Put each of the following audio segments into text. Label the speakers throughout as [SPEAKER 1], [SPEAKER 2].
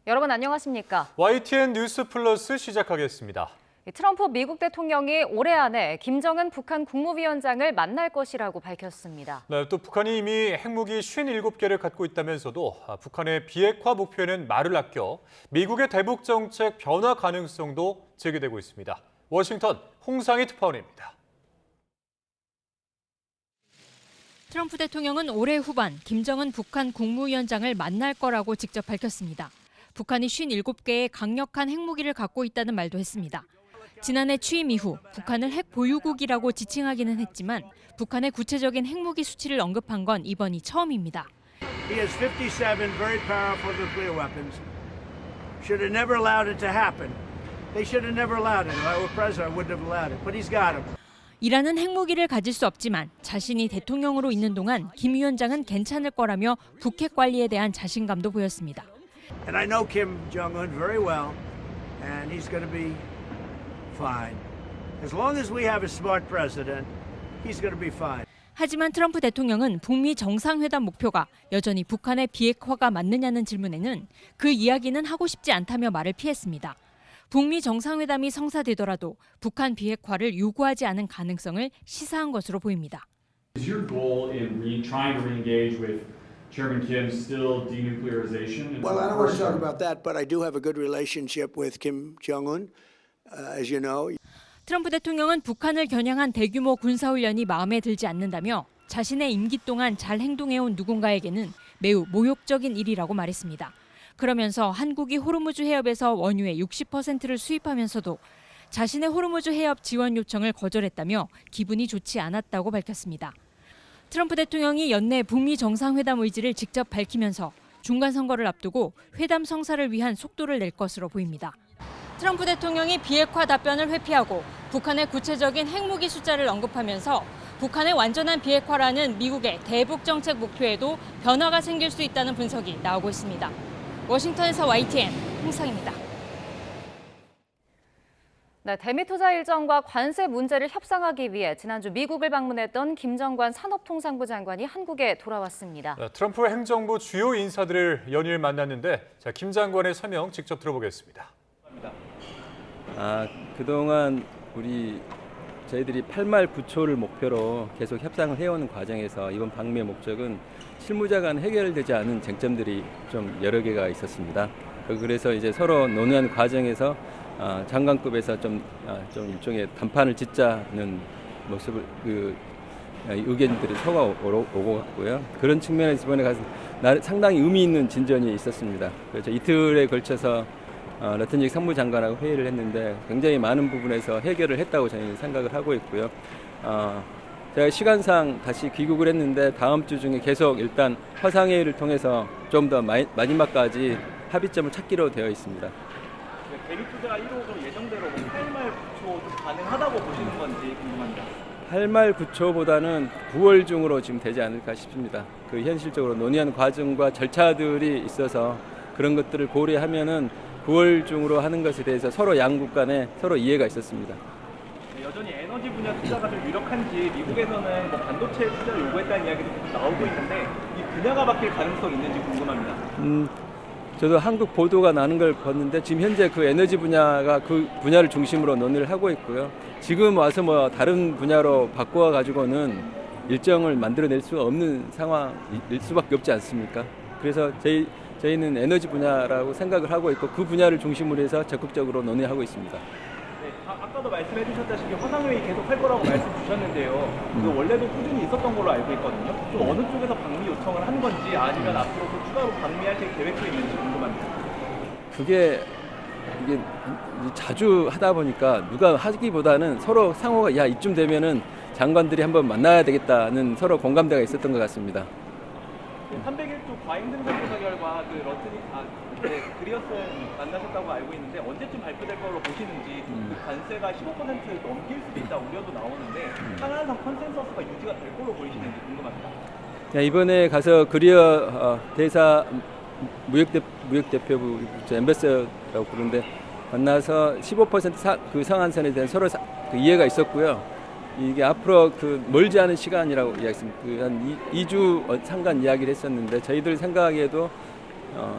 [SPEAKER 1] 여러분 안녕하십니까?
[SPEAKER 2] YTN 뉴스 플러스 시작하겠습니다.
[SPEAKER 1] 트럼프 미국 대통령이 올해 안에 김정은 북한 국무위원장을 만날 것이라고 밝혔습니다.
[SPEAKER 2] 네, 또 북한이 이미 핵무기 57개를 갖고 있다면서도 북한의 비핵화 목표에는 말을 아껴 미국의 대북 정책 변화 가능성도 제기되고 있습니다. 워싱턴 홍상희 특파원입니다.
[SPEAKER 3] 트럼프 대통령은 올해 후반 김정은 북한 국무위원장을 만날 거라고 직접 밝혔습니다. 북한이 57개의 강력한 핵무기를 갖고 있다는 말도 했습니다. 지난해 취임 이후 북한을 핵 보유국이라고 지칭하기는 했지만 북한의 구체적인 핵무기 수치를 언급한 건 이번이 처음입니다.
[SPEAKER 4] He has 57 very powerful nuclear weapons. Should have never allowed it to happen. They should have never allowed it. If I were president, I wouldn't have allowed it. But he's got them.
[SPEAKER 3] 이란은 핵무기를 가질 수 없지만 자신이 대통령으로 있는 동안 김 위원장은 괜찮을 거라며 북핵 관리에 대한 자신감도 보였습니다.
[SPEAKER 4] And I know Kim Jong-un very well, and he's going to be fine. As long as we have a smart president, he's going to be fine.
[SPEAKER 3] 하지만 트럼프 대통령은 북미 정상회담 목표가 여전히 북한의 비핵화가 맞느냐는 질문에는 그 이야기는 하고 싶지 않다며 말을 피했습니다. 북미 정상회담이 성사되더라도 북한 비핵화를 요구하지 않은 가능성을 시사한 것으로 보입니다.
[SPEAKER 5] Is your goal in trying to re-engage with Chairman Kim's still denuclearization?
[SPEAKER 4] Well, I don't want to talk about that, but I do have a good relationship with Kim Jong-un, as you know.
[SPEAKER 3] 트럼프 대통령은 북한을 겨냥한 대규모 군사훈련이 마음에 들지 않는다며 자신의 임기 동안 잘 행동해온 누군가에게는 매우 모욕적인 일이라고 말했습니다. 그러면서 한국이 호르무즈 해협에서 원유의 60%를 수입하면서도 자신의 호르무즈 해협 지원 요청을 거절했다며 기분이 좋지 않았다고 밝혔습니다. 트럼프 대통령이 연내 북미 정상회담 의지를 직접 밝히면서 중간 선거를 앞두고 회담 성사를 위한 속도를 낼 것으로 보입니다. 트럼프 대통령이 비핵화 답변을 회피하고 북한의 구체적인 핵무기 숫자를 언급하면서 북한의 완전한 비핵화라는 미국의 대북 정책 목표에도 변화가 생길 수 있다는 분석이 나오고 있습니다. 워싱턴에서 YTN 홍상입니다.
[SPEAKER 1] 네, 대미 투자 일정과 관세 문제를 협상하기 위해 지난주 미국을 방문했던 김정관 산업통상부 장관이 한국에 돌아왔습니다.
[SPEAKER 2] 트럼프 행정부 주요 인사들을 연일 만났는데 김 장관의 설명 직접 들어보겠습니다.
[SPEAKER 6] 그동안 저희들이 8말 9초를 목표로 계속 협상을 해오는 과정에서 이번 방미의 목적은 실무자 간 해결되지 않은 쟁점들이 좀 여러 개가 있었습니다. 그래서 이제 서로 논의한 과정에서 장관급에서 좀 일종의 담판을 짓자는 모습을 의견들이 오고 갔고요. 그런 측면에서 이번에 가서 상당히 의미 있는 진전이 있었습니다. 그래서 이틀에 걸쳐서 러튼직 상무장관하고 회의를 했는데 굉장히 많은 부분에서 해결을 했다고 저희는 생각을 하고 있고요. 제가 시간상 다시 귀국을 했는데 다음 주 중에 계속 일단 화상회의를 통해서 좀 더 마지막까지 합의점을 찾기로 되어 있습니다.
[SPEAKER 7] 대미 투자가 1호 예정대로 8말 9초 가능하다고 보시는 건지 궁금합니다.
[SPEAKER 6] 8말 9초보다는 9월 중으로 지금 되지 않을까 싶습니다. 현실적으로 논의하는 과정과 절차들이 있어서 그런 것들을 고려하면은 9월 중으로 하는 것에 대해서 서로 양국 간에 서로 이해가 있었습니다.
[SPEAKER 7] 여전히 에너지 분야 투자가 좀 유력한지 미국에서는 반도체 투자를 요구했다는 이야기도 나오고 있는데 이 분야가 바뀔 가능성이 있는지 궁금합니다.
[SPEAKER 6] 저도 한국 보도가 나는 걸 봤는데 지금 현재 그 에너지 분야가 그 분야를 중심으로 논의를 하고 있고요. 지금 와서 다른 분야로 바꿔 가지고는 일정을 만들어낼 수가 없는 상황일 수밖에 없지 않습니까? 그래서 저희는 에너지 분야라고 생각을 하고 있고 그 분야를 중심으로 해서 적극적으로 논의하고 있습니다.
[SPEAKER 7] 네, 아까도 말씀해 주셨다시피 화상회의 계속 할 거라고 말씀 주셨는데요. 원래도 꾸준히 있었던 걸로 알고 있거든요. 좀 어느 쪽에서 방미 요청을 한 건지 아니면 앞으로 또 추가로 방미하실 계획도 있는지 궁금합니다.
[SPEAKER 6] 이게 자주 하다 보니까 누가 하기보다는 서로 상호가 이쯤 되면은 장관들이 한번 만나야 되겠다는 서로 공감대가 있었던 것 같습니다.
[SPEAKER 7] 301조 과잉 등산조사 결과 그리어슨 만나셨다고 알고 있는데 언제쯤 발표될 걸로 보시는지 그 관세가 15%를 넘길 수도 있다 우려도 나오는데 상한선 컨센서스가 유지가 될 걸로 보이시는지 궁금합니다.
[SPEAKER 6] 이번에 가서 그리어 대사 무역대표부 엠베서라고 부르는데 만나서 15% 그 상한선에 대한 서로 이해가 있었고요. 이게 앞으로 멀지 않은 시간이라고 이야기했습니다. 한 2주 상간 이야기를 했었는데 저희들 생각에도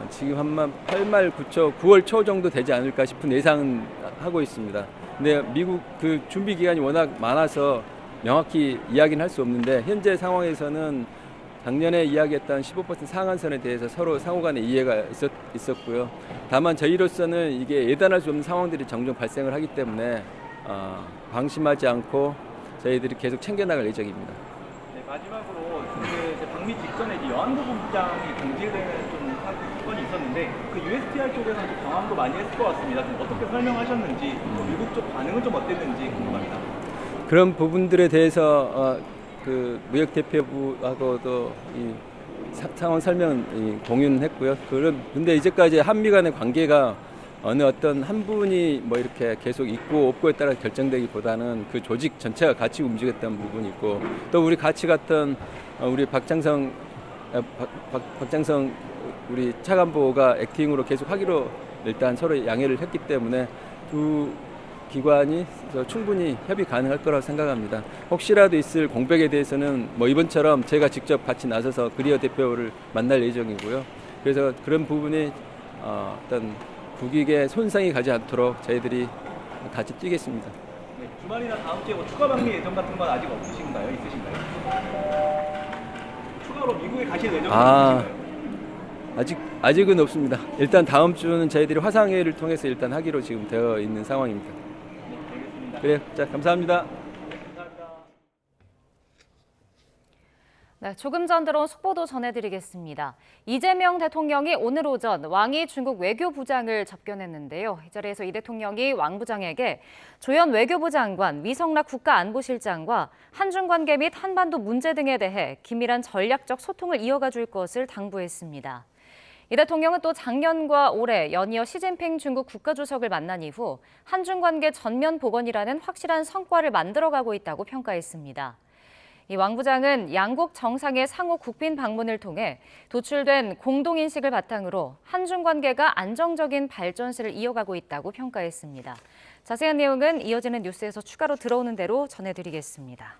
[SPEAKER 6] 지금 한 8말 9초, 9월 초 정도 되지 않을까 싶은 예상은 하고 있습니다. 근데 미국 그 준비 기간이 워낙 많아서 명확히 이야기는 할 수 없는데 현재 상황에서는 작년에 이야기했던 15% 상한선에 대해서 서로 상호간에 이해가 있었고요. 다만 저희로서는 이게 예단할 수 없는 상황들이 종종 발생을 하기 때문에 방심하지 않고 저희들이 계속 챙겨나갈 예정입니다.
[SPEAKER 7] 네, 마지막으로 이제 방미 직전에 이제 여한부 본부장이 공지되는 좀 사건이 있었는데 그 USTR 쪽에서는 좀 당황도 많이 했을 것 같습니다. 좀 어떻게 설명하셨는지 또 미국 쪽 반응은 좀 어땠는지 궁금합니다.
[SPEAKER 6] 그런 부분들에 대해서 그 무역 대표부하고도 이 상황 설명 공유는 했고요. 근데 이제까지 한미 간의 관계가 어느 어떤 한 분이 뭐 이렇게 계속 있고 없고에 따라 결정되기보다는 그 조직 전체가 같이 움직였던 부분이 있고 또 우리 같이 갔던 우리 박장성 우리 차관보가 액팅으로 계속 하기로 일단 서로 양해를 했기 때문에 두 기관이 충분히 협의 가능할 거라고 생각합니다. 혹시라도 있을 공백에 대해서는 뭐 이번처럼 제가 직접 같이 나서서 그리어 대표를 만날 예정이고요. 그래서 그런 부분이 어떤 국익에 손상이 가지 않도록 저희들이 같이 뛰겠습니다.
[SPEAKER 7] 네, 주말이나 다음 주에 뭐 추가 방미 예정 같은 건 아직 없으신가요? 있으신가요? 추가로 미국에 가실 예정이 있으신가요?
[SPEAKER 6] 아직은 없습니다. 일단 다음 주는 저희들이 화상회의를 통해서 일단 하기로 지금 되어 있는 상황입니다.
[SPEAKER 7] 네, 알겠습니다.
[SPEAKER 6] 그래요. 자, 감사합니다.
[SPEAKER 1] 네, 조금 전 들어온 속보도 전해드리겠습니다. 이재명 대통령이 오늘 오전 왕이 중국 외교부장을 접견했는데요. 이 자리에서 이 대통령이 왕 부장에게 조현 외교부 장관, 위성락 국가안보실장과 한중 관계 및 한반도 문제 등에 대해 긴밀한 전략적 소통을 이어가 줄 것을 당부했습니다. 이 대통령은 또 작년과 올해 연이어 시진핑 중국 국가주석을 만난 이후 한중 관계 전면 복원이라는 확실한 성과를 만들어가고 있다고 평가했습니다. 이 왕 부장은 양국 정상의 상호 국빈 방문을 통해 도출된 공동인식을 바탕으로 한중 관계가 안정적인 발전세를 이어가고 있다고 평가했습니다. 자세한 내용은 이어지는 뉴스에서 추가로 들어오는 대로 전해드리겠습니다.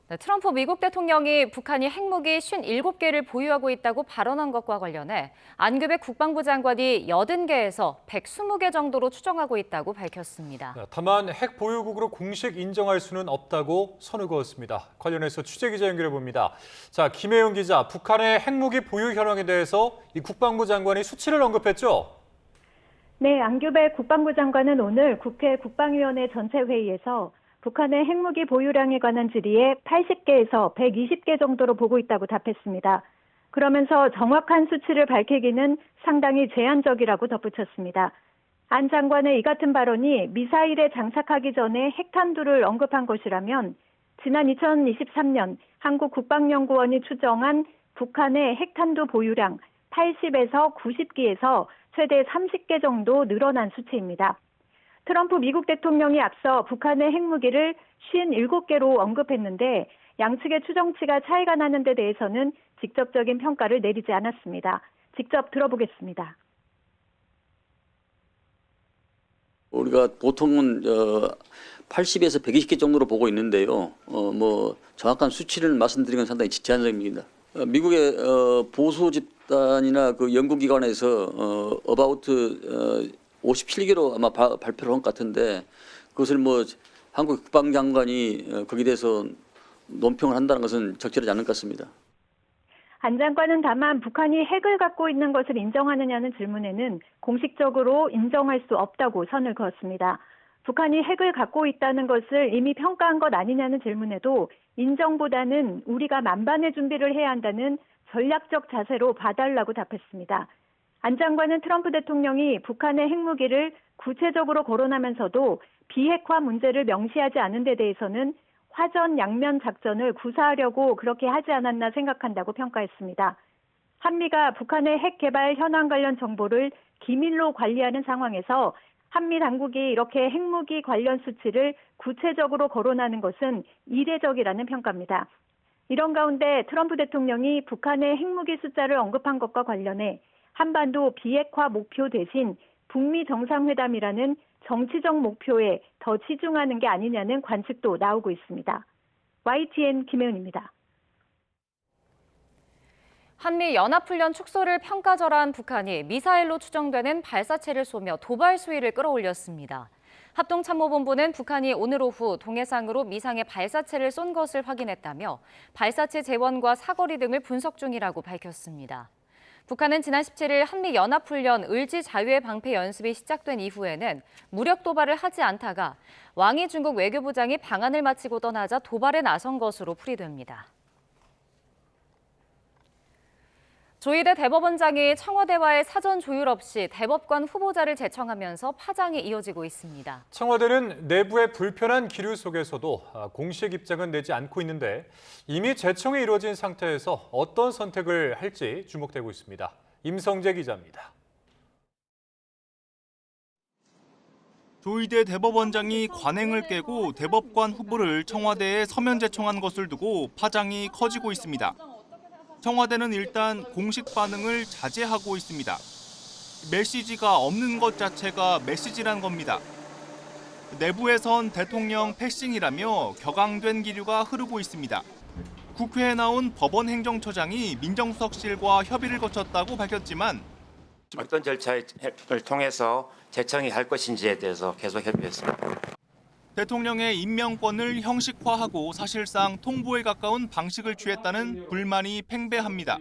[SPEAKER 1] 네, 트럼프 미국 대통령이 북한이 핵무기 57개를 보유하고 있다고 발언한 것과 관련해 안규배 국방부 장관이 80개에서 120개 정도로 추정하고 있다고 밝혔습니다.
[SPEAKER 2] 다만 핵 보유국으로 공식 인정할 수는 없다고 선을 그었습니다. 관련해서 취재기자 연결해 봅니다. 자, 김혜영 기자, 북한의 핵무기 보유 현황에 대해서 이 국방부 장관이 수치를 언급했죠?
[SPEAKER 8] 네, 안규배 국방부 장관은 오늘 국회 국방위원회 전체 회의에서 북한의 핵무기 보유량에 관한 질의에 80개에서 120개 정도로 보고 있다고 답했습니다. 그러면서 정확한 수치를 밝히기는 상당히 제한적이라고 덧붙였습니다. 안 장관의 이 같은 발언이 미사일에 장착하기 전에 핵탄두를 언급한 것이라면 지난 2023년 한국국방연구원이 추정한 북한의 핵탄두 보유량 80에서 90기에서 최대 30개 정도 늘어난 수치입니다. 트럼프 미국 대통령이 앞서 북한의 핵무기를 57개로 언급했는데 양측의 추정치가 차이가 나는 데 대해서는 직접적인 평가를 내리지 않았습니다. 직접 들어보겠습니다.
[SPEAKER 9] 우리가 보통은 80에서 120개 정도로 보고 있는데요. 뭐 정확한 수치를 말씀드리는 건 상당히 제한적입니다. 미국의 보수 집단이나 그 연구기관에서 about 57개로 아마 발표를 한 것 같은데 그것을 뭐 한국 국방장관이 거기에 대해서 논평을 한다는 것은 적절하지 않을 것 같습니다.
[SPEAKER 8] 안 장관은 다만 북한이 핵을 갖고 있는 것을 인정하느냐는 질문에는 공식적으로 인정할 수 없다고 선을 그었습니다. 북한이 핵을 갖고 있다는 것을 이미 평가한 것 아니냐는 질문에도 인정보다는 우리가 만반의 준비를 해야 한다는 전략적 자세로 봐달라고 답했습니다. 안 장관은 트럼프 대통령이 북한의 핵무기를 구체적으로 거론하면서도 비핵화 문제를 명시하지 않은 데 대해서는 화전 양면 작전을 구사하려고 그렇게 하지 않았나 생각한다고 평가했습니다. 한미가 북한의 핵 개발 현황 관련 정보를 기밀로 관리하는 상황에서 한미 당국이 이렇게 핵무기 관련 수치를 구체적으로 거론하는 것은 이례적이라는 평가입니다. 이런 가운데 트럼프 대통령이 북한의 핵무기 숫자를 언급한 것과 관련해 한반도 비핵화 목표 대신 북미 정상회담이라는 정치적 목표에 더 치중하는 게 아니냐는 관측도 나오고 있습니다. YTN 김혜은입니다.
[SPEAKER 1] 한미 연합훈련 축소를 평가절하한 북한이 미사일로 추정되는 발사체를 쏘며 도발 수위를 끌어올렸습니다. 합동참모본부는 북한이 오늘 오후 동해상으로 미상의 발사체를 쏜 것을 확인했다며 발사체 재원과 사거리 등을 분석 중이라고 밝혔습니다. 북한은 지난 17일 한미연합훈련 을지 자유의 방패 연습이 시작된 이후에는 무력 도발을 하지 않다가 왕이 중국 외교부장이 방한을 마치고 떠나자 도발에 나선 것으로 풀이됩니다. 조희대 대법원장이 청와대와의 사전 조율 없이 대법관 후보자를 제청하면서 파장이 이어지고 있습니다.
[SPEAKER 2] 청와대는 내부의 불편한 기류 속에서도 공식 입장은 내지 않고 있는데 이미 제청이 이루어진 상태에서 어떤 선택을 할지 주목되고 있습니다. 임성재 기자입니다.
[SPEAKER 10] 조희대 대법원장이 관행을 깨고 대법관 후보를 청와대에 서면 제청한 것을 두고 파장이 커지고 있습니다. 청와대는 일단 공식 반응을 자제하고 있습니다. 메시지가 없는 것 자체가 메시지란 겁니다. 내부에선 대통령 패싱이라며 격앙된 기류가 흐르고 있습니다. 국회에 나온 법원 행정처장이 민정수석실과 협의를 거쳤다고 밝혔지만
[SPEAKER 11] 어떤 절차를 통해서 제청이 할 것인지에 대해서 계속 협의했습니다.
[SPEAKER 10] 대통령의 임명권을 형식화하고 사실상 통보에 가까운 방식을 취했다는 불만이 팽배합니다.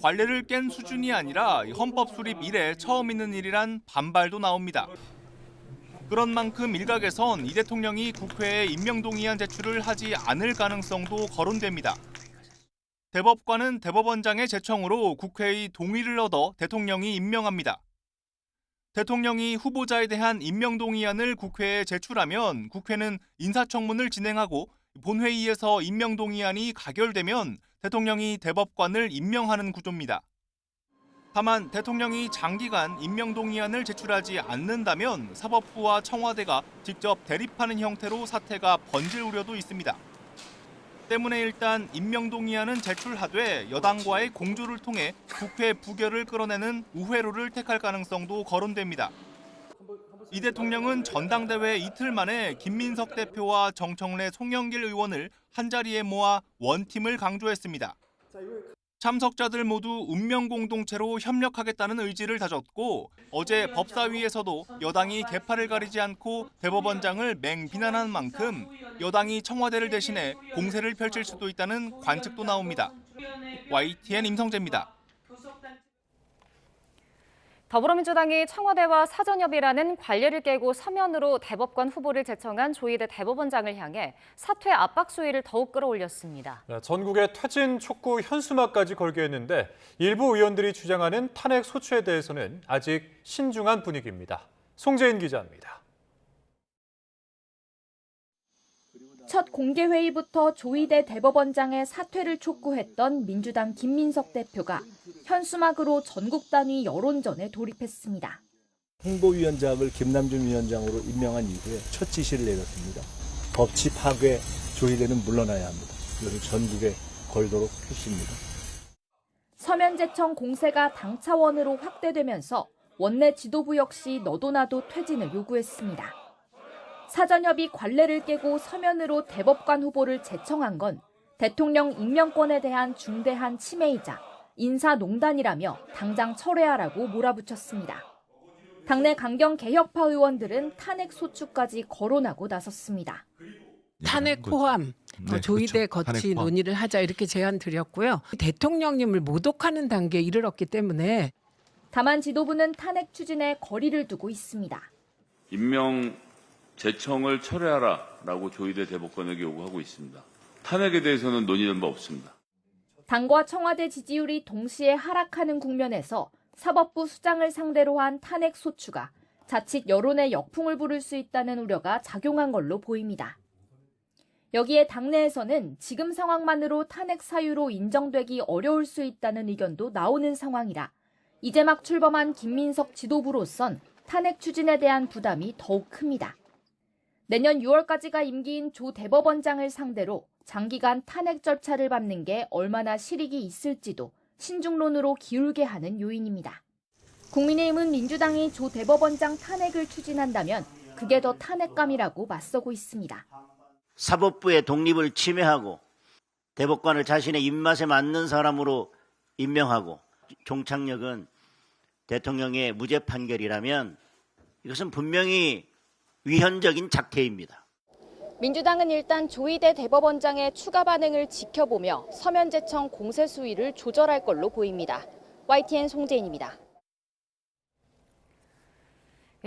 [SPEAKER 10] 관례를 깬 수준이 아니라 헌법 수립 이래 처음 있는 일이란 반발도 나옵니다. 그런 만큼 일각에선 이 대통령이 국회에 임명동의안 제출을 하지 않을 가능성도 거론됩니다. 대법관은 대법원장의 제청으로 국회의 동의를 얻어 대통령이 임명합니다. 대통령이 후보자에 대한 임명동의안을 국회에 제출하면 국회는 인사청문을 진행하고 본회의에서 임명동의안이 가결되면 대통령이 대법관을 임명하는 구조입니다. 다만 대통령이 장기간 임명동의안을 제출하지 않는다면 사법부와 청와대가 직접 대립하는 형태로 사태가 번질 우려도 있습니다. 때문에 일단 임명동의안은 제출하되 여당과의 공조를 통해 국회 부결을 끌어내는 우회로를 택할 가능성도 거론됩니다. 이 대통령은 전당대회 이틀 만에 김민석 대표와 정청래, 송영길 의원을 한자리에 모아 원팀을 강조했습니다. 참석자들 모두 운명공동체로 협력하겠다는 의지를 다졌고 어제 법사위에서도 여당이 계파를 가리지 않고 대법원장을 맹비난한 만큼 여당이 청와대를 대신해 공세를 펼칠 수도 있다는 관측도 나옵니다. YTN 임성재입니다.
[SPEAKER 1] 더불어민주당이 청와대와 사전협의라는 관례를 깨고 서면으로 대법관 후보를 제청한 조희대 대법원장을 향해 사퇴 압박 수위를 더욱 끌어올렸습니다.
[SPEAKER 2] 전국에 퇴진 촉구 현수막까지 걸게 했는데 일부 의원들이 주장하는 탄핵 소추에 대해서는 아직 신중한 분위기입니다. 송재인 기자입니다.
[SPEAKER 12] 첫 공개회의부터 조희대 대법원장의 사퇴를 촉구했던 민주당 김민석 대표가 현수막으로 전국 단위 여론전에 돌입했습니다.
[SPEAKER 13] 홍보위원장을 김남준 위원장으로 임명한 이후에 첫 지시를 내렸습니다. 법치 파괴 조희대는 물러나야 합니다. 이것을 전국에 걸도록 했습니다.
[SPEAKER 12] 서면 제청 공세가 당 차원으로 확대되면서 원내 지도부 역시 너도나도 퇴진을 요구했습니다. 사전협의 관례를 깨고 서면으로 대법관 후보를 제청한 건 대통령 임명권에 대한 중대한 침해이자 인사농단이라며 당장 철회하라고 몰아붙였습니다. 당내 강경 개혁파 의원들은 탄핵 소추까지 거론하고 나섰습니다.
[SPEAKER 14] 탄핵 포함, 조희대 거치 논의를 하자 이렇게 제안 드렸고요. 대통령님을 모독하는 단계에 이르렀기 때문에
[SPEAKER 12] 다만 지도부는 탄핵 추진에 거리를 두고 있습니다.
[SPEAKER 15] 임명 제청을 철회하라라고 조희대 대법관에게 요구하고 있습니다. 탄핵에 대해서는 논의된 바 없습니다.
[SPEAKER 12] 당과 청와대 지지율이 동시에 하락하는 국면에서 사법부 수장을 상대로 한 탄핵 소추가 자칫 여론의 역풍을 부를 수 있다는 우려가 작용한 걸로 보입니다. 여기에 당내에서는 지금 상황만으로 탄핵 사유로 인정되기 어려울 수 있다는 의견도 나오는 상황이라 이제 막 출범한 김민석 지도부로선 탄핵 추진에 대한 부담이 더욱 큽니다. 내년 6월까지가 임기인 조 대법원장을 상대로 장기간 탄핵 절차를 밟는 게 얼마나 실익이 있을지도 신중론으로 기울게 하는 요인입니다. 국민의힘은 민주당이 조 대법원장 탄핵을 추진한다면 그게 더 탄핵감이라고 맞서고 있습니다.
[SPEAKER 16] 사법부의 독립을 침해하고 대법관을 자신의 입맛에 맞는 사람으로 임명하고 종착역은 대통령의 무죄 판결이라면 이것은 분명히 위헌적인 작태입니다.
[SPEAKER 12] 민주당은 일단 조희대 대법원장의 추가 반응을 지켜보며 서면제청 공세 수위를 조절할 걸로 보입니다. YTN 송재인입니다.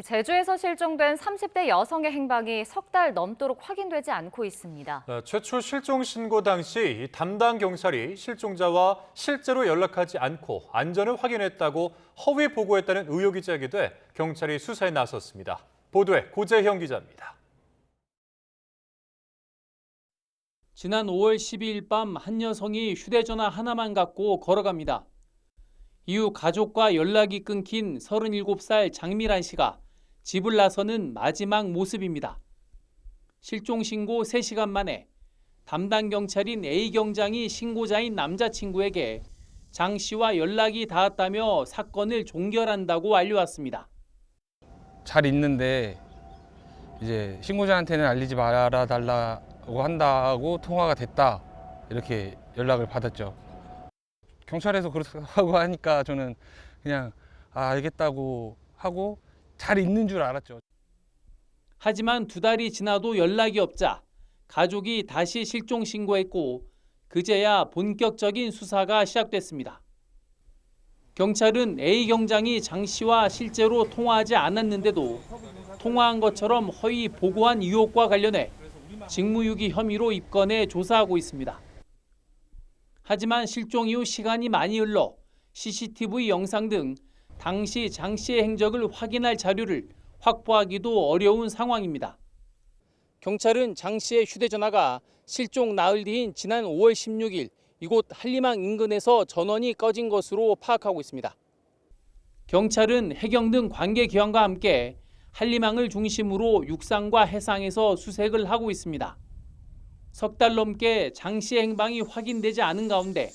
[SPEAKER 1] 제주에서 실종된 30대 여성의 행방이 석 달 넘도록 확인되지 않고 있습니다.
[SPEAKER 2] 최초 실종 신고 당시 담당 경찰이 실종자와 실제로 연락하지 않고 안전을 확인했다고 허위 보고했다는 의혹이 제기돼 경찰이 수사에 나섰습니다. 보도에 고재형 기자입니다.
[SPEAKER 17] 지난 5월 12일 밤 한 여성이 휴대전화 하나만 갖고 걸어갑니다. 이후 가족과 연락이 끊긴 37살 장미란 씨가 집을 나서는 마지막 모습입니다. 실종 신고 3시간 만에 담당 경찰인 A 경장이 신고자인 남자친구에게 장 씨와 연락이 닿았다며 사건을 종결한다고 알려왔습니다.
[SPEAKER 18] 잘 있는데 이제 신고자한테는 알리지 말아달라고 한다고 통화가 됐다 이렇게 연락을 받았죠. 경찰에서 그렇다고 하니까 저는 그냥 알겠다고 하고 잘 있는 줄 알았죠.
[SPEAKER 17] 하지만 2달이 지나도 연락이 없자 가족이 다시 실종 신고했고 그제야 본격적인 수사가 시작됐습니다. 경찰은 A 경장이 장 씨와 실제로 통화하지 않았는데도 통화한 것처럼 허위 보고한 의혹과 관련해 직무유기 혐의로 입건해 조사하고 있습니다. 하지만 실종 이후 시간이 많이 흘러 CCTV 영상 등 당시 장 씨의 행적을 확인할 자료를 확보하기도 어려운 상황입니다. 경찰은 장 씨의 휴대전화가 실종 나흘 뒤인 지난 5월 16일 이곳 한림항 인근에서 전원이 꺼진 것으로 파악하고 있습니다. 경찰은 해경 등 관계기관과 함께 한림항을 중심으로 육상과 해상에서 수색을 하고 있습니다. 석 달 넘게 장 씨의 행방이 확인되지 않은 가운데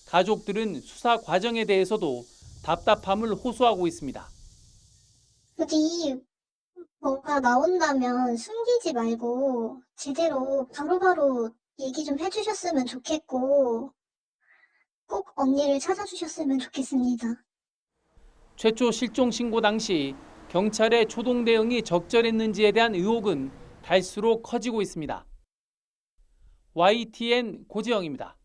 [SPEAKER 17] 가족들은 수사 과정에 대해서도 답답함을 호소하고 있습니다.
[SPEAKER 19] 부디 뭐가 나온다면 숨기지 말고 제대로 바로바로 얘기 좀 해주셨으면 좋겠고 꼭 언니를 찾아주셨으면 좋겠습니다.
[SPEAKER 17] 최초 실종 신고 당시 경찰의 초동 대응이 적절했는지에 대한 의혹은 갈수록 커지고 있습니다. YTN 고재영입니다.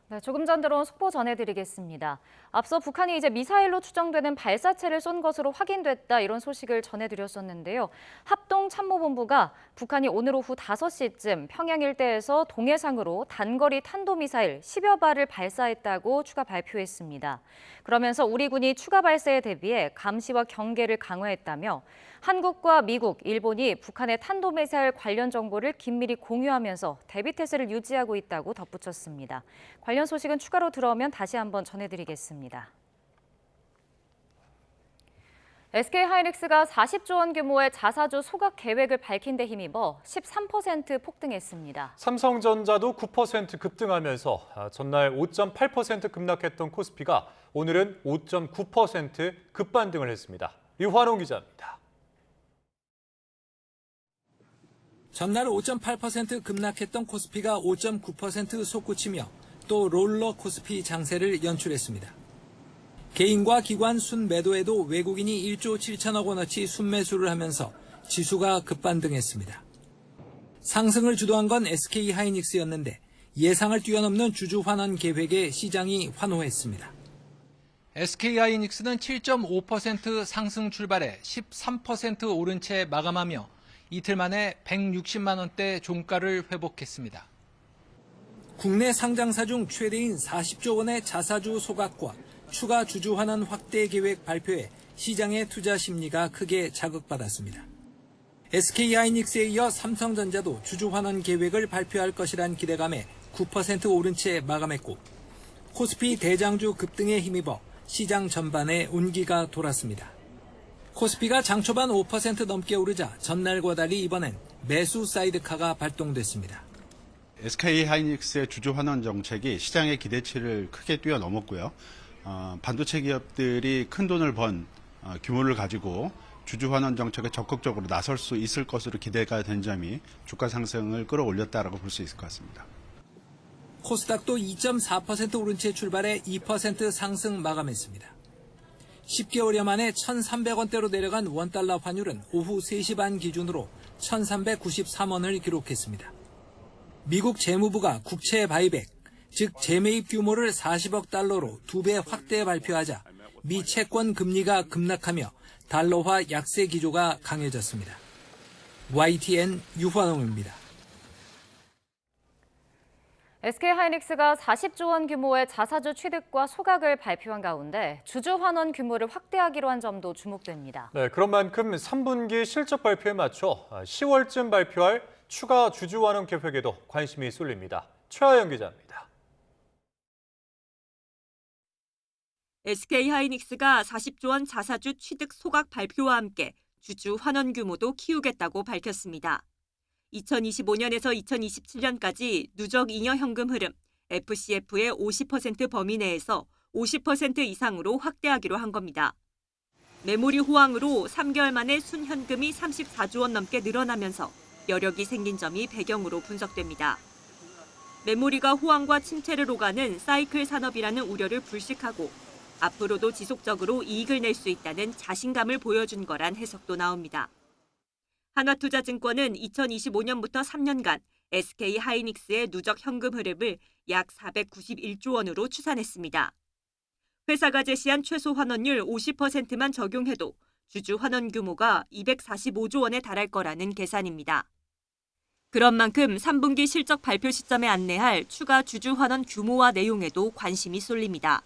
[SPEAKER 1] 네, 조금 전 들어온 속보 전해드리겠습니다. 앞서 북한이 이제 미사일로 추정되는 발사체를 쏜 것으로 확인됐다 이런 소식을 전해드렸었는데요. 합동참모본부가 북한이 오늘 오후 5시쯤 평양 일대에서 동해상으로 단거리 탄도미사일 10여 발을 발사했다고 추가 발표했습니다. 그러면서 우리 군이 추가 발사에 대비해 감시와 경계를 강화했다며 한국과 미국, 일본이 북한의 탄도미사일 관련 정보를 긴밀히 공유하면서 대비태세를 유지하고 있다고 덧붙였습니다. 관련 소식은 추가로 들어오면 다시 한번 전해드리겠습니다. SK하이닉스가 40조 원 규모의 자사주 소각 계획을 밝힌 데 힘입어 13% 폭등했습니다.
[SPEAKER 2] 삼성전자도 9% 급등하면서 전날 5.8% 급락했던 코스피가 오늘은 5.9% 급반등을 했습니다. 류환홍 기자입니다.
[SPEAKER 20] 전날 5.8% 급락했던 코스피가 5.9% 솟구치며 또 롤러 코스피 장세를 연출했습니다. 개인과 기관 순매도에도 외국인이 1조 7천억 원어치 순매수를 하면서 지수가 급반등했습니다. 상승을 주도한 건 SK하이닉스였는데 예상을 뛰어넘는 주주 환원 계획에 시장이 환호했습니다. SK하이닉스는 7.5% 상승 출발해 13% 오른 채 마감하며 이틀 만에 160만 원대 종가를 회복했습니다. 국내 상장사 중 최대인 40조 원의 자사주 소각과 추가 주주 환원 확대 계획 발표에 시장의 투자 심리가 크게 자극받았습니다. SK하이닉스에 이어 삼성전자도 주주 환원 계획을 발표할 것이란 기대감에 9% 오른 채 마감했고 코스피 대장주 급등에 힘입어 시장 전반에 온기가 돌았습니다. 코스피가 장 초반 5% 넘게 오르자 전날과 달리 이번엔 매수 사이드카가 발동됐습니다.
[SPEAKER 21] SK하이닉스의 주주 환원 정책이 시장의 기대치를 크게 뛰어넘었고요. 반도체 기업들이 큰 돈을 번 규모를 가지고 주주 환원 정책에 적극적으로 나설 수 있을 것으로 기대가 된 점이 주가 상승을 끌어올렸다라고 볼 수 있을 것 같습니다.
[SPEAKER 20] 코스닥도 2.4% 오른 채 출발해 2% 상승 마감했습니다. 10개월여 만에 1,300원대로 내려간 원달러 환율은 오후 3시 반 기준으로 1,393원을 기록했습니다. 미국 재무부가 국채 바이백, 즉 재매입 규모를 40억 달러로 2배 확대 발표하자 미 채권 금리가 급락하며 달러화 약세 기조가 강해졌습니다. YTN 유환홍입니다.
[SPEAKER 1] SK하이닉스가 40조 원 규모의 자사주 취득과 소각을 발표한 가운데 주주 환원 규모를 확대하기로 한 점도 주목됩니다.
[SPEAKER 2] 네, 그런 만큼 3분기 실적 발표에 맞춰 10월쯤 발표할 추가 주주 환원 계획에도 관심이 쏠립니다. 최하영 기자입니다.
[SPEAKER 5] SK하이닉스가 40조 원 자사주 취득 소각 발표와 함께 주주 환원 규모도 키우겠다고 밝혔습니다. 2025년에서 2027년까지 누적 잉여 현금 흐름 FCF의 50% 범위 내에서 50% 이상으로 확대하기로 한 겁니다. 메모리 호황으로 3개월 만에 순현금이 34조 원 넘게 늘어나면서 여력이 생긴 점이 배경으로 분석됩니다. 메모리가 호황과 침체를 오가는 사이클 산업이라는 우려를 불식하고 앞으로도 지속적으로 이익을 낼 수 있다는 자신감을 보여준 거란 해석도 나옵니다. 한화투자증권은 2025년부터 3년간 SK하이닉스의 누적 현금 흐름을 약 491조 원으로 추산했습니다. 회사가 제시한 최소 환원율 50%만 적용해도 주주 환원 규모가 245조 원에 달할 거라는 계산입니다. 그런 만큼 3분기 실적 발표 시점에 안내할 추가 주주 환원 규모와 내용에도 관심이 쏠립니다.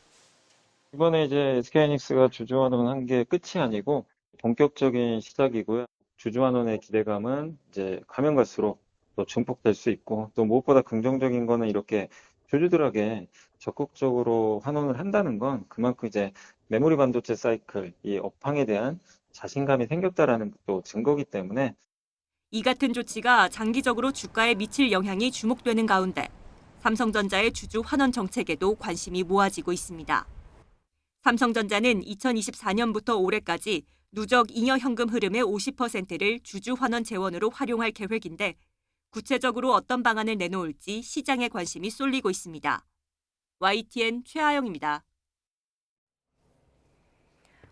[SPEAKER 22] 이번에 이제 SK하이닉스가 주주 환원한 게 끝이 아니고 본격적인 시작이고요. 주주 환원의 기대감은 이제 가면 갈수록 또 증폭될 수 있고 또 무엇보다 긍정적인 거는 이렇게 주주들에게 적극적으로 환원을 한다는 건 그만큼 이제 메모리 반도체 사이클, 이 업황에 대한 자신감이 생겼다라는 또 증거이기 때문에
[SPEAKER 5] 이 같은 조치가 장기적으로 주가에 미칠 영향이 주목되는 가운데 삼성전자의 주주 환원 정책에도 관심이 모아지고 있습니다. 삼성전자는 2024년부터 올해까지 누적 잉여 현금 흐름의 50%를 주주 환원 재원으로 활용할 계획인데 구체적으로 어떤 방안을 내놓을지 시장에 관심이 쏠리고 있습니다. YTN 최하영입니다.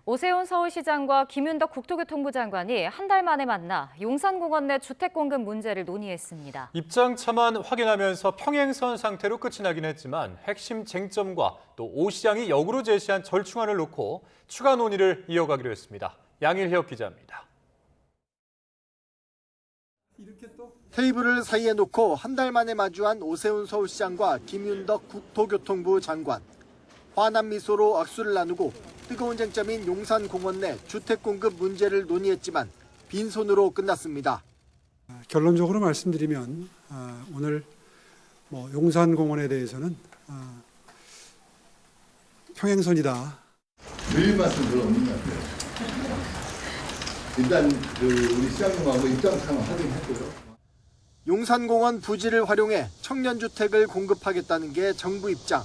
[SPEAKER 1] 오세훈 서울시장과 김윤덕 국토교통부 장관이 한 달 만에 만나 용산공원 내 주택 공급 문제를 논의했습니다.
[SPEAKER 2] 입장차만 확인하면서 평행선 상태로 끝이 나긴 했지만 핵심 쟁점과 또 오 시장이 역으로 제시한 절충안을 놓고 추가 논의를 이어가기로 했습니다. 양일혁 기자입니다.
[SPEAKER 23] 테이블을 사이에 놓고 한 달 만에 마주한 오세훈 서울시장과 김윤덕 국토교통부 장관. 환한 미소로 악수를 나누고 뜨거운 쟁점인 용산공원 내 주택 공급 문제를 논의했지만 빈손으로 끝났습니다.
[SPEAKER 24] 결론적으로 말씀드리면 오늘 용산공원에 대해서는 평행선이다.
[SPEAKER 25] 늘 말씀 별로 없는 것 같아요. 일단 우리 시장님하고 입장차만 확인했고요.
[SPEAKER 23] 용산공원 부지를 활용해 청년주택을 공급하겠다는 게 정부 입장.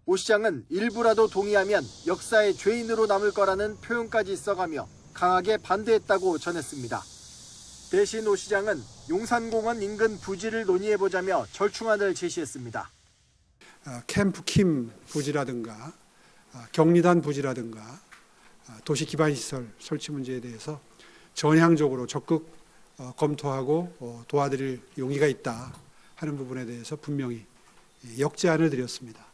[SPEAKER 23] 오 시장은 일부라도 동의하면 역사의 죄인으로 남을 거라는 표현까지 써가며 강하게 반대했다고 전했습니다. 대신 오 시장은 용산공원 인근 부지를 논의해보자며 절충안을 제시했습니다.
[SPEAKER 24] 캠프킴 부지라든가 격리단 부지라든가 도시기반시설 설치 문제에 대해서 전향적으로 적극 검토하고 도와드릴 용의가 있다 하는 부분에 대해서 분명히 역제안을 드렸습니다.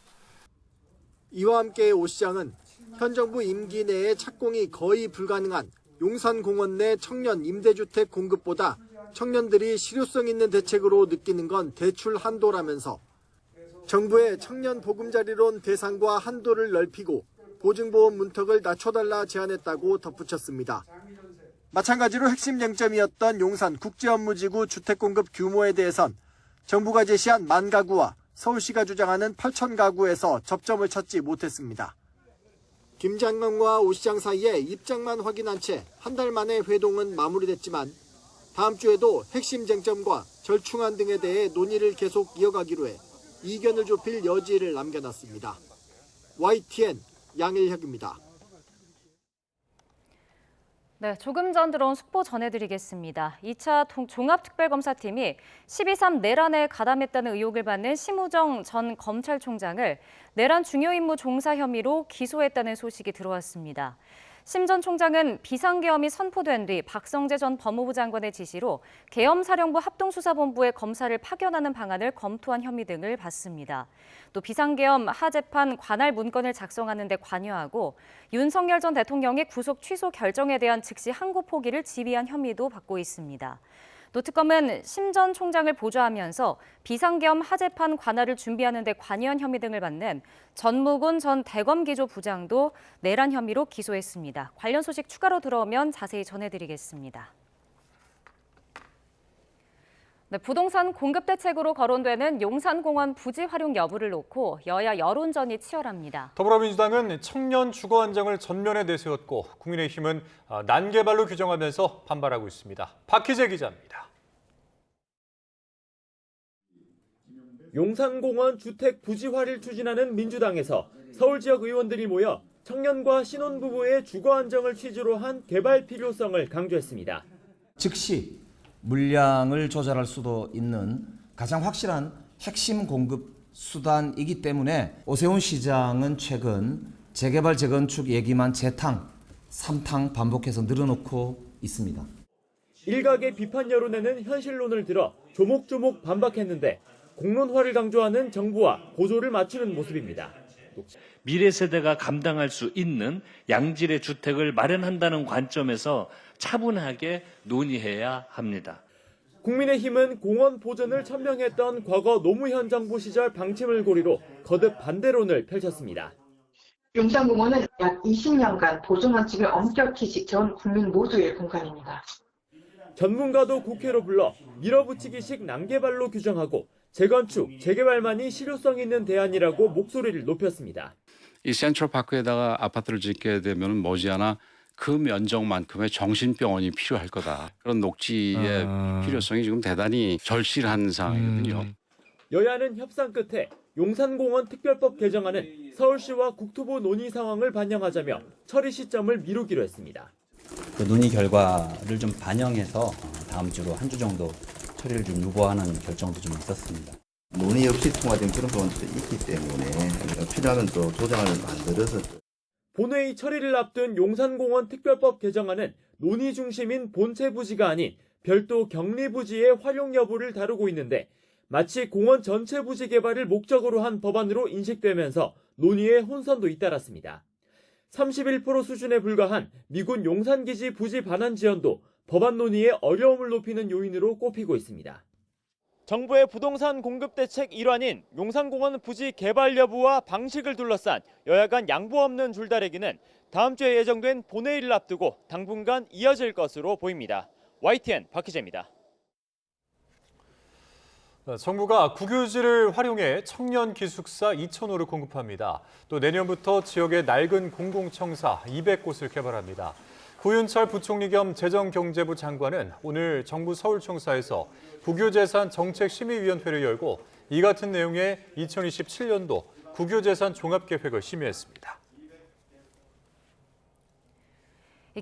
[SPEAKER 23] 이와 함께 오 시장은 현 정부 임기 내에 착공이 거의 불가능한 용산공원 내 청년 임대주택 공급보다 청년들이 실효성 있는 대책으로 느끼는 건 대출 한도라면서 정부의 청년 보금자리론 대상과 한도를 넓히고 보증보험 문턱을 낮춰달라 제안했다고 덧붙였습니다. 마찬가지로 핵심 쟁점이었던 용산 국제업무지구 주택공급 규모에 대해선 정부가 제시한 10,000가구와 서울시가 주장하는 8,000가구에서 접점을 찾지 못했습니다. 김 장관과 오 시장 사이에 입장만 확인한 채 한 달 만에 회동은 마무리됐지만 다음 주에도 핵심 쟁점과 절충안 등에 대해 논의를 계속 이어가기로 해 이견을 좁힐 여지를 남겨놨습니다. YTN 양일혁입니다.
[SPEAKER 1] 네, 조금 전 들어온 속보 전해드리겠습니다. 2차 종합특별검사팀이 12.3 내란에 가담했다는 의혹을 받는 심우정 전 검찰총장을 내란 중요 임무 종사 혐의로 기소했다는 소식이 들어왔습니다. 심 전 총장은 비상계엄이 선포된 뒤 박성재 전 법무부 장관의 지시로 계엄사령부 합동수사본부에 검사를 파견하는 방안을 검토한 혐의 등을 받습니다. 또 비상계엄 하재판 관할 문건을 작성하는 데 관여하고 윤석열 전 대통령의 구속 취소 결정에 대한 즉시 항고 포기를 지휘한 혐의도 받고 있습니다. 또 특검은 심 전 총장을 보좌하면서 비상계엄 하재판 관할을 준비하는 데 관여한 혐의 등을 받는 전무군 전 대검기조 부장도 내란 혐의로 기소했습니다. 관련 소식 추가로 들어오면 자세히 전해드리겠습니다. 네, 부동산 공급 대책으로 거론되는 용산공원 부지 활용 여부를 놓고 여야 여론전이 치열합니다.
[SPEAKER 2] 더불어민주당은 청년 주거 안정을 전면에 내세웠고 국민의힘은 난개발로 규정하면서 반발하고 있습니다. 박희재 기자입니다.
[SPEAKER 3] 용산공원 주택 부지화를 추진하는 민주당에서 서울 지역 의원들이 모여 청년과 신혼부부의 주거 안정을 취지로 한 개발 필요성을 강조했습니다.
[SPEAKER 4] 즉시 물량을 조절할 수도 있는 가장 확실한 핵심 공급 수단이기 때문에 오세훈 시장은 최근 재개발 재건축 얘기만 재탕, 3탕 반복해서 늘어놓고 있습니다.
[SPEAKER 3] 일각의 비판 여론에는 현실론을 들어 조목조목 반박했는데 공론화를 강조하는 정부와 고조를 맞추는 모습입니다.
[SPEAKER 6] 미래 세대가 감당할 수 있는 양질의 주택을 마련한다는 관점에서 차분하게 논의해야 합니다.
[SPEAKER 3] 국민의힘은 공원 보전을 천명했던 과거 노무현 정부 시절 방침을 고리로 거듭 반대론을 펼쳤습니다.
[SPEAKER 7] 용산공원은 약 20년간 보존 원칙을 엄격히 지켜온 국민 모두의 공간입니다.
[SPEAKER 3] 전문가도 국회로 불러 밀어붙이기식 난개발로 규정하고 재건축, 재개발만이 실효성 있는 대안이라고 목소리를 높였습니다.
[SPEAKER 9] 이 센트럴파크에다가 아파트를 짓게 되면 머지않아 그 면적만큼의 정신병원이 필요할 거다. 그런 녹지의 필요성이 지금 대단히 절실한 상황이거든요.
[SPEAKER 3] 여야는 협상 끝에 용산공원 특별법 개정안은 서울시와 국토부 논의 상황을 반영하자며 처리 시점을 미루기로 했습니다.
[SPEAKER 26] 그 논의 결과를 좀 반영해서 다음 주로 한 주 정도 처리를 좀 유보하는 결정도 좀 있었습니다.
[SPEAKER 27] 논의 없이 통과된 그런 부분도 있기 때문에 필요하면 또 조정을 만들어서
[SPEAKER 3] 본회의 처리를 앞둔 용산공원 특별법 개정안은 논의 중심인 본체 부지가 아닌 별도 격리 부지의 활용 여부를 다루고 있는데 마치 공원 전체 부지 개발을 목적으로 한 법안으로 인식되면서 논의에 혼선도 잇따랐습니다. 31% 수준에 불과한 미군 용산기지 부지 반환 지연도 법안 논의에 어려움을 높이는 요인으로 꼽히고 있습니다. 정부의 부동산 공급 대책 일환인 용산공원 부지 개발 여부와 방식을 둘러싼 여야 간 양보 없는 줄다리기는 다음 주에 예정된 본회의를 앞두고 당분간 이어질 것으로 보입니다. YTN 박희재입니다.
[SPEAKER 2] 정부가 국유지를 활용해 청년 기숙사 2,000호를 공급합니다. 또 내년부터 지역의 낡은 공공청사 200곳을 개발합니다. 구윤철 부총리 겸 재정경제부 장관은 오늘 정부 서울청사에서 국유재산 정책심의위원회를 열고 이 같은 내용의 2027년도 국유재산 종합계획을 심의했습니다.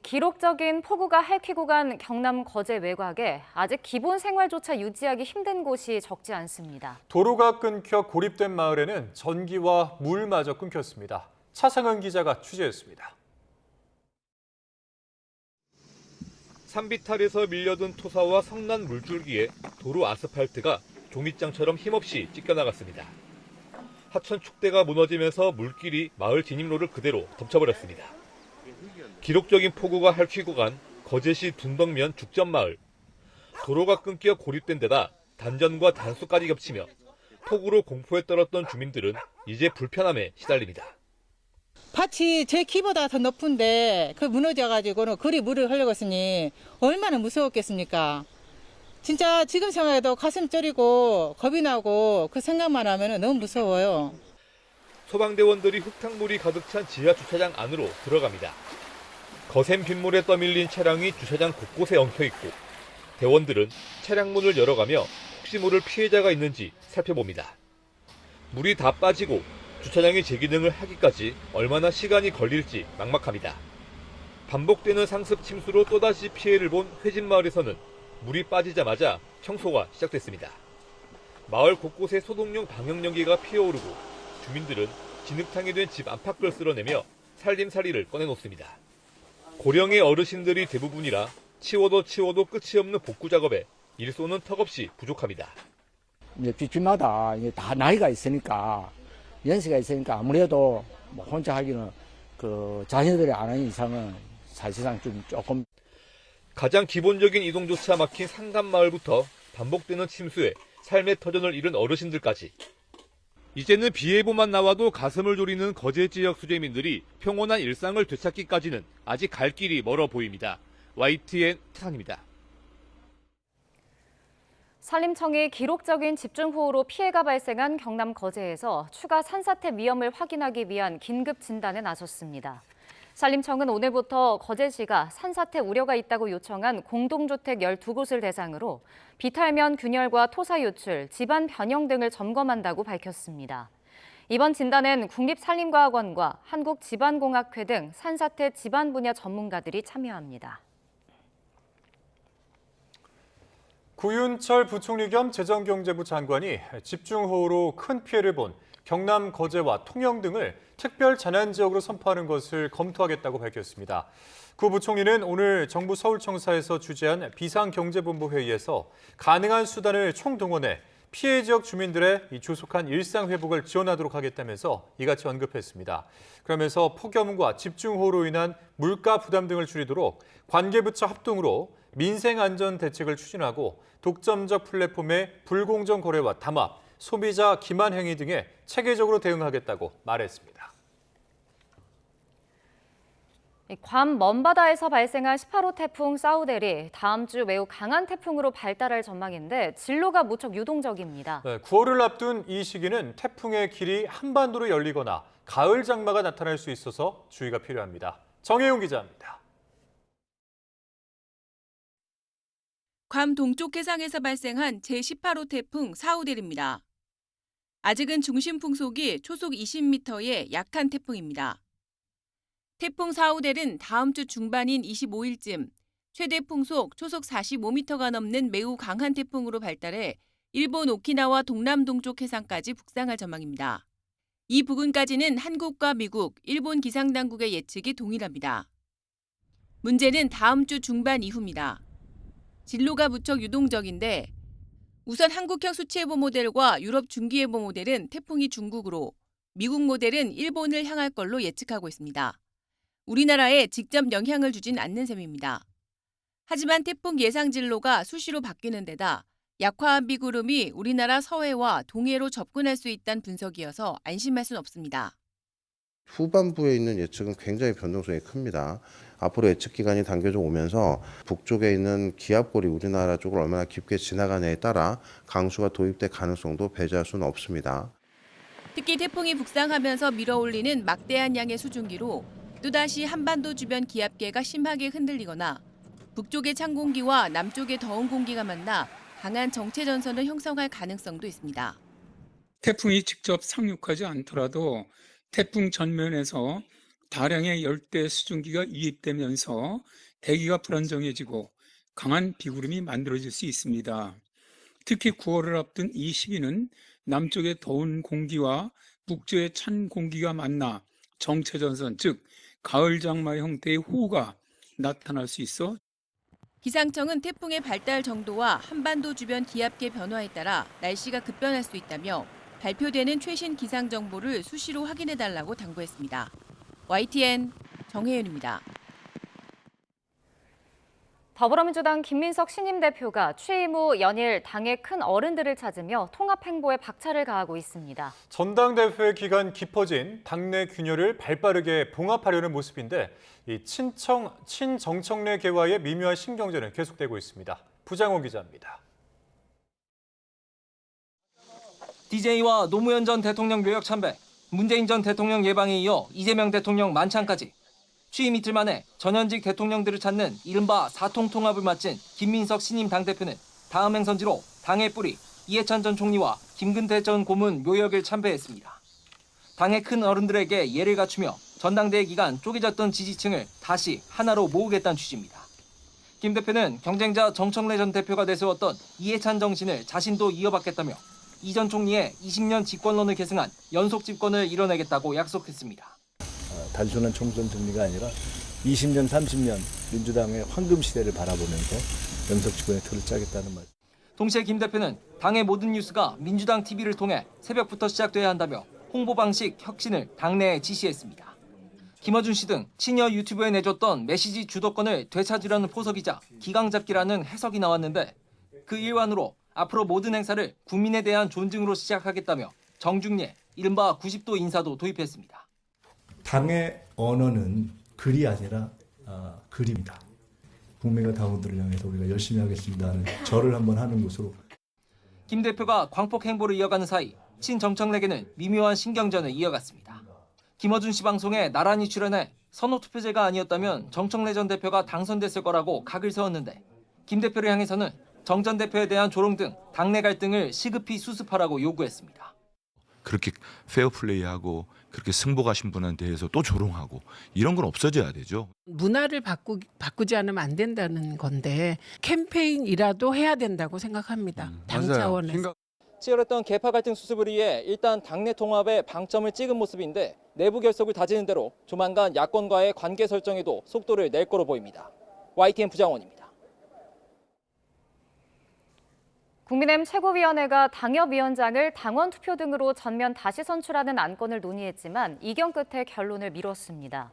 [SPEAKER 1] 기록적인 폭우가 핥히고 간 경남 거제 외곽에 아직 기본 생활조차 유지하기 힘든 곳이 적지 않습니다.
[SPEAKER 2] 도로가 끊겨 고립된 마을에는 전기와 물마저 끊겼습니다. 차상은 기자가 취재했습니다.
[SPEAKER 28] 산비탈에서 밀려든 토사와 성난 물줄기에 도로 아스팔트가 종이장처럼 힘없이 찢겨나갔습니다. 하천 축대가 무너지면서 물길이 마을 진입로를 그대로 덮쳐버렸습니다. 기록적인 폭우가 핥히고 간 거제시 둔덕면 죽전마을. 도로가 끊겨 고립된 데다 단전과 단수까지 겹치며 폭우로 공포에 떨었던 주민들은 이제 불편함에 시달립니다.
[SPEAKER 29] 밭이 제 키보다 더 높은데 그 무너져가지고는 그리 물을 흘러갔으니 얼마나 무서웠겠습니까? 진짜 지금 생각해도 가슴 저리고 겁이 나고 그 생각만 하면 너무 무서워요.
[SPEAKER 28] 소방대원들이 흙탕물이 가득 찬 지하 주차장 안으로 들어갑니다. 거센 빗물에 떠밀린 차량이 주차장 곳곳에 엉켜있고 대원들은 차량 문을 열어가며 혹시 모를 피해자가 있는지 살펴봅니다. 물이 다 빠지고 주차장이 재기능을 하기까지 얼마나 시간이 걸릴지 막막합니다. 반복되는 상습 침수로 또다시 피해를 본 회진마을에서는 물이 빠지자마자 청소가 시작됐습니다. 마을 곳곳에 소독용 방역연기가 피어오르고 주민들은 진흙탕이 된 집 안팎을 쓸어내며 살림살이를 꺼내놓습니다. 고령의 어르신들이 대부분이라 치워도 끝이 없는 복구 작업에 일손은 턱없이 부족합니다.
[SPEAKER 8] 이제 집집마다 이제 다 나이가 있으니까 연세가 있으니까 아무래도 뭐 혼자 하기는 그 자녀들이 안 하는 이상은 사실상 좀 조금.
[SPEAKER 28] 가장 기본적인 이동조차 막힌 상간마을부터 반복되는 침수에 삶의 터전을 잃은 어르신들까지. 이제는 비 예보만 나와도 가슴을 졸이는 거제 지역 수재민들이 평온한 일상을 되찾기까지는 아직 갈 길이 멀어 보입니다. YTN 태상입니다.
[SPEAKER 1] 산림청이 기록적인 집중호우로 피해가 발생한 경남 거제에서 추가 산사태 위험을 확인하기 위한 긴급 진단에 나섰습니다. 산림청은 오늘부터 거제시가 산사태 우려가 있다고 요청한 공동주택 12곳을 대상으로 비탈면 균열과 토사 유출, 집안 변형 등을 점검한다고 밝혔습니다. 이번 진단엔 국립산림과학원과 한국집안공학회 등 산사태 집안 분야 전문가들이 참여합니다.
[SPEAKER 2] 구윤철 부총리 겸 재정경제부 장관이 집중호우로 큰 피해를 본 경남 거제와 통영 등을 특별 재난지역으로 선포하는 것을 검토하겠다고 밝혔습니다. 구 부총리는 오늘 정부 서울청사에서 주재한 비상경제본부 회의에서 가능한 수단을 총동원해 피해 지역 주민들의 조속한 일상 회복을 지원하도록 하겠다면서 이같이 언급했습니다. 그러면서 폭염과 집중호우로 인한 물가 부담 등을 줄이도록 관계부처 합동으로 민생안전 대책을 추진하고 독점적 플랫폼의 불공정 거래와 담합, 소비자 기만 행위 등에 체계적으로 대응하겠다고 말했습니다.
[SPEAKER 1] 괌 먼바다에서 발생한 18호 태풍 사우델이 다음 주 매우 강한 태풍으로 발달할 전망인데 진로가 무척 유동적입니다.
[SPEAKER 2] 9월을 앞둔 이 시기는 태풍의 길이 한반도로 열리거나 가을 장마가 나타날 수 있어서 주의가 필요합니다. 정혜용 기자입니다.
[SPEAKER 10] 괌 동쪽 해상에서 발생한 제18호 태풍 사우델입니다. 아직은 중심 풍속이 초속 20m의 약한 태풍입니다. 태풍 사우델은 다음 주 중반인 25일쯤 최대 풍속 초속 45m가 넘는 매우 강한 태풍으로 발달해 일본 오키나와 동남동쪽 해상까지 북상할 전망입니다. 이 부근까지는 한국과 미국, 일본 기상당국의 예측이 동일합니다. 문제는 다음 주 중반 이후입니다. 진로가 무척 유동적인데 우선 한국형 수치예보 모델과 유럽 중기예보 모델은 태풍이 중국으로, 미국 모델은 일본을 향할 걸로 예측하고 있습니다. 우리나라에 직접 영향을 주진 않는 셈입니다. 하지만 태풍 예상 진로가 수시로 바뀌는 데다 약화한 비구름이 우리나라 서해와 동해로 접근할 수 있다는 분석이어서 안심할 순 없습니다.
[SPEAKER 11] 후반부에 있는 예측은 굉장히 변동성이 큽니다. 앞으로 예측 기간이 당겨져 오면서 북쪽에 있는 기압골이 우리나라 쪽을 얼마나 깊게 지나가냐에 따라 강수가 도입될 가능성도 배제할 수는 없습니다.
[SPEAKER 10] 특히 태풍이 북상하면서 밀어올리는 막대한 양의 수증기로 또다시 한반도 주변 기압계가 심하게 흔들리거나 북쪽의 찬 공기와 남쪽의 더운 공기가 만나 강한 정체 전선을 형성할 가능성도 있습니다.
[SPEAKER 12] 태풍이 직접 상륙하지 않더라도 태풍 전면에서 다량의 열대 수증기가 유입되면서 대기가 불안정해지고 강한 비구름이 만들어질 수 있습니다. 특히 9월을 앞둔 이 시기는 남쪽의 더운 공기와 북쪽의 찬 공기가 만나 정체전선, 즉 가을 장마 형태의 호우가 나타날 수 있어
[SPEAKER 10] 기상청은 태풍의 발달 정도와 한반도 주변 기압계 변화에 따라 날씨가 급변할 수 있다며 발표되는 최신 기상 정보를 수시로 확인해달라고 당부했습니다. YTN 정혜윤입니다.
[SPEAKER 1] 더불어민주당 김민석 신임 대표가 취임 후 연일 당의 큰 어른들을 찾으며 통합 행보에 박차를 가하고 있습니다.
[SPEAKER 2] 전당대회 기간 깊어진 당내 균열을 발빠르게 봉합하려는 모습인데 이 친정청래 개화의 미묘한 신경전은 계속되고 있습니다. 부장원 기자입니다.
[SPEAKER 13] DJ와 노무현 전 대통령 묘역 참배, 문재인 전 대통령 예방에 이어 이재명 대통령 만찬까지 취임 이틀 만에 전현직 대통령들을 찾는 이른바 사통통합을 마친 김민석 신임 당대표는 다음 행선지로 당의 뿌리 이해찬 전 총리와 김근태 전 고문 묘역을 참배했습니다. 당의 큰 어른들에게 예를 갖추며 전당대회 기간 쪼개졌던 지지층을 다시 하나로 모으겠다는 취지입니다. 김 대표는 경쟁자 정청래 전 대표가 내세웠던 이해찬 정신을 자신도 이어받겠다며 이 전 총리의 20년 집권론을 계승한 연속 집권을 이뤄내겠다고 약속했습니다.
[SPEAKER 14] 단순한 총선 승리가 아니라 20년, 30년 민주당의 황금 시대를 바라보면서 연속 집권의 틀을 짜겠다는 말.
[SPEAKER 13] 동시에 김 대표는 당의 모든 뉴스가 민주당 TV를 통해 새벽부터 시작돼야 한다며 홍보 방식 혁신을 당내에 지시했습니다. 김어준 씨 등 친여 유튜브에 내줬던 메시지 주도권을 되찾으려는 포석이자 기강잡기라는 해석이 나왔는데 그 일환으로 앞으로 모든 행사를 국민에 대한 존중으로 시작하겠다며 정중례, 이른바 90도 인사도 도입했습니다.
[SPEAKER 14] 당의 언어는 글이 아니라 글입니다. 국민과 당원들을 향해서 우리가 열심히 하겠습니다 하는 절을 한번 하는 것으로.
[SPEAKER 13] 김 대표가 광폭 행보를 이어가는 사이 친정청래계는 미묘한 신경전을 이어갔습니다. 김어준 씨 방송에 나란히 출연해 선호투표제가 아니었다면 정청래 전 대표가 당선됐을 거라고 각을 세웠는데 김 대표를 향해서는 정 전 대표에 대한 조롱 등 당내 갈등을 시급히 수습하라고 요구했습니다.
[SPEAKER 15] 그렇게 페어플레이하고 그렇게 승복하신 분한테 대해서 또 조롱하고 이런 건 없어져야 되죠.
[SPEAKER 16] 문화를 바꾸지 않으면 안 된다는 건데 캠페인이라도 해야 된다고 생각합니다. 당 차원에서.
[SPEAKER 13] 치열했던 계파 갈등 수습을 위해 일단 당내 통합에 방점을 찍은 모습인데 내부 결속을 다지는 대로 조만간 야권과의 관계 설정에도 속도를 낼 거로 보입니다. YTN 부장원입니다.
[SPEAKER 1] 국민의힘 최고위원회가 당협위원장을 당원 투표 등으로 전면 다시 선출하는 안건을 논의했지만 이견 끝에 결론을 미뤘습니다.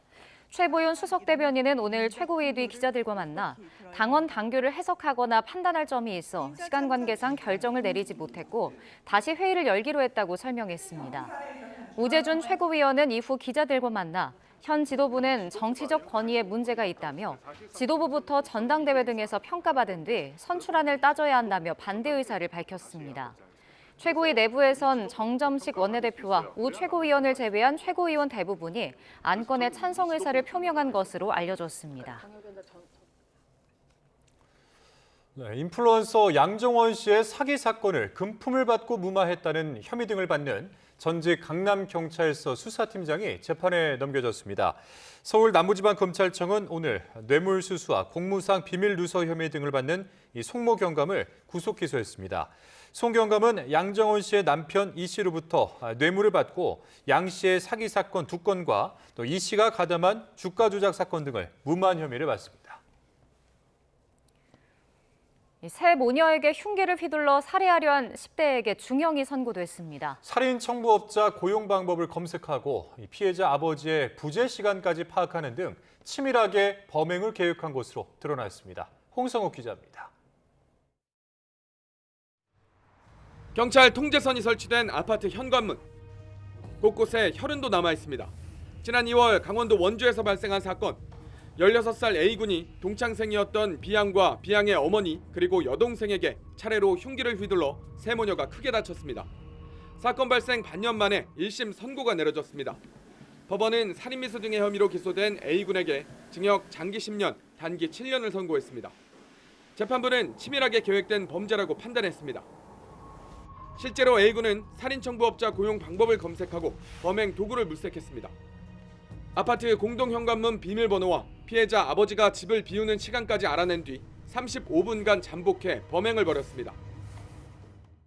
[SPEAKER 1] 최보윤 수석대변인은 오늘 최고위 뒤 기자들과 만나 당원 당규를 해석하거나 판단할 점이 있어 시간 관계상 결정을 내리지 못했고 다시 회의를 열기로 했다고 설명했습니다. 우재준 최고위원은 이후 기자들과 만나 현 지도부는 정치적 권위에 문제가 있다며 지도부부터 전당대회 등에서 평가받은 뒤 선출안을 따져야 한다며 반대 의사를 밝혔습니다. 최고위 내부에선 정점식 원내대표와 우 최고위원을 제외한 최고위원 대부분이 안건에 찬성 의사를 표명한 것으로 알려졌습니다.
[SPEAKER 2] 네, 인플루언서 양정원 씨의 사기 사건을 금품을 받고 무마했다는 혐의 등을 받는 전직 강남경찰서 수사팀장이 재판에 넘겨졌습니다. 서울 남부지방검찰청은 오늘 뇌물수수와 공무상 비밀누설 혐의 등을 받는 이 송모 경감을 구속 기소했습니다. 송 경감은 양정원 씨의 남편 이 씨로부터 뇌물을 받고 양 씨의 사기 사건 2건과 또 이 씨가 가담한 주가 조작 사건 등을 무마한 혐의를 받습니다.
[SPEAKER 1] 세 모녀에게 흉기를 휘둘러 살해하려 한 10대에게 중형이 선고됐습니다.
[SPEAKER 2] 살인 청부업자 고용 방법을 검색하고 피해자 아버지의 부재 시간까지 파악하는 등 치밀하게 범행을 계획한 것으로 드러났습니다. 홍성욱 기자입니다.
[SPEAKER 17] 경찰 통제선이 설치된 아파트 현관문. 곳곳에 혈흔도 남아 있습니다. 지난 2월 강원도 원주에서 발생한 사건. 16살 A군이 동창생이었던 B양과 B양의 어머니 그리고 여동생에게 차례로 흉기를 휘둘러 세 모녀가 크게 다쳤습니다. 사건 발생 반년 만에 1심 선고가 내려졌습니다. 법원은 살인미수 등의 혐의로 기소된 A군에게 징역 장기 10년, 단기 7년을 선고했습니다. 재판부는 치밀하게 계획된 범죄라고 판단했습니다. 실제로 A군은 살인 청부업자 고용 방법을 검색하고 범행 도구를 물색했습니다. 아파트 공동 현관문 비밀번호와 피해자 아버지가 집을 비우는 시간까지 알아낸 뒤 35분간 잠복해 범행을 벌였습니다.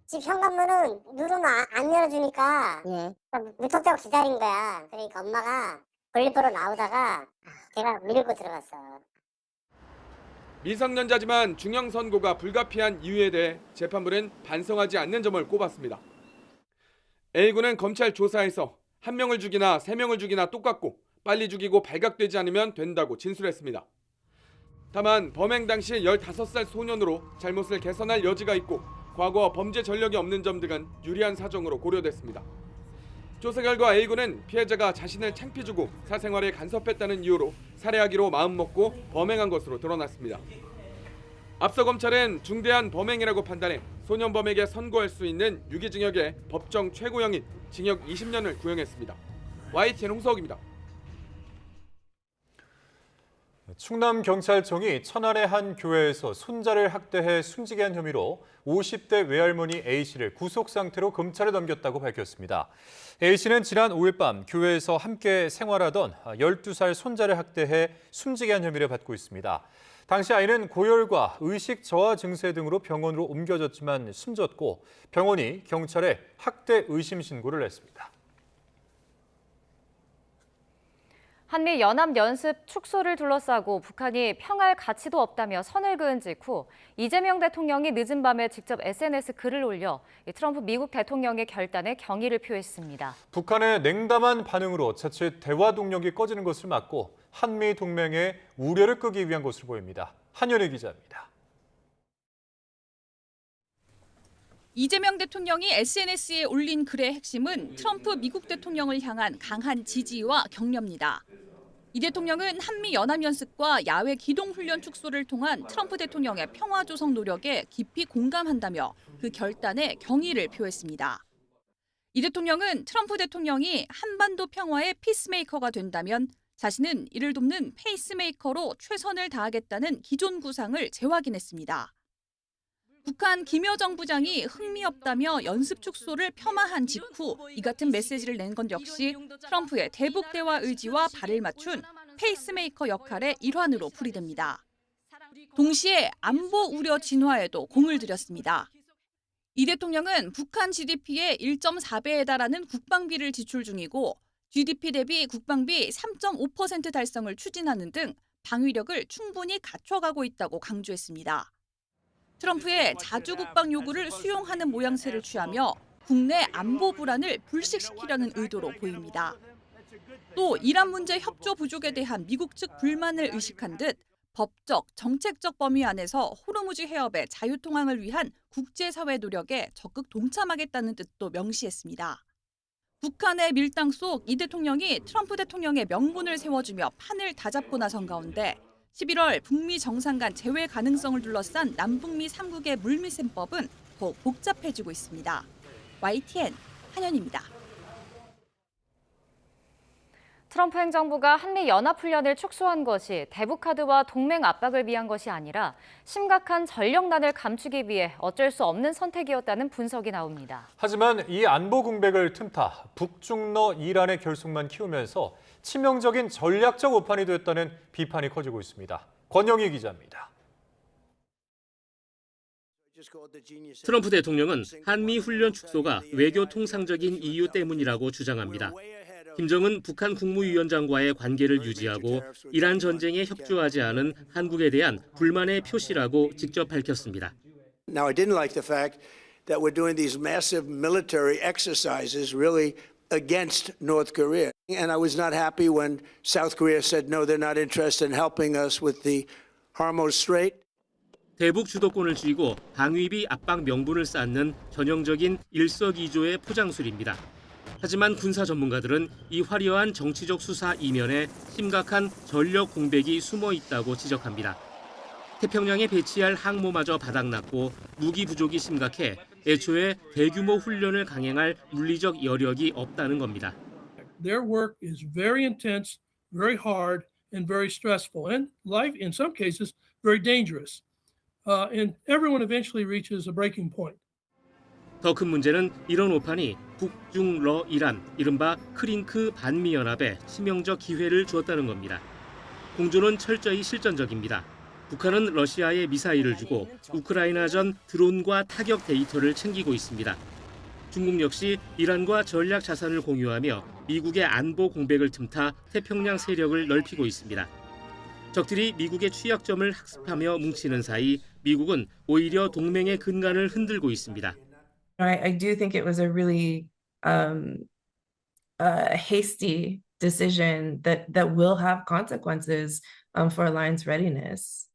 [SPEAKER 18] 집 현관문은 누르면 안 열어주니까 무턱대고 기다린 거야. 그러니까 엄마가 볼일보러 나오다가 제가 밀고 들어갔어.
[SPEAKER 17] 미성년자지만 중형 선고가 불가피한 이유에 대해 재판부는 반성하지 않는 점을 꼽았습니다. A군은 검찰 조사에서 1명을 죽이나 3명을 죽이나 똑같고 빨리 죽이고 발각되지 않으면 된다고 진술했습니다. 다만 범행 당시 15살 소년으로 잘못을 개선할 여지가 있고 과거 범죄 전력이 없는 점 등은 유리한 사정으로 고려됐습니다. 조사 결과 A군은 피해자가 자신을 창피 주고 사생활에 간섭했다는 이유로 살해하기로 마음먹고 범행한 것으로 드러났습니다. 앞서 검찰은 중대한 범행이라고 판단해 소년범에게 선고할 수 있는 유기징역의 법정 최고형인 징역 20년을 구형했습니다. YTN 홍석입니다.
[SPEAKER 2] 충남경찰청이 천안의 한 교회에서 손자를 학대해 숨지게 한 혐의로 50대 외할머니 A씨를 구속 상태로 검찰에 넘겼다고 밝혔습니다. A씨는 지난 5일 밤 교회에서 함께 생활하던 12살 손자를 학대해 숨지게 한 혐의를 받고 있습니다. 당시 아이는 고열과 의식 저하 증세 등으로 병원으로 옮겨졌지만 숨졌고 병원이 경찰에 학대 의심 신고를 했습니다.
[SPEAKER 1] 한미 연합연습 축소를 둘러싸고 북한이 평화의 가치도 없다며 선을 그은 직후 이재명 대통령이 늦은 밤에 직접 SNS 글을 올려 트럼프 미국 대통령의 결단에 경의를 표했습니다.
[SPEAKER 2] 북한의 냉담한 반응으로 자칫 대화 동력이 꺼지는 것을 막고 한미 동맹의 우려를 끄기 위한 것으로 보입니다. 한연희 기자입니다.
[SPEAKER 10] 이재명 대통령이 SNS에 올린 글의 핵심은 트럼프 미국 대통령을 향한 강한 지지와 격려입니다. 이 대통령은 한미 연합연습과 야외 기동훈련 축소를 통한 트럼프 대통령의 평화 조성 노력에 깊이 공감한다며 그 결단에 경의를 표했습니다. 이 대통령은 트럼프 대통령이 한반도 평화의 피스메이커가 된다면 자신은 이를 돕는 페이스메이커로 최선을 다하겠다는 기존 구상을 재확인했습니다. 북한 김여정 부장이 흥미없다며 연습 축소를 폄하한 직후 이 같은 메시지를 낸 건 역시 트럼프의 대북 대화 의지와 발을 맞춘 페이스메이커 역할의 일환으로 풀이됩니다. 동시에 안보 우려 진화에도 공을 들였습니다. 이 대통령은 북한 GDP의 1.4배에 달하는 국방비를 지출 중이고 GDP 대비 국방비 3.5% 달성을 추진하는 등 방위력을 충분히 갖춰가고 있다고 강조했습니다. 트럼프의 자주 국방 요구를 수용하는 모양새를 취하며 국내 안보 불안을 불식시키려는 의도로 보입니다. 또 이란 문제 협조 부족에 대한 미국 측 불만을 의식한 듯 법적, 정책적 범위 안에서 호르무즈 해협의 자유통항을 위한 국제사회 노력에 적극 동참하겠다는 뜻도 명시했습니다. 북한의 밀당 속 이 대통령이 트럼프 대통령의 명분을 세워주며 판을 다잡고 나선 가운데 11월 북미 정상 간 재회 가능성을 둘러싼 남북미 3국의 물밑셈법은 더욱 복잡해지고 있습니다. YTN 한연입니다.
[SPEAKER 1] 트럼프 행정부가 한미 연합훈련을 축소한 것이 대북카드와 동맹 압박을 위한 것이 아니라 심각한 전력난을 감추기 위해 어쩔 수 없는 선택이었다는 분석이 나옵니다.
[SPEAKER 2] 하지만 이 안보 공백을 틈타 북중러 이란의 결속만 키우면서 치명적인 전략적 오판이 됐다는 비판이 커지고 있습니다. 권영희 기자입니다.
[SPEAKER 4] 트럼프 대통령은 한미 훈련 축소가 외교 통상적인 이유 때문이라고 주장합니다. 김정은 북한 국무위원장과의 관계를 유지하고 이란 전쟁에 협조하지 않은 한국에 대한 불만의 표시라고 직접 밝혔습니다.
[SPEAKER 5] Now I didn't like the fact that we're doing these massive military exercises really against North Korea. And I was not happy when South Korea said no, they're not interested in helping us with the Hormuz Strait.
[SPEAKER 4] 대북 주도권을 쥐고 방위비 압박 명분을 쌓는 전형적인 일석이조의 포장술입니다. 하지만 군사 전문가들은 이 화려한 정치적 수사 이면에 심각한 전력 공백이 숨어 있다고 지적합니다. 태평양에 배치할 항모마저 바닥났고 무기 부족이 심각해 애초에 대규모 훈련을 강행할 물리적 여력이 없다는 겁니다.
[SPEAKER 19] Their work is very intense, very hard, and very stressful, and life in some cases very dangerous. And everyone eventually reaches a breaking point.
[SPEAKER 4] 더 큰 문제는 이런 오판이 북중러 이란, 이른바 크링크 반미연합에 치명적 기회를 주었다는 겁니다. 공조는 철저히 실전적입니다. 북한은 러시아에 미사일을 주고 우크라이나전 드론과 타격 데이터를 챙기고 있습니다. 중국 역시 이란과 전략 자산을 공유하며 미국의 안보 공백을 틈타 태평양 세력을 넓히고 있습니다. 적들이 미국의 취약점을 학습하며 뭉치는 사이 미국은 오히려 동맹의 근간을 흔들고 있습니다.
[SPEAKER 20] I do think it was a really hasty decision that will have consequences for alliance readiness.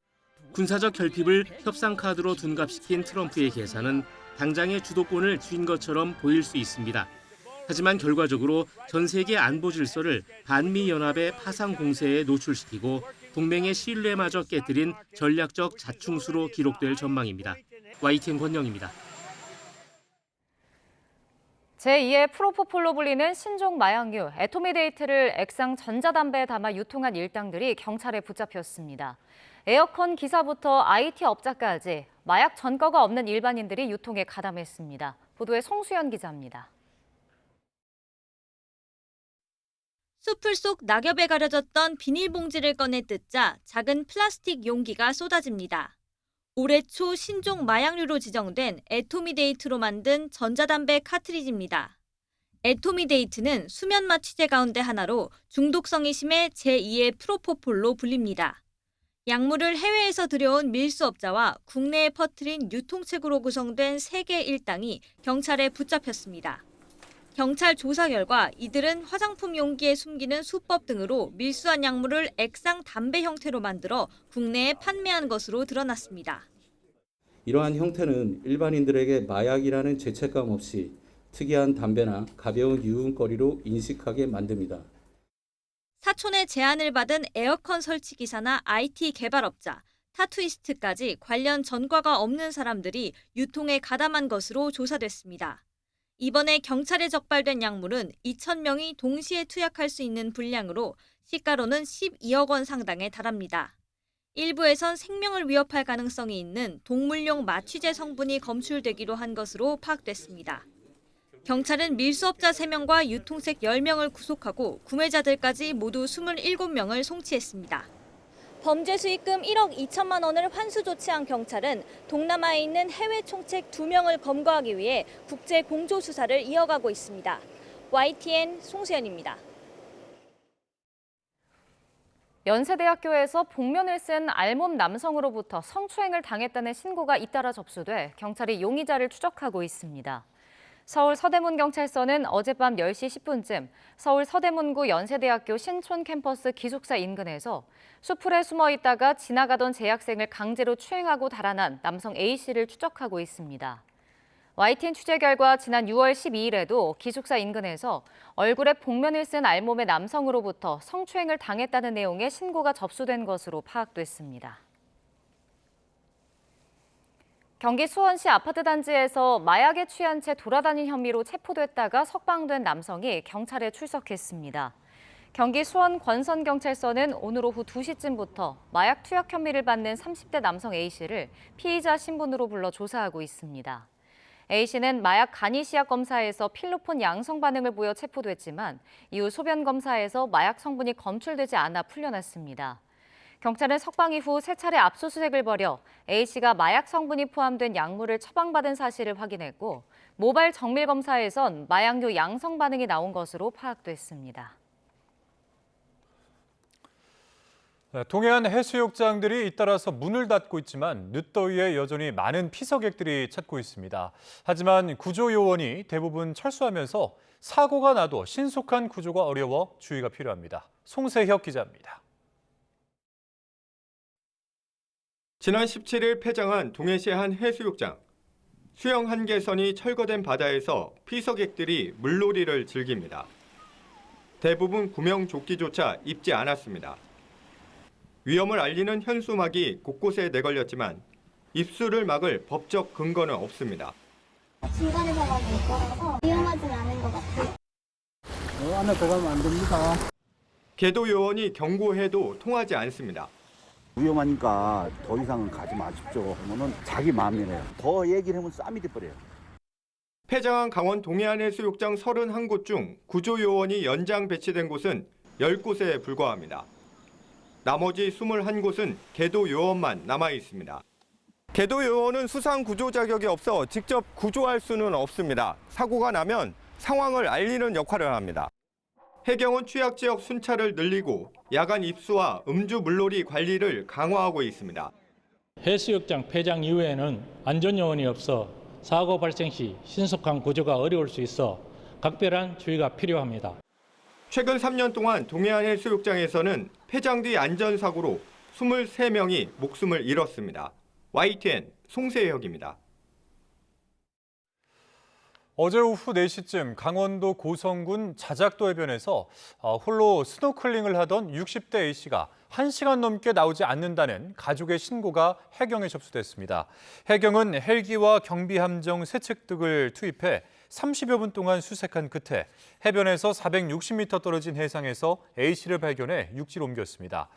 [SPEAKER 4] 군사적 결핍을 협상 카드로 둔갑시킨 트럼프의 계산은 당장의 주도권을 쥔 것처럼 보일 수 있습니다. 하지만 결과적으로 전 세계 안보 질서를 반미 연합의 파상 공세에 노출시키고 동맹의 신뢰마저 깨뜨린 전략적 자충수로 기록될 전망입니다. YTN 권영입니다.
[SPEAKER 1] 제2의 프로포폴로 불리는 신종 마약류 애토미데이트를 액상 전자담배에 담아 유통한 일당들이 경찰에 붙잡혔습니다. 에어컨 기사부터 IT 업자까지 마약 전과가 없는 일반인들이 유통에 가담했습니다. 보도에 송수연 기자입니다.
[SPEAKER 6] 수풀 속 낙엽에 가려졌던 비닐봉지를 꺼내 뜯자 작은 플라스틱 용기가 쏟아집니다. 올해 초 신종 마약류로 지정된 애토미데이트로 만든 전자담배 카트리지입니다. 애토미데이트는 수면마 취재 가운데 하나로 중독성이 심해 제2의 프로포폴로 불립니다. 약물을 해외에서 들여온 밀수업자와 국내에 퍼뜨린 유통책으로 구성된 3개 일당이 경찰에 붙잡혔습니다. 경찰 조사 결과 이들은 화장품 용기에 숨기는 수법 등으로 밀수한 약물을 액상 담배 형태로 만들어 국내에 판매한 것으로 드러났습니다.
[SPEAKER 7] 이러한 형태는 일반인들에게 마약이라는 죄책감 없이 특이한 담배나 가벼운 유흥거리로 인식하게 만듭니다.
[SPEAKER 6] 사촌의 제안을 받은 에어컨 설치 기사나 IT 개발업자, 타투이스트까지 관련 전과가 없는 사람들이 유통에 가담한 것으로 조사됐습니다. 이번에 경찰에 적발된 약물은 2,000명이 동시에 투약할 수 있는 분량으로 시가로는 12억 원 상당에 달합니다. 일부에선 생명을 위협할 가능성이 있는 동물용 마취제 성분이 검출되기도 한 것으로 파악됐습니다. 경찰은 밀수업자 3명과 유통책 10명을 구속하고 구매자들까지 모두 27명을 송치했습니다. 범죄 수익금 1억 2천만 원을 환수 조치한 경찰은 동남아에 있는 해외 총책 2명을 검거하기 위해 국제 공조 수사를 이어가고 있습니다. YTN 송수연입니다.
[SPEAKER 1] 연세대학교에서 복면을 쓴 알몸 남성으로부터 성추행을 당했다는 신고가 잇따라 접수돼 경찰이 용의자를 추적하고 있습니다. 서울 서대문경찰서는 어젯밤 10시 10분쯤 서울 서대문구 연세대학교 신촌 캠퍼스 기숙사 인근에서 수풀에 숨어 있다가 지나가던 재학생을 강제로 추행하고 달아난 남성 A씨를 추적하고 있습니다. YTN 취재 결과 지난 6월 12일에도 기숙사 인근에서 얼굴에 복면을 쓴 알몸의 남성으로부터 성추행을 당했다는 내용의 신고가 접수된 것으로 파악됐습니다. 경기 수원시 아파트 단지에서 마약에 취한 채 돌아다닌 혐의로 체포됐다가 석방된 남성이 경찰에 출석했습니다. 경기 수원 권선경찰서는 오늘 오후 2시쯤부터 마약 투약 혐의를 받는 30대 남성 A씨를 피의자 신분으로 불러 조사하고 있습니다. A씨는 마약 간이시약 검사에서 필로폰 양성 반응을 보여 체포됐지만 이후 소변 검사에서 마약 성분이 검출되지 않아 풀려났습니다. 경찰은 석방 이후 3차례 압수수색을 벌여 A씨가 마약 성분이 포함된 약물을 처방받은 사실을 확인했고 모바일 정밀 검사에선 마약류 양성 반응이 나온 것으로 파악됐습니다.
[SPEAKER 2] 동해안 해수욕장들이 잇따라서 문을 닫고 있지만 늦더위에 여전히 많은 피서객들이 찾고 있습니다. 하지만 구조요원이 대부분 철수하면서 사고가 나도 신속한 구조가 어려워 주의가 필요합니다. 송세혁 기자입니다.
[SPEAKER 9] 지난 17일 폐장한 동해시 한 해수욕장. 수영 한계선이 철거된 바다에서 피서객들이 물놀이를 즐깁니다. 대부분 구명조끼조차 입지 않았습니다. 위험을 알리는 현수막이 곳곳에 내걸렸지만 입수를 막을 법적 근거는 없습니다.
[SPEAKER 18] 중간에서만 볼 거라서 위험하진 않은 것 같아요.
[SPEAKER 8] 안에 들어가면 안 됩니다.
[SPEAKER 9] 계도 요원이 경고해도 통하지 않습니다.
[SPEAKER 27] 위험하니까 더 이상은 가지 마십시오 하면은 자기 마음이네요. 더 얘기를 하면 싸움이 돼버려요.
[SPEAKER 9] 폐장한 강원 동해안 해수욕장 31곳 중 구조요원이 연장 배치된 곳은 10곳에 불과합니다. 나머지 21곳은 계도 요원만 남아 있습니다. 계도 요원은 수상 구조 자격이 없어 직접 구조할 수는 없습니다. 사고가 나면 상황을 알리는 역할을 합니다. 해경은 취약 지역 순찰을 늘리고 야간 입수와 음주 물놀이 관리를 강화하고 있습니다.
[SPEAKER 21] 해수욕장 폐장 이후에는 안전요원이 없어 사고 발생 시 신속한 구조가 어려울 수 있어 각별한 주의가 필요합니다.
[SPEAKER 9] 최근 3년 동안 동해안 해수욕장에서는 폐장 뒤 안전사고로 23명이 목숨을 잃었습니다. YTN 송세혁입니다.
[SPEAKER 2] 어제 오후 4시쯤 강원도 고성군 자작도 해변에서 홀로 스노클링을 하던 60대 A씨가 1시간 넘게 나오지 않는다는 가족의 신고가 해경에 접수됐습니다. 해경은 헬기와 경비함정 3척 등을 투입해 30여 분 동안 수색한 끝에 해변에서 460m 떨어진 해상에서 A씨를 발견해 육지로 옮겼습니다.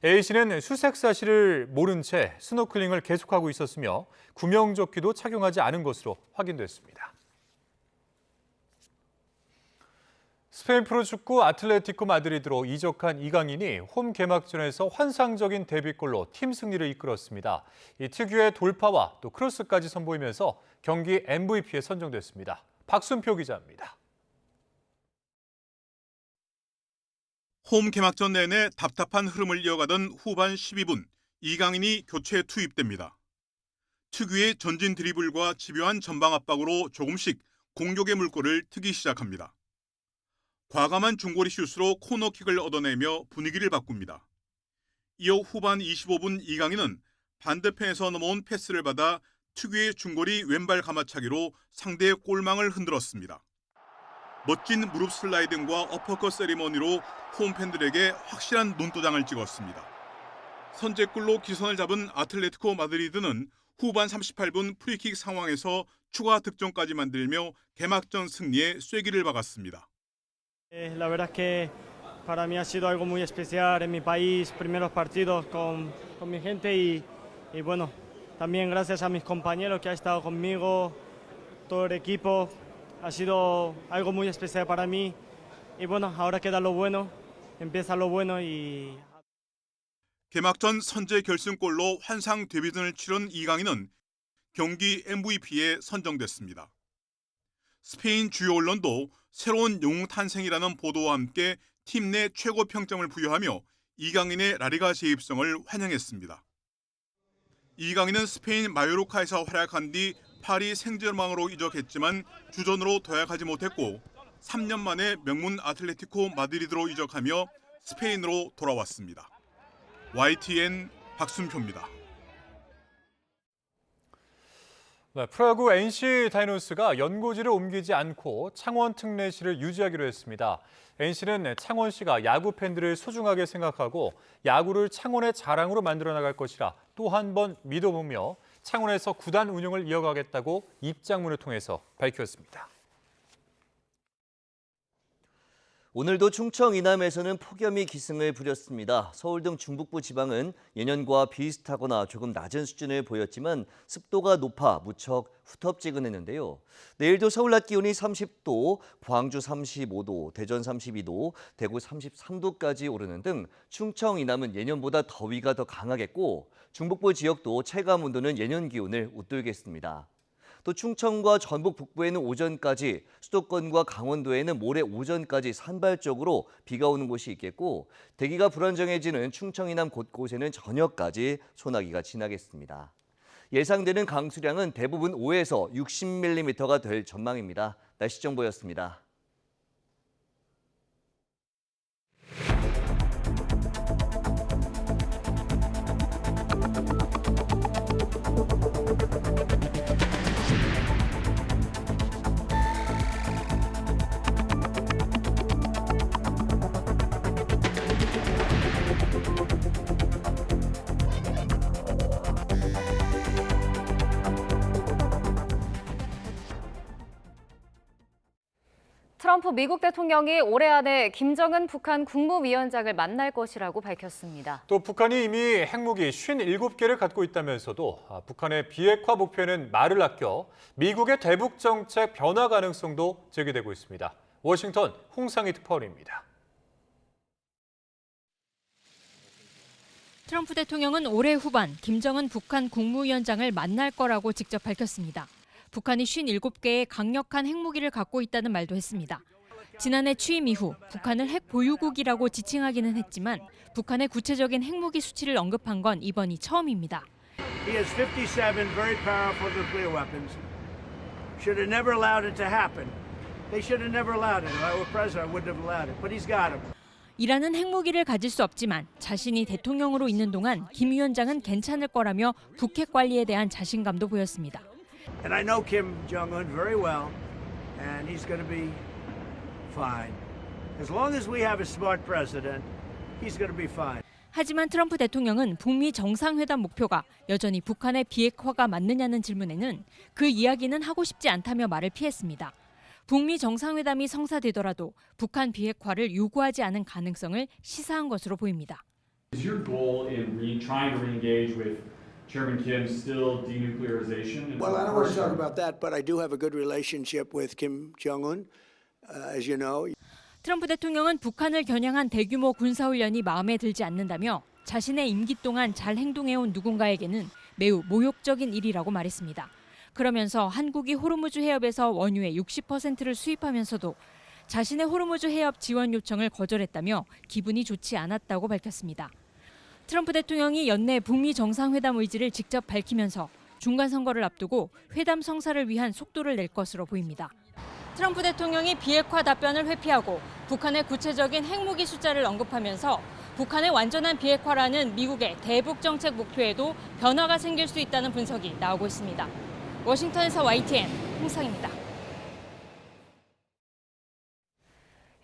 [SPEAKER 2] A씨는 수색 사실을 모른 채 스노클링을 계속하고 있었으며 구명조끼도 착용하지 않은 것으로 확인됐습니다. 스페인 프로축구 아틀레티코 마드리드로 이적한 이강인이 홈 개막전에서 환상적인 데뷔골로 팀 승리를 이끌었습니다. 이 특유의 돌파와 또 크로스까지 선보이면서 경기 MVP에 선정됐습니다. 박순표 기자입니다.
[SPEAKER 3] 홈 개막전 내내 답답한 흐름을 이어가던 후반 12분, 이강인이 교체 투입됩니다. 특유의 전진 드리블과 집요한 전방 압박으로 조금씩 공격의 물꼬를 트기 시작합니다. 과감한 중거리 슛으로 코너킥을 얻어내며 분위기를 바꿉니다. 이어 후반 25분 이강인은 반대편에서 넘어온 패스를 받아 특유의 중거리 왼발 가마차기로 상대의 골망을 흔들었습니다. 멋진 무릎 슬라이딩과 어퍼컷 세리머니로 홈팬들에게 확실한 눈도장을 찍었습니다. 선제골로 기선을 잡은 아틀레티코 마드리드는 후반 38분 프리킥 상황에서 추가 득점까지 만들며 개막전 승리에 쐐기를 박았습니다.
[SPEAKER 11] La verdad es que para mí ha sido algo muy especial en mi país, primeros partidos con mi gente y bueno, también gracias a mis compañeros que han estado conmigo, todo el equipo, ha sido algo muy especial para mí y bueno, ahora queda lo bueno, empieza lo bueno y...
[SPEAKER 3] 개막전 선제 결승골로 환상 데뷔전을 치른 이강인은 경기 MVP에 선정됐습니다. 스페인 주요 언론도 새로운 영웅 탄생이라는 보도와 함께 팀 내 최고 평점을 부여하며 이강인의 라리가 재입성을 환영했습니다. 이강인은 스페인 마요르카에서 활약한 뒤 파리 생제르맹으로 이적했지만 주전으로 도약하지 못했고 3년 만에 명문 아틀레티코 마드리드로 이적하며 스페인으로 돌아왔습니다. YTN 박순표입니다.
[SPEAKER 2] 네, 프로야구 NC 다이노스가 연고지를 옮기지 않고 창원 특례시를 유지하기로 했습니다. NC는 창원시가 야구 팬들을 소중하게 생각하고 야구를 창원의 자랑으로 만들어 나갈 것이라 또 한 번 믿어보며 창원에서 구단 운영을 이어가겠다고 입장문을 통해서 밝혔습니다.
[SPEAKER 22] 오늘도 충청 이남에서는 폭염이 기승을 부렸습니다. 서울 등 중북부 지방은 예년과 비슷하거나 조금 낮은 수준을 보였지만 습도가 높아 무척 후텁지근했는데요. 내일도 서울 낮 기온이 30도, 광주 35도, 대전 32도, 대구 33도까지 오르는 등 충청 이남은 예년보다 더위가 더 강하겠고 중북부 지역도 체감 온도는 예년 기온을 웃돌겠습니다. 또 충청과 전북 북부에는 오전까지, 수도권과 강원도에는 모레 오전까지 산발적으로 비가 오는 곳이 있겠고 대기가 불안정해지는 충청 이남 곳곳에는 저녁까지 소나기가 지나겠습니다. 예상되는 강수량은 대부분 5에서 60mm가 될 전망입니다. 날씨 정보였습니다.
[SPEAKER 1] 트럼프 미국 대통령이 올해 안에 김정은 북한 국무위원장을 만날 것이라고 밝혔습니다.
[SPEAKER 2] 또 북한이 이미 핵무기 57개를 갖고 있다면서도 북한의 비핵화 목표에는 말을 아껴 미국의 대북 정책 변화 가능성도 제기되고 있습니다. 워싱턴 홍상희 특파원입니다.
[SPEAKER 23] 트럼프 대통령은 올해 후반 김정은 북한 국무위원장을 만날 거라고 직접 밝혔습니다. 북한이 57개의 강력한 핵무기를 갖고 있다는 말도 했습니다. 지난해 취임 이후 북한을 핵 보유국이라고 지칭하기는 했지만 북한의 구체적인 핵무기 수치를 언급한 건 이번이 처음입니다.
[SPEAKER 5] He has 57 very powerful nuclear weapons. Should have never allowed it to happen. They should have never allowed it. If I were president, I wouldn't have allowed it. But he's got them.
[SPEAKER 23] 이라는 핵무기를 가질 수 없지만 자신이 대통령으로 있는 동안 김 위원장은 괜찮을 거라며 북핵 관리에 대한 자신감도 보였습니다.
[SPEAKER 5] And I know Kim Jong-un very well, and he's going to be fine. As long as we have a smart president, he's going to be fine.
[SPEAKER 23] 하지만 트럼프 대통령은 북미 정상회담 목표가 여전히 북한의 비핵화가 맞느냐는 질문에는 그 이야기는 하고 싶지 않다며 말을 피했습니다. 북미 정상회담이 성사되더라도 북한 비핵화를 요구하지 않은 가능성을 시사한 것으로 보입니다.
[SPEAKER 12] Is your goal in trying to re-engage with Chairman Kim still denuclearization?
[SPEAKER 5] Well, I don't want to talk about that, but I do have a good relationship with Kim Jong-un, as you know.
[SPEAKER 23] 트럼프 대통령은 북한을 겨냥한 대규모 군사훈련이 마음에 들지 않는다며 자신의 임기 동안 잘 행동해온 누군가에게는 매우 모욕적인 일이라고 말했습니다. 그러면서 한국이 호르무즈 해협에서 원유의 60%를 수입하면서도 자신의 호르무즈 해협 지원 요청을 거절했다며 기분이 좋지 않았다고 밝혔습니다. 트럼프 대통령이 연내 북미 정상회담 의지를 직접 밝히면서 중간 선거를 앞두고 회담 성사를 위한 속도를 낼 것으로 보입니다. 트럼프 대통령이 비핵화 답변을 회피하고 북한의 구체적인 핵무기 숫자를 언급하면서 북한의 완전한 비핵화라는 미국의 대북 정책 목표에도 변화가 생길 수 있다는 분석이 나오고 있습니다. 워싱턴에서 YTN 홍상입니다.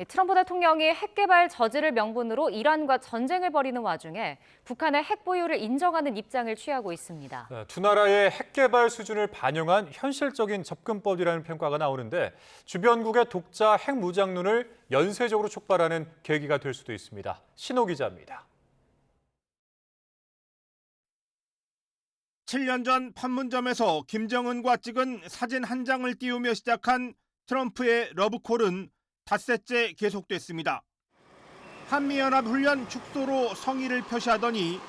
[SPEAKER 1] 트럼프 대통령이 핵 개발 저지를 명분으로 이란과 전쟁을 벌이는 와중에 북한의 핵 보유를 인정하는 입장을 취하고 있습니다.
[SPEAKER 2] 두 나라의 핵 개발 수준을 반영한 현실적인 접근법이라는 평가가 나오는데 주변국의 독자 핵 무장론을 연쇄적으로 촉발하는 계기가 될 수도 있습니다. 신호 기자입니다.
[SPEAKER 14] 7년 전 판문점에서 김정은과 찍은 사진 한 장을 띄우며 시작한 트럼프의 러브콜은 닷새째 계속됐습니다. 한미연합훈련 축소로 성의를 표시하더니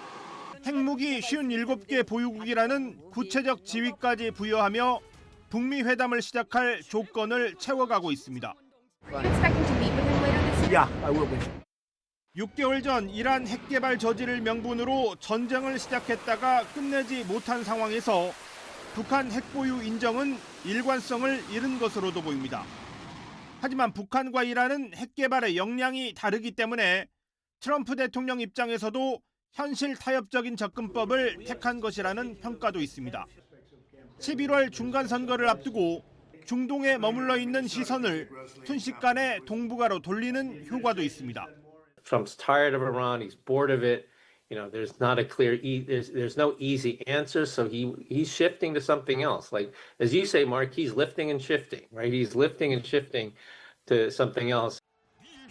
[SPEAKER 14] 핵무기 57개 보유국이라는 구체적 지위까지 부여하며 북미 회담을 시작할 조건을 채워가고 있습니다. 6개월 전 이란 핵 개발 저지를 명분으로 전쟁을 시작했다가 끝내지 못한 상황에서 북한 핵 보유 인정은 일관성을 잃은 것으로도 보입니다. 하지만 북한과 이란은 핵 개발의 역량이 다르기 때문에 트럼프 대통령 입장에서도 현실 타협적인 접근법을 택한 것이라는 평가도 있습니다. 11월 중간 선거를 앞두고 중동에 머물러 있는 시선을 순식간에 동북아로 돌리는 효과도 있습니다.
[SPEAKER 15] Trump's tired of Iran. He's bored of it. You know, there's not a clear there's no easy answer, so he's shifting to something else. Like as you say, Mark, he's lifting and shifting, right? He's lifting and shifting to something else.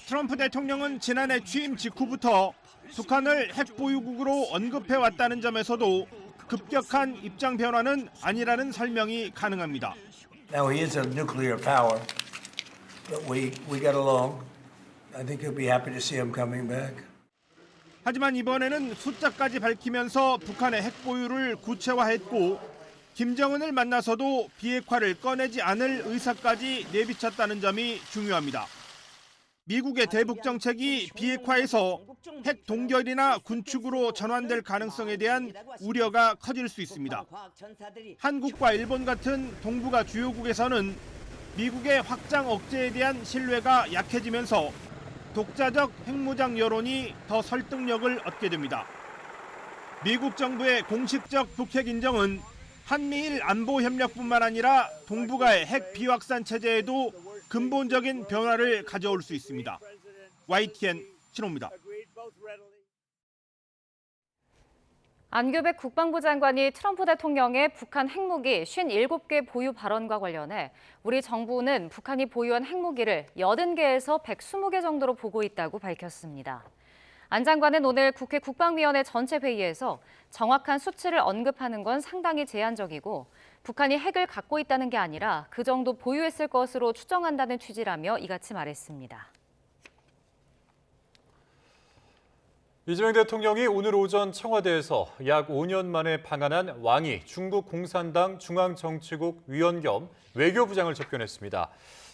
[SPEAKER 14] 트럼프 대통령은 지난해 취임 직후부터 북한을 핵 보유국으로 언급해 왔다는 점에서도 급격한 입장 변화는 아니라는 설명이 가능합니다.
[SPEAKER 5] Now he is a nuclear power, but we get along. I think he'll be happy to see him coming back.
[SPEAKER 14] 하지만 이번에는 숫자까지 밝히면서 북한의 핵 보유를 구체화했고 김정은을 만나서도 비핵화를 꺼내지 않을 의사까지 내비쳤다는 점이 중요합니다. 미국의 대북 정책이 비핵화에서 핵 동결이나 군축으로 전환될 가능성에 대한 우려가 커질 수 있습니다. 한국과 일본 같은 동북아 주요국에서는 미국의 확장 억제에 대한 신뢰가 약해지면서 독자적 핵무장 여론이 더 설득력을 얻게 됩니다. 미국 정부의 공식적 북핵 인정은 한미일 안보 협력뿐만 아니라 동북아의 핵 비확산 체제에도 근본적인 변화를 가져올 수 있습니다. YTN 신호입니다.
[SPEAKER 1] 안규백 국방부 장관이 트럼프 대통령의 북한 핵무기 57개 보유 발언과 관련해 우리 정부는 북한이 보유한 핵무기를 80개에서 120개 정도로 보고 있다고 밝혔습니다. 안 장관은 오늘 국회 국방위원회 전체 회의에서 정확한 수치를 언급하는 건 상당히 제한적이고 북한이 핵을 갖고 있다는 게 아니라 그 정도 보유했을 것으로 추정한다는 취지라며 이같이 말했습니다.
[SPEAKER 2] 이재명 대통령이 오늘 오전 청와대에서 약 5년 만에 방한한 왕이 중국 공산당 중앙정치국 위원 겸 외교부장을 접견했습니다.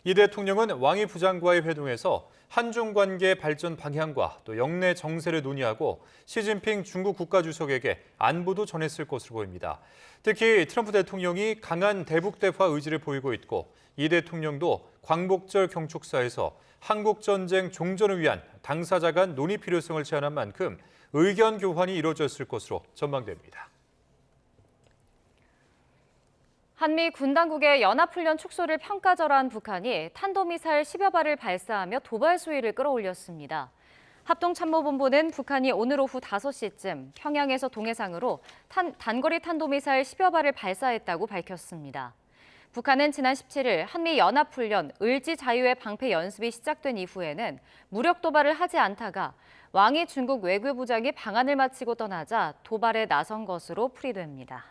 [SPEAKER 2] 이 대통령은 왕이 부장과의 회동에서 한중 관계 발전 방향과 또 영내 정세를 논의하고 시진핑 중국 국가주석에게 안부도 전했을 것으로 보입니다. 특히 트럼프 대통령이 강한 대북 대화 의지를 보이고 있고 이 대통령도 광복절 경축사에서 한국전쟁 종전을 위한 당사자 간 논의 필요성을 제안한 만큼 의견 교환이 이루어졌을 것으로 전망됩니다.
[SPEAKER 1] 한미 군 당국의 연합훈련 축소를 평가절하한 북한이 탄도미사일 10여 발을 발사하며 도발 수위를 끌어올렸습니다. 합동참모본부는 북한이 오늘 오후 5시쯤 평양에서 동해상으로 단거리 탄도미사일 10여 발을 발사했다고 밝혔습니다. 북한은 지난 17일 한미연합훈련 을지 자유의 방패 연습이 시작된 이후에는 무력 도발을 하지 않다가 왕이 중국 외교부장이 방한을 마치고 떠나자 도발에 나선 것으로 풀이됩니다.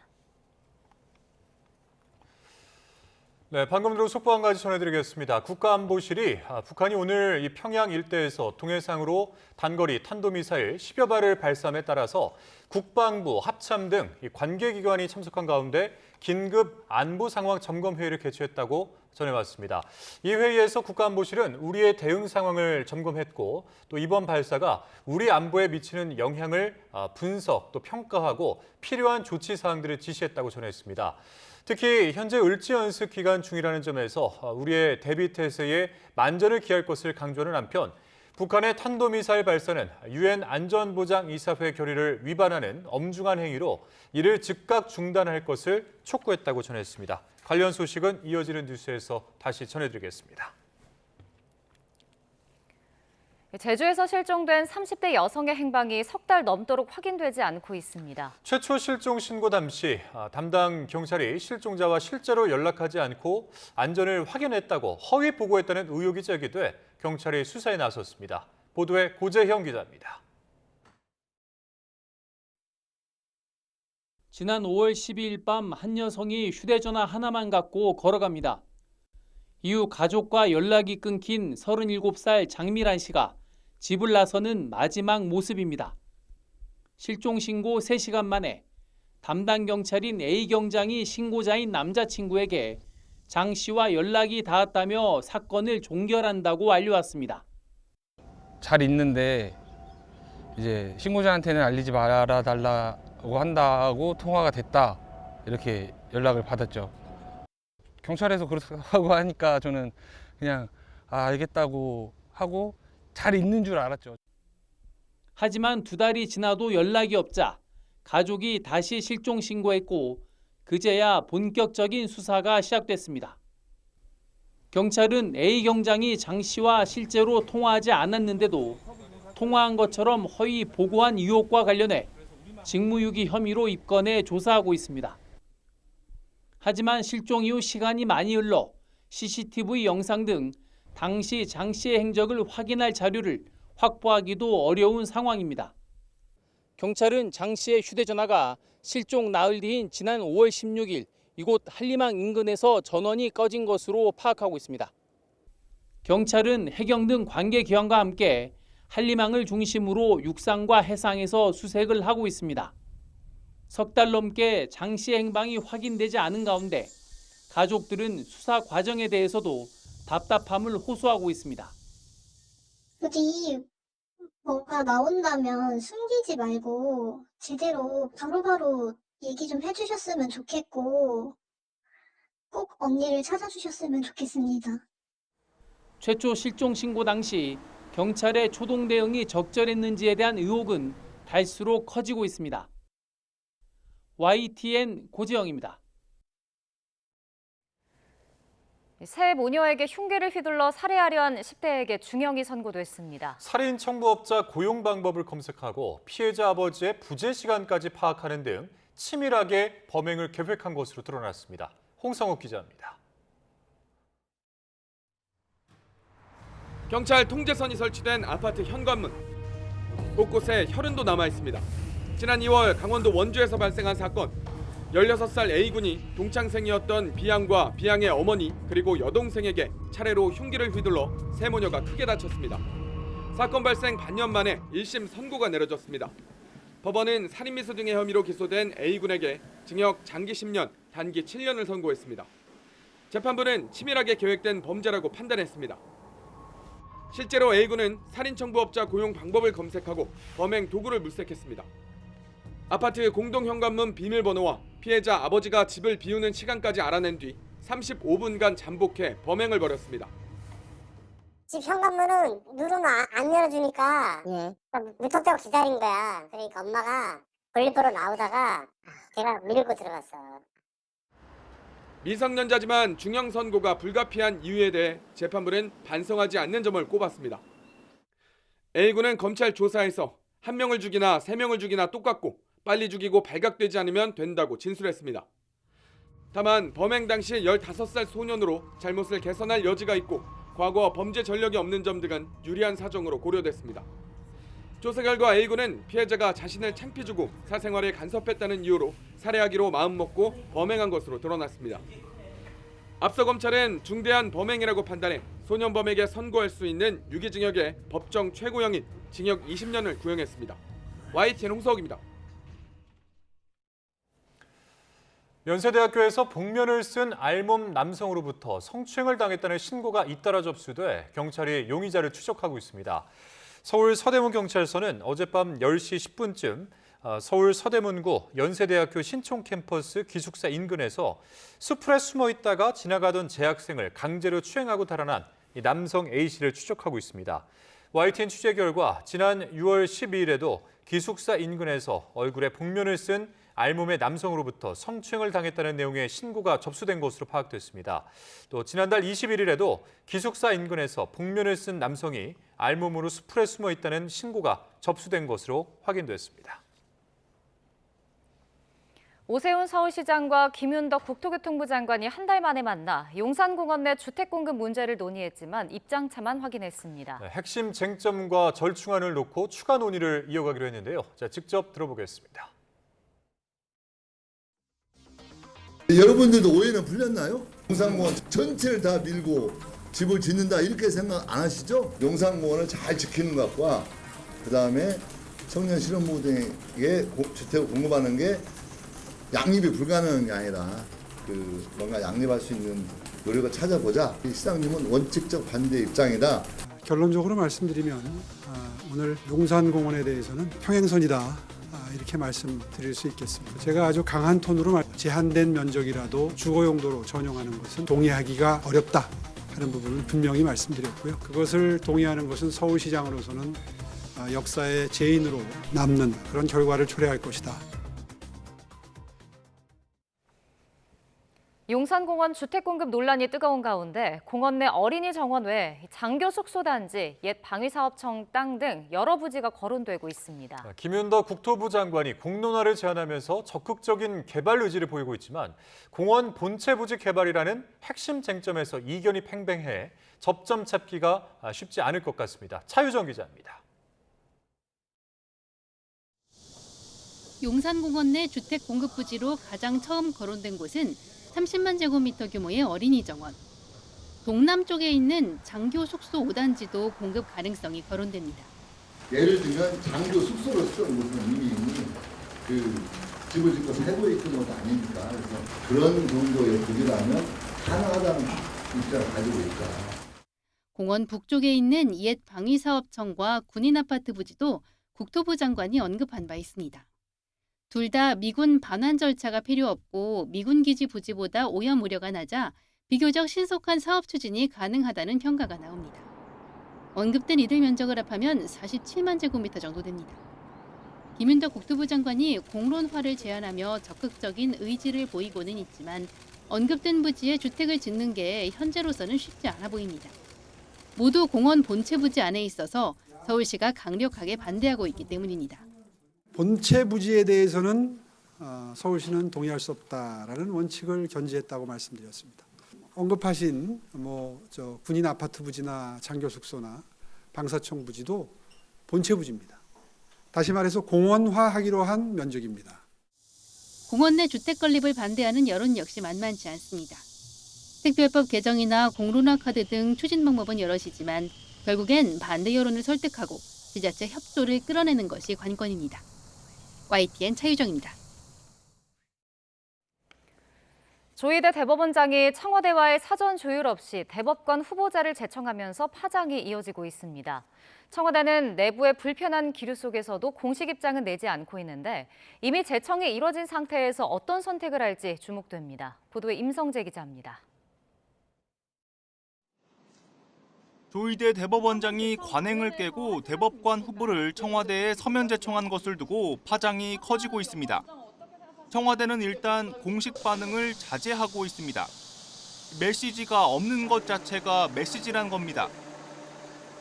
[SPEAKER 2] 네, 방금 들어 속보 한 가지 전해드리겠습니다. 국가안보실이 북한이 오늘 이 평양 일대에서 동해상으로 단거리 탄도미사일 10여 발을 발사함에 따라서 국방부, 합참 등 관계기관이 참석한 가운데 긴급 안보 상황 점검 회의를 개최했다고 전해왔습니다. 이 회의에서 국가안보실은 우리의 대응 상황을 점검했고 또 이번 발사가 우리 안보에 미치는 영향을 분석 또 평가하고 필요한 조치 사항들을 지시했다고 전했습니다. 특히 현재 을지 연습 기간 중이라는 점에서 우리의 대비 태세에 만전을 기할 것을 강조하는 한편 북한의 탄도미사일 발사는 유엔 안전보장이사회 결의를 위반하는 엄중한 행위로 이를 즉각 중단할 것을 촉구했다고 전했습니다. 관련 소식은 이어지는 뉴스에서 다시 전해드리겠습니다.
[SPEAKER 1] 제주에서 실종된 30대 여성의 행방이 석 달 넘도록 확인되지 않고 있습니다.
[SPEAKER 2] 최초 실종 신고 당시 담당 경찰이 실종자와 실제로 연락하지 않고 안전을 확인했다고 허위 보고했다는 의혹이 제기돼 경찰이 수사에 나섰습니다. 보도에 고재형 기자입니다.
[SPEAKER 10] 지난 5월 12일 밤 한 여성이 휴대전화 하나만 갖고 걸어갑니다. 이후 가족과 연락이 끊긴 37살 장미란 씨가 집을 나서는 마지막 모습입니다. 실종 신고 3시간 만에 담당 경찰인 A 경장이 신고자인 남자친구에게 장 씨와 연락이 닿았다며 사건을 종결한다고 알려왔습니다.
[SPEAKER 13] 잘 있는데 이제 신고자한테는 알리지 말아 달라고 한다고 통화가 됐다 이렇게 연락을 받았죠. 경찰에서 그렇다고 하니까 저는 그냥 알겠다고 하고 잘 있는 줄 알았죠.
[SPEAKER 10] 하지만 2달이 지나도 연락이 없자 가족이 다시 실종 신고했고 그제야 본격적인 수사가 시작됐습니다. 경찰은 A 경장이 장 씨와 실제로 통화하지 않았는데도 통화한 것처럼 허위 보고한 의혹과 관련해 직무유기 혐의로 입건해 조사하고 있습니다. 하지만 실종 이후 시간이 많이 흘러 CCTV 영상 등 당시 장 씨의 행적을 확인할 자료를 확보하기도 어려운 상황입니다. 경찰은 장 씨의 휴대전화가 실종 나흘 뒤인 지난 5월 16일 이곳 한림항 인근에서 전원이 꺼진 것으로 파악하고 있습니다. 경찰은 해경 등 관계기관과 함께 한림항을 중심으로 육상과 해상에서 수색을 하고 있습니다. 석 달 넘게 장 씨의 행방이 확인되지 않은 가운데 가족들은 수사 과정에 대해서도 답답함을 호소하고 있습니다.
[SPEAKER 18] 부디 뭐가 나온다면 숨기지 말고 제대로 바로바로 얘기 좀 해주셨으면 좋겠고 꼭 언니를 찾아주셨으면 좋겠습니다.
[SPEAKER 10] 최초 실종 신고 당시 경찰의 초동 대응이 적절했는지에 대한 의혹은 갈수록 커지고 있습니다. YTN 고재영입니다.
[SPEAKER 1] 새 모녀에게 흉기를 휘둘러 살해하려 한 10대에게 중형이 선고됐습니다.
[SPEAKER 2] 살인 청부업자 고용 방법을 검색하고 피해자 아버지의 부재 시간까지 파악하는 등 치밀하게 범행을 계획한 것으로 드러났습니다. 홍성욱 기자입니다.
[SPEAKER 16] 경찰 통제선이 설치된 아파트 현관문. 곳곳에 혈흔도 남아 있습니다. 지난 2월 강원도 원주에서 발생한 사건. 16살 A군이 동창생이었던 B양과 B양의 어머니 그리고 여동생에게 차례로 흉기를 휘둘러 세 모녀가 크게 다쳤습니다. 사건 발생 반년 만에 1심 선고가 내려졌습니다. 법원은 살인미수 등의 혐의로 기소된 A군에게 징역 장기 10년, 단기 7년을 선고했습니다. 재판부는 치밀하게 계획된 범죄라고 판단했습니다. 실제로 A군은 살인 청부업자 고용 방법을 검색하고 범행 도구를 물색했습니다. 아파트 공동 현관문 비밀번호와 피해자 아버지가 집을 비우는 시간까지 알아낸 뒤 35분간 잠복해 범행을 벌였습니다.
[SPEAKER 17] 집 현관문은 누르면 안 열어주니까 무턱대고 기다린 거야. 그러니까 엄마가 볼일보러 나오다가 걔가 밀고 들어갔어.
[SPEAKER 16] 미성년자지만 중형 선고가 불가피한 이유에 대해 재판부는 반성하지 않는 점을 꼽았습니다. A군은 검찰 조사에서 1명을 죽이나 3명을 죽이나 똑같고 빨리 죽이고 발각되지 않으면 된다고 진술했습니다. 다만 범행 당시 15살 소년으로 잘못을 개선할 여지가 있고 과거 범죄 전력이 없는 점 등은 유리한 사정으로 고려됐습니다. 조사 결과 A군은 피해자가 자신을 창피주고 사생활에 간섭했다는 이유로 살해하기로 마음먹고 범행한 것으로 드러났습니다. 앞서 검찰은 중대한 범행이라고 판단해 소년범에게 선고할 수 있는 유기징역의 법정 최고형인 징역 20년을 구형했습니다. YTN 홍석입니다.
[SPEAKER 2] 연세대학교에서 복면을 쓴 알몸 남성으로부터 성추행을 당했다는 신고가 잇따라 접수돼 경찰이 용의자를 추적하고 있습니다. 서울 서대문경찰서는 어젯밤 10시 10분쯤 서울 서대문구 연세대학교 신촌 캠퍼스 기숙사 인근에서 수풀에 숨어 있다가 지나가던 재학생을 강제로 추행하고 달아난 이 남성 A씨를 추적하고 있습니다. YTN 취재 결과 지난 6월 12일에도 기숙사 인근에서 얼굴에 복면을 쓴 알몸의 남성으로부터 성추행을 당했다는 내용의 신고가 접수된 것으로 파악됐습니다. 또 지난달 21일에도 기숙사 인근에서 복면을 쓴 남성이 알몸으로 수풀에 숨어 있다는 신고가 접수된 것으로 확인됐습니다.
[SPEAKER 1] 오세훈 서울시장과 김윤덕 국토교통부 장관이 한 달 만에 만나 용산공원 내 주택 공급 문제를 논의했지만 입장차만 확인했습니다.
[SPEAKER 2] 핵심 쟁점과 절충안을 놓고 추가 논의를 이어가기로 했는데요. 자, 직접 들어보겠습니다.
[SPEAKER 4] 여러분들도 오해는 풀렸나요? 용산공원 전체를 다 밀고 집을 짓는다 이렇게 생각 안 하시죠? 용산공원을 잘 지키는 것과 그다음에 청년 실업모들에게 주택을 공급하는 게 양립이 불가능한 게 아니라 뭔가 양립할 수 있는 노력을 찾아보자. 시장님은 원칙적 반대 입장이다.
[SPEAKER 7] 결론적으로 말씀드리면 오늘 용산공원에 대해서는 평행선이다. 이렇게 말씀드릴 수 있겠습니다. 제가 아주 강한 톤으로 제한된 면적이라도 주거용도로 전용하는 것은 동의하기가 어렵다 하는 부분을 분명히 말씀드렸고요. 그것을 동의하는 것은 서울시장으로서는 역사의 죄인으로 남는 그런 결과를 초래할 것이다.
[SPEAKER 1] 용산공원 주택공급 논란이 뜨거운 가운데 공원 내 어린이 정원 외 장교 숙소단지, 옛 방위사업청 땅 등 여러 부지가 거론되고 있습니다.
[SPEAKER 2] 김윤덕 국토부 장관이 공론화를 제안하면서 적극적인 개발 의지를 보이고 있지만 공원 본체 부지 개발이라는 핵심 쟁점에서 이견이 팽팽해 접점 찾기가 쉽지 않을 것 같습니다. 차유정 기자입니다.
[SPEAKER 19] 용산공원 내 주택 공급 부지로 가장 처음 거론된 곳은 30만 제곱미터 규모의 어린이 정원. 동남쪽에 있는 장교 숙소 5단지도 공급 가능성이 거론됩니다.
[SPEAKER 4] 예를 들면 장교 숙소로 쓰던 곳은 이미 집을 짓고 살고 있던 것도 아니니까 그래서 그런 정도의 부지라면 가능하다는 입장을 가지고 있다.
[SPEAKER 19] 공원 북쪽에 있는 옛 방위사업청과 군인 아파트 부지도 국토부 장관이 언급한 바 있습니다. 둘 다 미군 반환 절차가 필요 없고 미군 기지 부지보다 오염 우려가 낮아 비교적 신속한 사업 추진이 가능하다는 평가가 나옵니다. 언급된 이들 면적을 합하면 47만 제곱미터 정도 됩니다. 김윤덕 국토부 장관이 공론화를 제안하며 적극적인 의지를 보이고는 있지만 언급된 부지에 주택을 짓는 게 현재로서는 쉽지 않아 보입니다. 모두 공원 본체 부지 안에 있어서 서울시가 강력하게 반대하고 있기 때문입니다.
[SPEAKER 7] 본체 부지에 대해서는 서울시는 동의할 수 없다라는 원칙을 견지했다고 말씀드렸습니다. 언급하신 군인 아파트 부지나 장교 숙소나 방사청 부지도 본체 부지입니다. 다시 말해서 공원화하기로 한 면적입니다.
[SPEAKER 19] 공원 내 주택 건립을 반대하는 여론 역시 만만치 않습니다. 특별법 개정이나 공론화 카드 등 추진 방법은 여럿이지만 결국엔 반대 여론을 설득하고 지자체 협조를 끌어내는 것이 관건입니다. YTN 차유정입니다.
[SPEAKER 1] 조희대 대법원장이 청와대와의 사전 조율 없이 대법관 후보자를 제청하면서 파장이 이어지고 있습니다. 청와대는 내부의 불편한 기류 속에서도 공식 입장은 내지 않고 있는데 이미 제청이 이뤄진 상태에서 어떤 선택을 할지 주목됩니다. 보도에 임성재 기자입니다.
[SPEAKER 20] 조희대 대법원장이 관행을 깨고 대법관 후보를 청와대에 서면 제청한 것을 두고 파장이 커지고 있습니다. 청와대는 일단 공식 반응을 자제하고 있습니다. 메시지가 없는 것 자체가 메시지란 겁니다.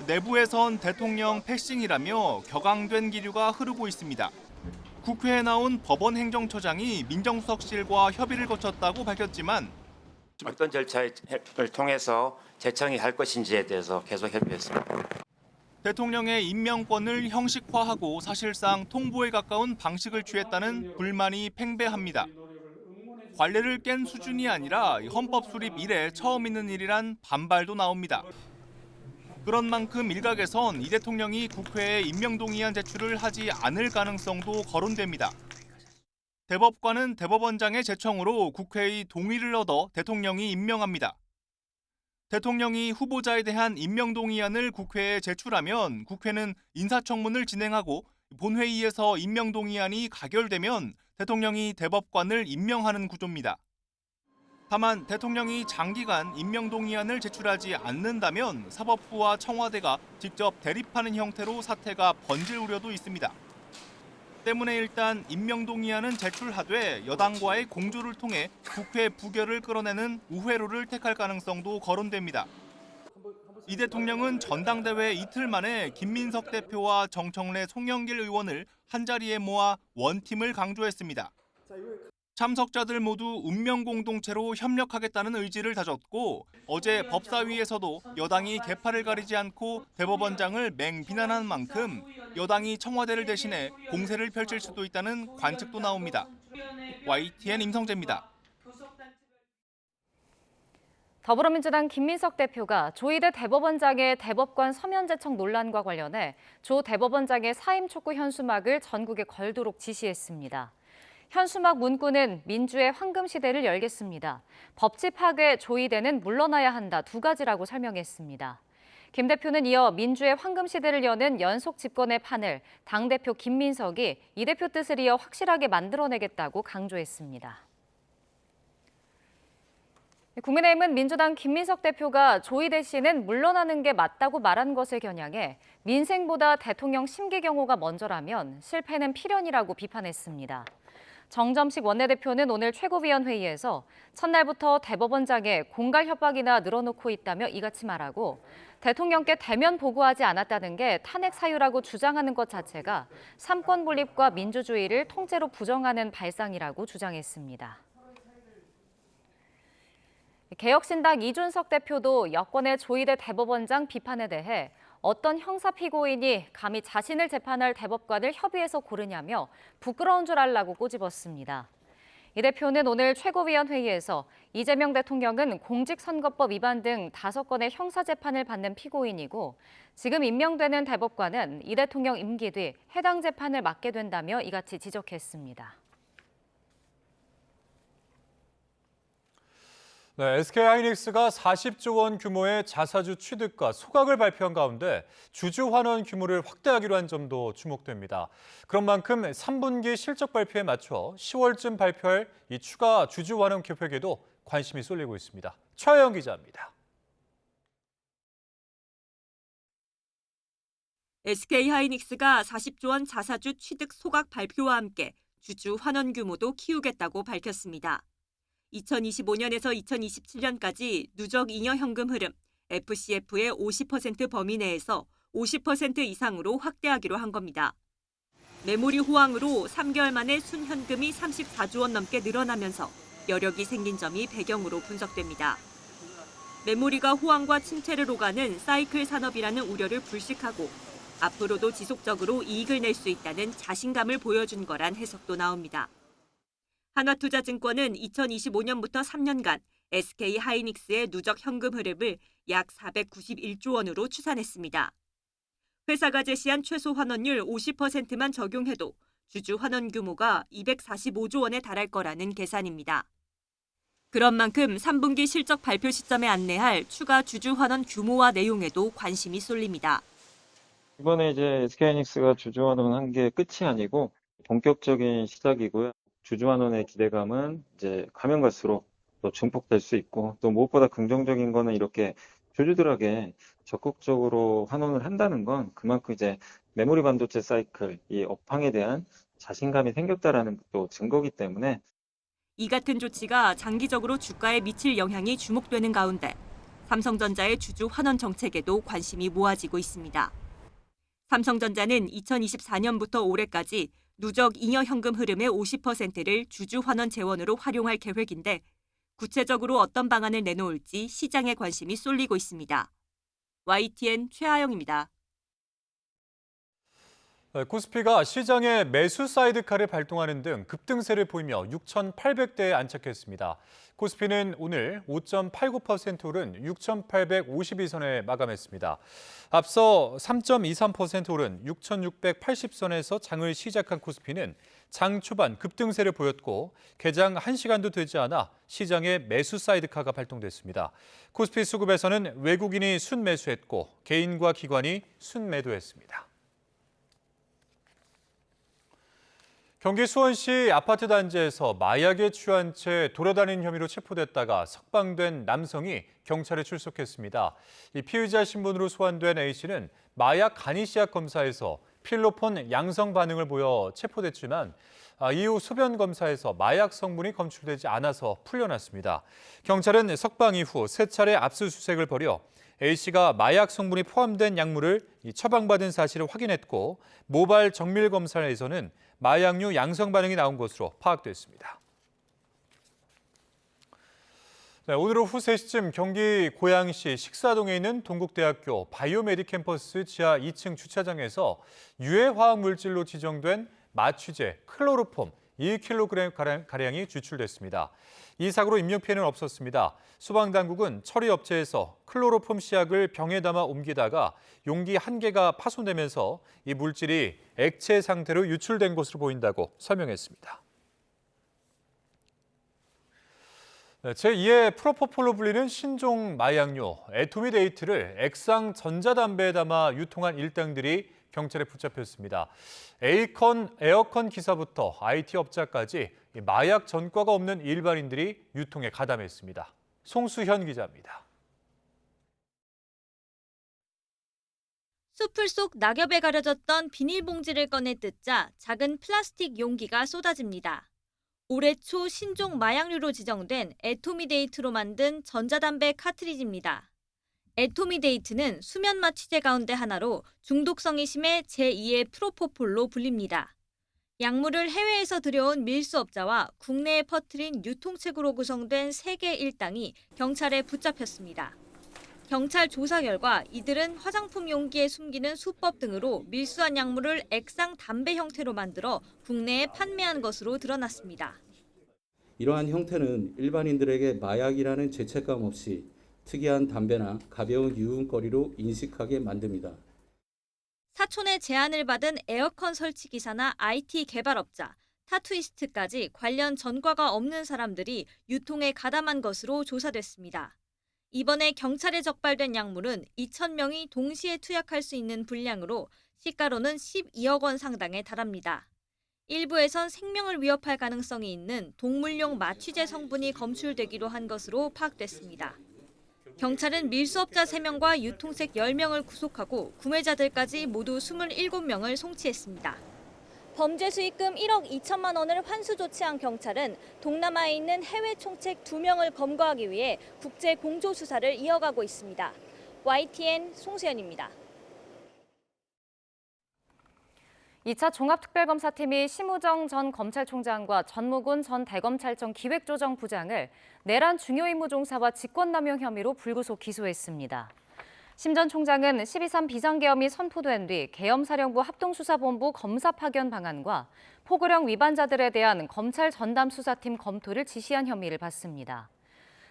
[SPEAKER 20] 내부에선 대통령 패싱이라며 격앙된 기류가 흐르고 있습니다. 국회에 나온 법원 행정처장이 민정수석실과 협의를 거쳤다고 밝혔지만
[SPEAKER 6] 어떤 절차를 통해서 재청이 할 것인지에 대해서 계속 협의했습니다.
[SPEAKER 20] 대통령의 임명권을 형식화하고 사실상 통보에 가까운 방식을 취했다는 불만이 팽배합니다. 관례를 깬 수준이 아니라 헌법 수립 이래 처음 있는 일이란 반발도 나옵니다. 그런 만큼 일각에선 이 대통령이 국회에 임명동의안 제출을 하지 않을 가능성도 거론됩니다. 대법관은 대법원장의 제청으로 국회의 동의를 얻어 대통령이 임명합니다. 대통령이 후보자에 대한 임명동의안을 국회에 제출하면 국회는 인사청문을 진행하고 본회의에서 임명동의안이 가결되면 대통령이 대법관을 임명하는 구조입니다. 다만 대통령이 장기간 임명동의안을 제출하지 않는다면 사법부와 청와대가 직접 대립하는 형태로 사태가 번질 우려도 있습니다. 때문에 일단 임명동의안은 제출하되 여당과의 공조를 통해 국회 부결을 끌어내는 우회로를 택할 가능성도 거론됩니다. 이 대통령은 전당대회 이틀 만에 김민석 대표와 정청래 송영길 의원을 한자리에 모아 원팀을 강조했습니다. 참석자들 모두 운명공동체로 협력하겠다는 의지를 다졌고 어제 법사위에서도 여당이 계파를 가리지 않고 대법원장을 맹비난한 만큼 여당이 청와대를 대신해 공세를 펼칠 수도 있다는 관측도 나옵니다. YTN 임성재입니다.
[SPEAKER 1] 더불어민주당 김민석 대표가 조희대 대법원장의 대법관 서면 제청 논란과 관련해 조 대법원장의 사임 촉구 현수막을 전국에 걸도록 지시했습니다. 현수막 문구는 민주의 황금 시대를 열겠습니다. 법치 파괴 조희대는 물러나야 한다 두 가지라고 설명했습니다. 김 대표는 이어 민주의 황금 시대를 여는 연속 집권의 판을 당대표 김민석이 이 대표 뜻을 이어 확실하게 만들어내겠다고 강조했습니다. 국민의힘은 민주당 김민석 대표가 조희대 씨는 물러나는 게 맞다고 말한 것을 겨냥해 민생보다 대통령 심기 경호가 먼저라면 실패는 필연이라고 비판했습니다. 정점식 원내대표는 오늘 최고위원회의에서 첫날부터 대법원장에 공갈 협박이나 늘어놓고 있다며 이같이 말하고 대통령께 대면 보고하지 않았다는 게 탄핵 사유라고 주장하는 것 자체가 삼권 분립과 민주주의를 통째로 부정하는 발상이라고 주장했습니다. 개혁신당 이준석 대표도 여권의 조희대 대법원장 비판에 대해 어떤 형사 피고인이 감히 자신을 재판할 대법관을 협의해서 고르냐며 부끄러운 줄 알라고 꼬집었습니다. 이 대표는 오늘 최고위원회의에서 이재명 대통령은 공직선거법 위반 등 5건의 형사재판을 받는 피고인이고 지금 임명되는 대법관은 이 대통령 임기 뒤 해당 재판을 맡게 된다며 이같이 지적했습니다.
[SPEAKER 2] 네, SK하이닉스가 40조 원 규모의 자사주 취득과 소각을 발표한 가운데 주주 환원 규모를 확대하기로 한 점도 주목됩니다. 그런 만큼 3분기 실적 발표에 맞춰 10월쯤 발표할 이 추가 주주 환원 계획에도 관심이 쏠리고 있습니다. 최하영 기자입니다.
[SPEAKER 8] SK하이닉스가 40조 원 자사주 취득 소각 발표와 함께 주주 환원 규모도 키우겠다고 밝혔습니다. 2025년에서 2027년까지 누적 잉여 현금 흐름, FCF의 50% 범위 내에서 50% 이상으로 확대하기로 한 겁니다. 메모리 호황으로 3개월 만에 순현금이 34조 원 넘게 늘어나면서 여력이 생긴 점이 배경으로 분석됩니다. 메모리가 호황과 침체를 오가는 사이클 산업이라는 우려를 불식하고 앞으로도 지속적으로 이익을 낼 수 있다는 자신감을 보여준 거란 해석도 나옵니다. 한화투자증권은 2025년부터 3년간 SK하이닉스의 누적 현금 흐름을 약 491조 원으로 추산했습니다. 회사가 제시한 최소 환원율 50%만 적용해도 주주 환원 규모가 245조 원에 달할 거라는 계산입니다. 그런 만큼 3분기 실적 발표 시점에 안내할 추가 주주 환원 규모와 내용에도 관심이 쏠립니다.
[SPEAKER 21] 이번에 이제 SK하이닉스가 주주 환원한 게 끝이 아니고 본격적인 시작이고요. 주주 환원의 기대감은 이제 가면 갈수록 또 증폭될 수 있고 또 무엇보다 긍정적인 거는 이렇게 주주들에게 적극적으로 환원을 한다는 건 그만큼 이제 메모리 반도체 사이클, 이 업황에 대한 자신감이 생겼다라는 또 증거이기 때문에
[SPEAKER 8] 이 같은 조치가 장기적으로 주가에 미칠 영향이 주목되는 가운데 삼성전자의 주주 환원 정책에도 관심이 모아지고 있습니다. 삼성전자는 2024년부터 올해까지 누적 잉여 현금 흐름의 50%를 주주 환원 재원으로 활용할 계획인데 구체적으로 어떤 방안을 내놓을지 시장에 관심이 쏠리고 있습니다. YTN 최하영입니다.
[SPEAKER 2] 코스피가 시장에 매수 사이드카를 발동하는 등 급등세를 보이며 6,800대에 안착했습니다. 코스피는 오늘 5.89% 오른 6,852선에 마감했습니다. 앞서 3.23% 오른 6,680선에서 장을 시작한 코스피는 장 초반 급등세를 보였고 개장 1시간도 되지 않아 시장에 매수 사이드카가 발동됐습니다. 코스피 수급에서는 외국인이 순매수했고 개인과 기관이 순매도했습니다. 경기 수원시 아파트 단지에서 마약에 취한 채 돌아다니는 혐의로 체포됐다가 석방된 남성이 경찰에 출석했습니다. 이 피의자 신분으로 소환된 A씨는 마약 간이시약 검사에서 필로폰 양성 반응을 보여 체포됐지만 이후 소변 검사에서 마약 성분이 검출되지 않아서 풀려났습니다. 경찰은 석방 이후 3차례 압수수색을 벌여 A씨가 마약 성분이 포함된 약물을 처방받은 사실을 확인했고 모발 정밀 검사에서는 마약류 양성 반응이 나온 것으로 파악됐습니다. 오늘 오후 3시쯤 경기 고양시 식사동에 있는 동국대학교 바이오메딕 캠퍼스 지하 2층 주차장에서 유해 화학 물질로 지정된 마취제 클로로폼 1kg가량이 추출됐습니다. 이 사고로 인명피해는 없었습니다. 소방당국은 처리업체에서 클로로폼 시약을 병에 담아 옮기다가 용기 1개가 파손되면서 이 물질이 액체 상태로 유출된 것으로 보인다고 설명했습니다. 제2의 프로포폴로 불리는 신종 마약류 애토미데이트를 액상 전자담배에 담아 유통한 일당들이 경찰에 붙잡혔습니다. 에어컨 기사부터 IT 업자까지 마약 전과가 없는 일반인들이 유통에 가담했습니다. 송수현 기자입니다.
[SPEAKER 3] 수풀 속 낙엽에 가려졌던 비닐봉지를 꺼내 뜯자 작은 플라스틱 용기가 쏟아집니다. 올해 초 신종 마약류로 지정된 애토미데이트로 만든 전자담배 카트리지입니다. 애토미데이트는 수면 마취제 가운데 하나로 중독성이 심해 제2의 프로포폴로 불립니다. 약물을 해외에서 들여온 밀수업자와 국내에 퍼뜨린 유통책으로 구성된 3개 일당이 경찰에 붙잡혔습니다. 경찰 조사 결과 이들은 화장품 용기에 숨기는 수법 등으로 밀수한 약물을 액상 담배 형태로 만들어 국내에 판매한 것으로 드러났습니다.
[SPEAKER 9] 이러한 형태는 일반인들에게 마약이라는 죄책감 없이 특이한 담배나 가벼운 유흥거리로 인식하게 만듭니다.
[SPEAKER 3] 사촌의 제안을 받은 에어컨 설치 기사나 IT 개발업자, 타투이스트까지 관련 전과가 없는 사람들이 유통에 가담한 것으로 조사됐습니다. 이번에 경찰에 적발된 약물은 2,000명이 동시에 투약할 수 있는 분량으로 시가로는 12억 원 상당에 달합니다. 일부에선 생명을 위협할 가능성이 있는 동물용 마취제 성분이 검출되기도 한 것으로 파악됐습니다. 경찰은 밀수업자 3명과 유통책 10명을 구속하고 구매자들까지 모두 27명을 송치했습니다. 범죄 수익금 1억 2천만 원을 환수 조치한 경찰은 동남아에 있는 해외 총책 2명을 검거하기 위해 국제 공조 수사를 이어가고 있습니다. YTN 송수연입니다.
[SPEAKER 1] 2차 종합특별검사팀이 심우정 전 검찰총장과 전무군 전 대검찰청 기획조정부장을 내란 중요임무종사와 직권남용 혐의로 불구속 기소했습니다. 심 전 총장은 12.3 비상계엄이 선포된 뒤 계엄사령부 합동수사본부 검사 파견 방안과 포고령 위반자들에 대한 검찰 전담 수사팀 검토를 지시한 혐의를 받습니다.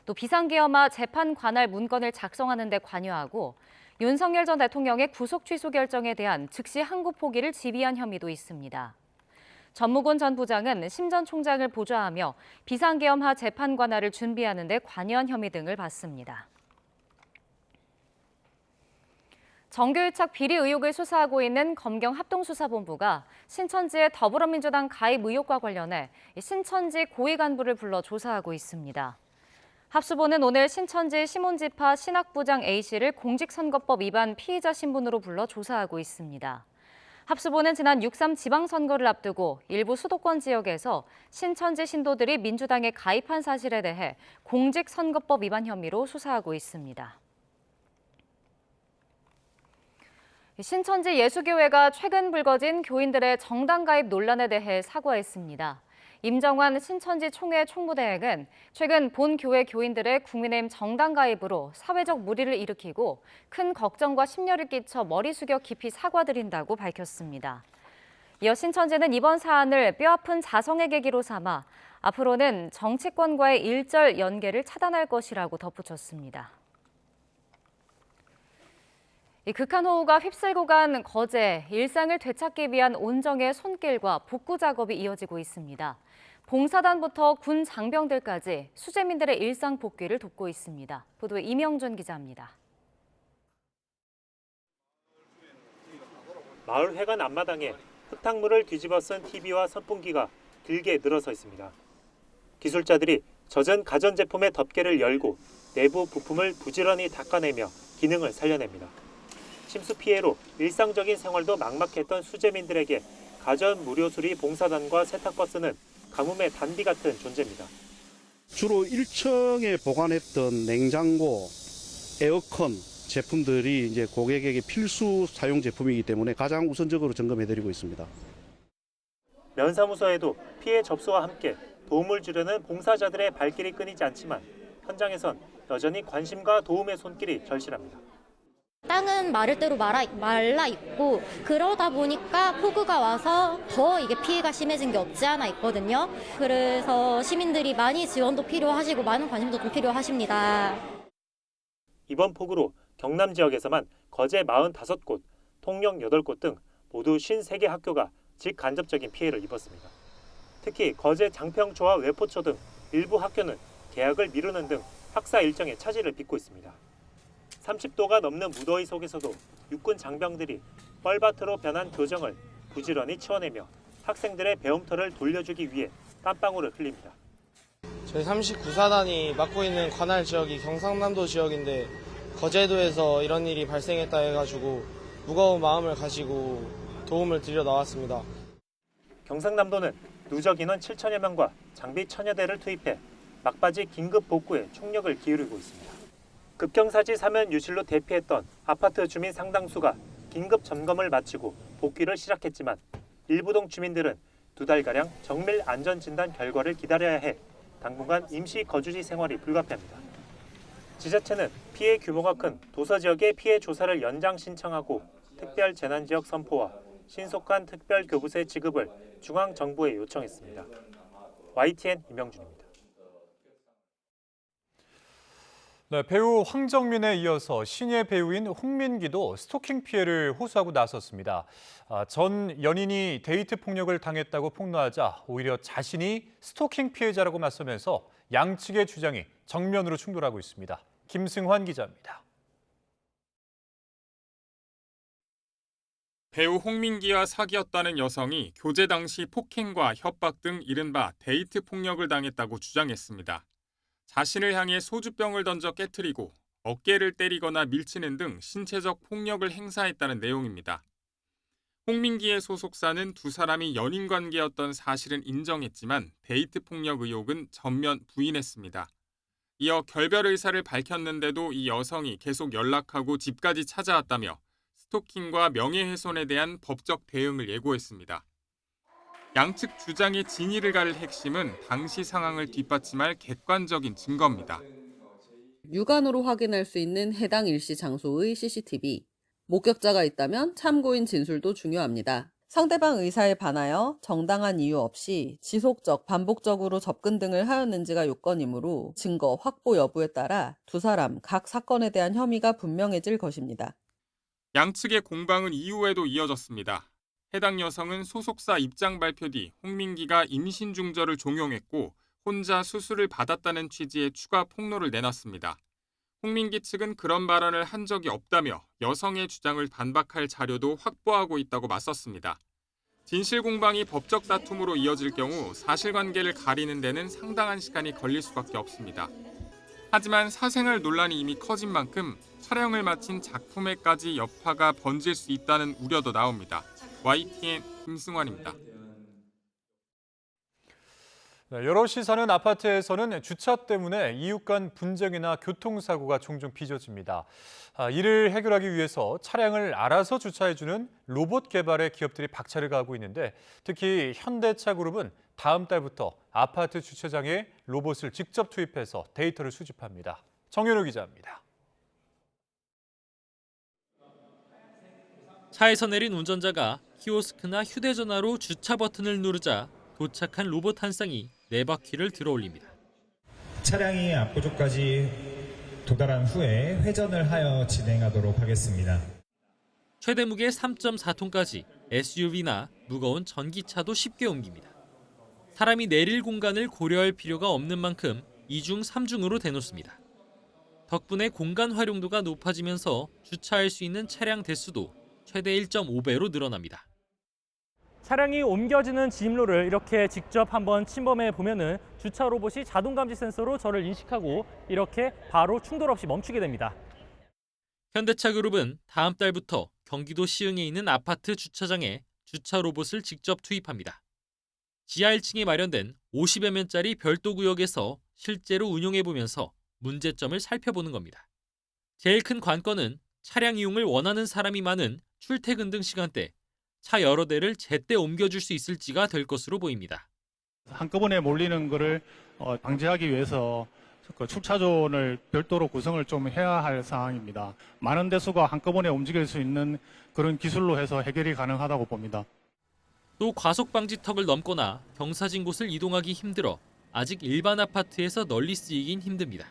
[SPEAKER 1] 또 비상계엄화 재판 관할 문건을 작성하는 데 관여하고 윤석열 전 대통령의 구속 취소 결정에 대한 즉시 항고 포기를 지휘한 혐의도 있습니다. 전무군 전 부장은 심 전 총장을 보좌하며 비상계엄화 재판 관할을 준비하는 데 관여한 혐의 등을 받습니다. 정규유착 비리 의혹을 수사하고 있는 검경 합동수사본부가 신천지의 더불어민주당 가입 의혹과 관련해 신천지 고위 간부를 불러 조사하고 있습니다. 합수본은 오늘 신천지 시몬지파 신학부장 A씨를 공직선거법 위반 피의자 신분으로 불러 조사하고 있습니다. 합수본은 지난 6.3 지방선거를 앞두고 일부 수도권 지역에서 신천지 신도들이 민주당에 가입한 사실에 대해 공직선거법 위반 혐의로 수사하고 있습니다. 신천지 예수교회가 최근 불거진 교인들의 정당 가입 논란에 대해 사과했습니다. 임정환 신천지 총회 총무대행은 최근 본 교회 교인들의 국민의힘 정당 가입으로 사회적 물의를 일으키고 큰 걱정과 심려를 끼쳐 머리 숙여 깊이 사과드린다고 밝혔습니다. 이어 신천지는 이번 사안을 뼈아픈 자성의 계기로 삼아 앞으로는 정치권과의 일절 연계를 차단할 것이라고 덧붙였습니다. 극한호우가 휩쓸고 간 거제, 일상을 되찾기 위한 온정의 손길과 복구 작업이 이어지고 있습니다. 봉사단부터 군 장병들까지 수재민들의 일상 복귀를 돕고 있습니다. 보도에 이명준 기자입니다.
[SPEAKER 11] 마을 회관 앞마당에 흙탕물을 뒤집어 쓴 TV와 선풍기가 길게 늘어서 있습니다. 기술자들이 젖은 가전제품의 덮개를 열고 내부 부품을 부지런히 닦아내며 기능을 살려냅니다. 침수 피해로 일상적인 생활도 막막했던 수재민들에게 가전 무료 수리 봉사단과 세탁버스는 가뭄의 단비 같은 존재입니다.
[SPEAKER 12] 주로 1층에 보관했던 냉장고, 에어컨 제품들이 이제 고객에게 필수 사용 제품이기 때문에 가장 우선적으로 점검해드리고 있습니다.
[SPEAKER 11] 면사무소에도 피해 접수와 함께 도움을 주려는 봉사자들의 발길이 끊이지 않지만 현장에선 여전히 관심과 도움의 손길이 절실합니다.
[SPEAKER 22] 땅은 마를 대로 말라 있고 그러다 보니까 폭우가 와서 더 이게 피해가 심해진 게 없지 않아 있거든요. 그래서 시민들이 많이 지원도 필요하시고 많은 관심도 좀 필요하십니다.
[SPEAKER 11] 이번 폭우로 경남 지역에서만 거제 45곳, 통영 8곳 등 모두 53개 학교가 직간접적인 피해를 입었습니다. 특히 거제 장평초와 외포초 등 일부 학교는 개학을 미루는 등 학사 일정에 차질을 빚고 있습니다. 30도가 넘는 무더위 속에서도 육군 장병들이 뻘밭으로 변한 교정을 부지런히 치워내며 학생들의 배움터를 돌려주기 위해 땀방울을 흘립니다.
[SPEAKER 24] 저희 39사단이 맡고 있는 관할 지역이 경상남도 지역인데 거제도에서 이런 일이 발생했다 해가지고 무거운 마음을 가지고 도움을 드리러 나왔습니다.
[SPEAKER 11] 경상남도는 누적 인원 7천여 명과 장비 1000여 대를 투입해 막바지 긴급 복구에 총력을 기울이고 있습니다. 급경사지 사면 유실로 대피했던 아파트 주민 상당수가 긴급 점검을 마치고 복귀를 시작했지만 일부동 주민들은 2달가량 정밀 안전진단 결과를 기다려야 해 당분간 임시 거주지 생활이 불가피합니다. 지자체는 피해 규모가 큰 도서 지역의 피해 조사를 연장 신청하고 특별 재난지역 선포와 신속한 특별 교부세 지급을 중앙정부에 요청했습니다. YTN 임영준입니다.
[SPEAKER 2] 네, 배우 황정민에 이어서 신예 배우인 홍민기도 스토킹 피해를 호소하고 나섰습니다. 전 연인이 데이트 폭력을 당했다고 폭로하자 오히려 자신이 스토킹 피해자라고 맞서면서 양측의 주장이 정면으로 충돌하고 있습니다. 김승환 기자입니다.
[SPEAKER 25] 배우 홍민기와 사귀었다는 여성이 교제 당시 폭행과 협박 등 이른바 데이트 폭력을 당했다고 주장했습니다. 자신을 향해 소주병을 던져 깨트리고 어깨를 때리거나 밀치는 등 신체적 폭력을 행사했다는 내용입니다. 홍민기의 소속사는 두 사람이 연인 관계였던 사실은 인정했지만 데이트 폭력 의혹은 전면 부인했습니다. 이어 결별 의사를 밝혔는데도 이 여성이 계속 연락하고 집까지 찾아왔다며 스토킹과 명예훼손에 대한 법적 대응을 예고했습니다. 양측 주장의 진위를 가릴 핵심은 당시 상황을 뒷받침할 객관적인 증거입니다.
[SPEAKER 26] 육안으로 확인할 수 있는 해당 일시 장소의 CCTV, 목격자가 있다면 참고인 진술도 중요합니다. 상대방 의사에 반하여 정당한 이유 없이 지속적, 반복적으로 접근 등을 하였는지가 요건이므로 증거 확보 여부에 따라 두 사람 각 사건에 대한 혐의가 분명해질 것입니다.
[SPEAKER 25] 양측의 공방은 이후에도 이어졌습니다. 해당 여성은 소속사 입장 발표 뒤 홍민기가 임신 중절을 종용했고 혼자 수술을 받았다는 취지의 추가 폭로를 내놨습니다. 홍민기 측은 그런 발언을 한 적이 없다며 여성의 주장을 반박할 자료도 확보하고 있다고 맞섰습니다. 진실 공방이 법적 다툼으로 이어질 경우 사실관계를 가리는 데는 상당한 시간이 걸릴 수밖에 없습니다. 하지만 사생활 논란이 이미 커진 만큼 촬영을 마친 작품에까지 여파가 번질 수 있다는 우려도 나옵니다. YTN 김승환입니다.
[SPEAKER 2] 여럿이 사는 아파트에서는 주차 때문에 이웃 간 분쟁이나 교통사고가 종종 빚어집니다. 이를 해결하기 위해서 차량을 알아서 주차해주는 로봇 개발에 기업들이 박차를 가하고 있는데 특히 현대차 그룹은 다음 달부터 아파트 주차장에 로봇을 직접 투입해서 데이터를 수집합니다. 정윤호 기자입니다.
[SPEAKER 10] 차에서 내린 운전자가 키오스크나 휴대전화로 주차 버튼을 누르자 도착한 로봇 한 쌍이 4바퀴를 들어올립니다.
[SPEAKER 5] 차량이 압구조까지 도달한 후에 회전을 하여 진행하도록 하겠습니다.
[SPEAKER 10] 최대 무게 3.4톤까지 SUV나 무거운 전기차도 쉽게 옮깁니다. 사람이 내릴 공간을 고려할 필요가 없는 만큼 2중 3중으로 대놓습니다. 덕분에 공간 활용도가 높아지면서 주차할 수 있는 차량 대수도 최대 1.5배로 늘어납니다.
[SPEAKER 13] 차량이 옮겨지는 진입로를 이렇게 직접 한번 침범해 보면은 주차 로봇이 자동 감지 센서로 저를 인식하고 이렇게 바로 충돌 없이 멈추게 됩니다.
[SPEAKER 10] 현대차 그룹은 다음 달부터 경기도 시흥에 있는 아파트 주차장에 주차 로봇을 직접 투입합니다. 지하 1층에 마련된 50여 면짜리 별도 구역에서 실제로 운용해 보면서 문제점을 살펴보는 겁니다. 제일 큰 관건은 차량 이용을 원하는 사람이 많은 출퇴근 등 시간대 차 여러 대를 제때 옮겨줄 수 있을지가 될 것으로 보입니다.
[SPEAKER 14] 한꺼번에 몰리는 것을 방지하기 위해서 주차존을 별도로 구성을 좀 해야 할 상황입니다. 많은 대수가 한꺼번에 움직일 수 있는 그런 기술로 해서 해결이 가능하다고 봅니다.
[SPEAKER 10] 또 과속 방지턱을 넘거나 경사진 곳을 이동하기 힘들어 아직 일반 아파트에서 널리 쓰이긴 힘듭니다.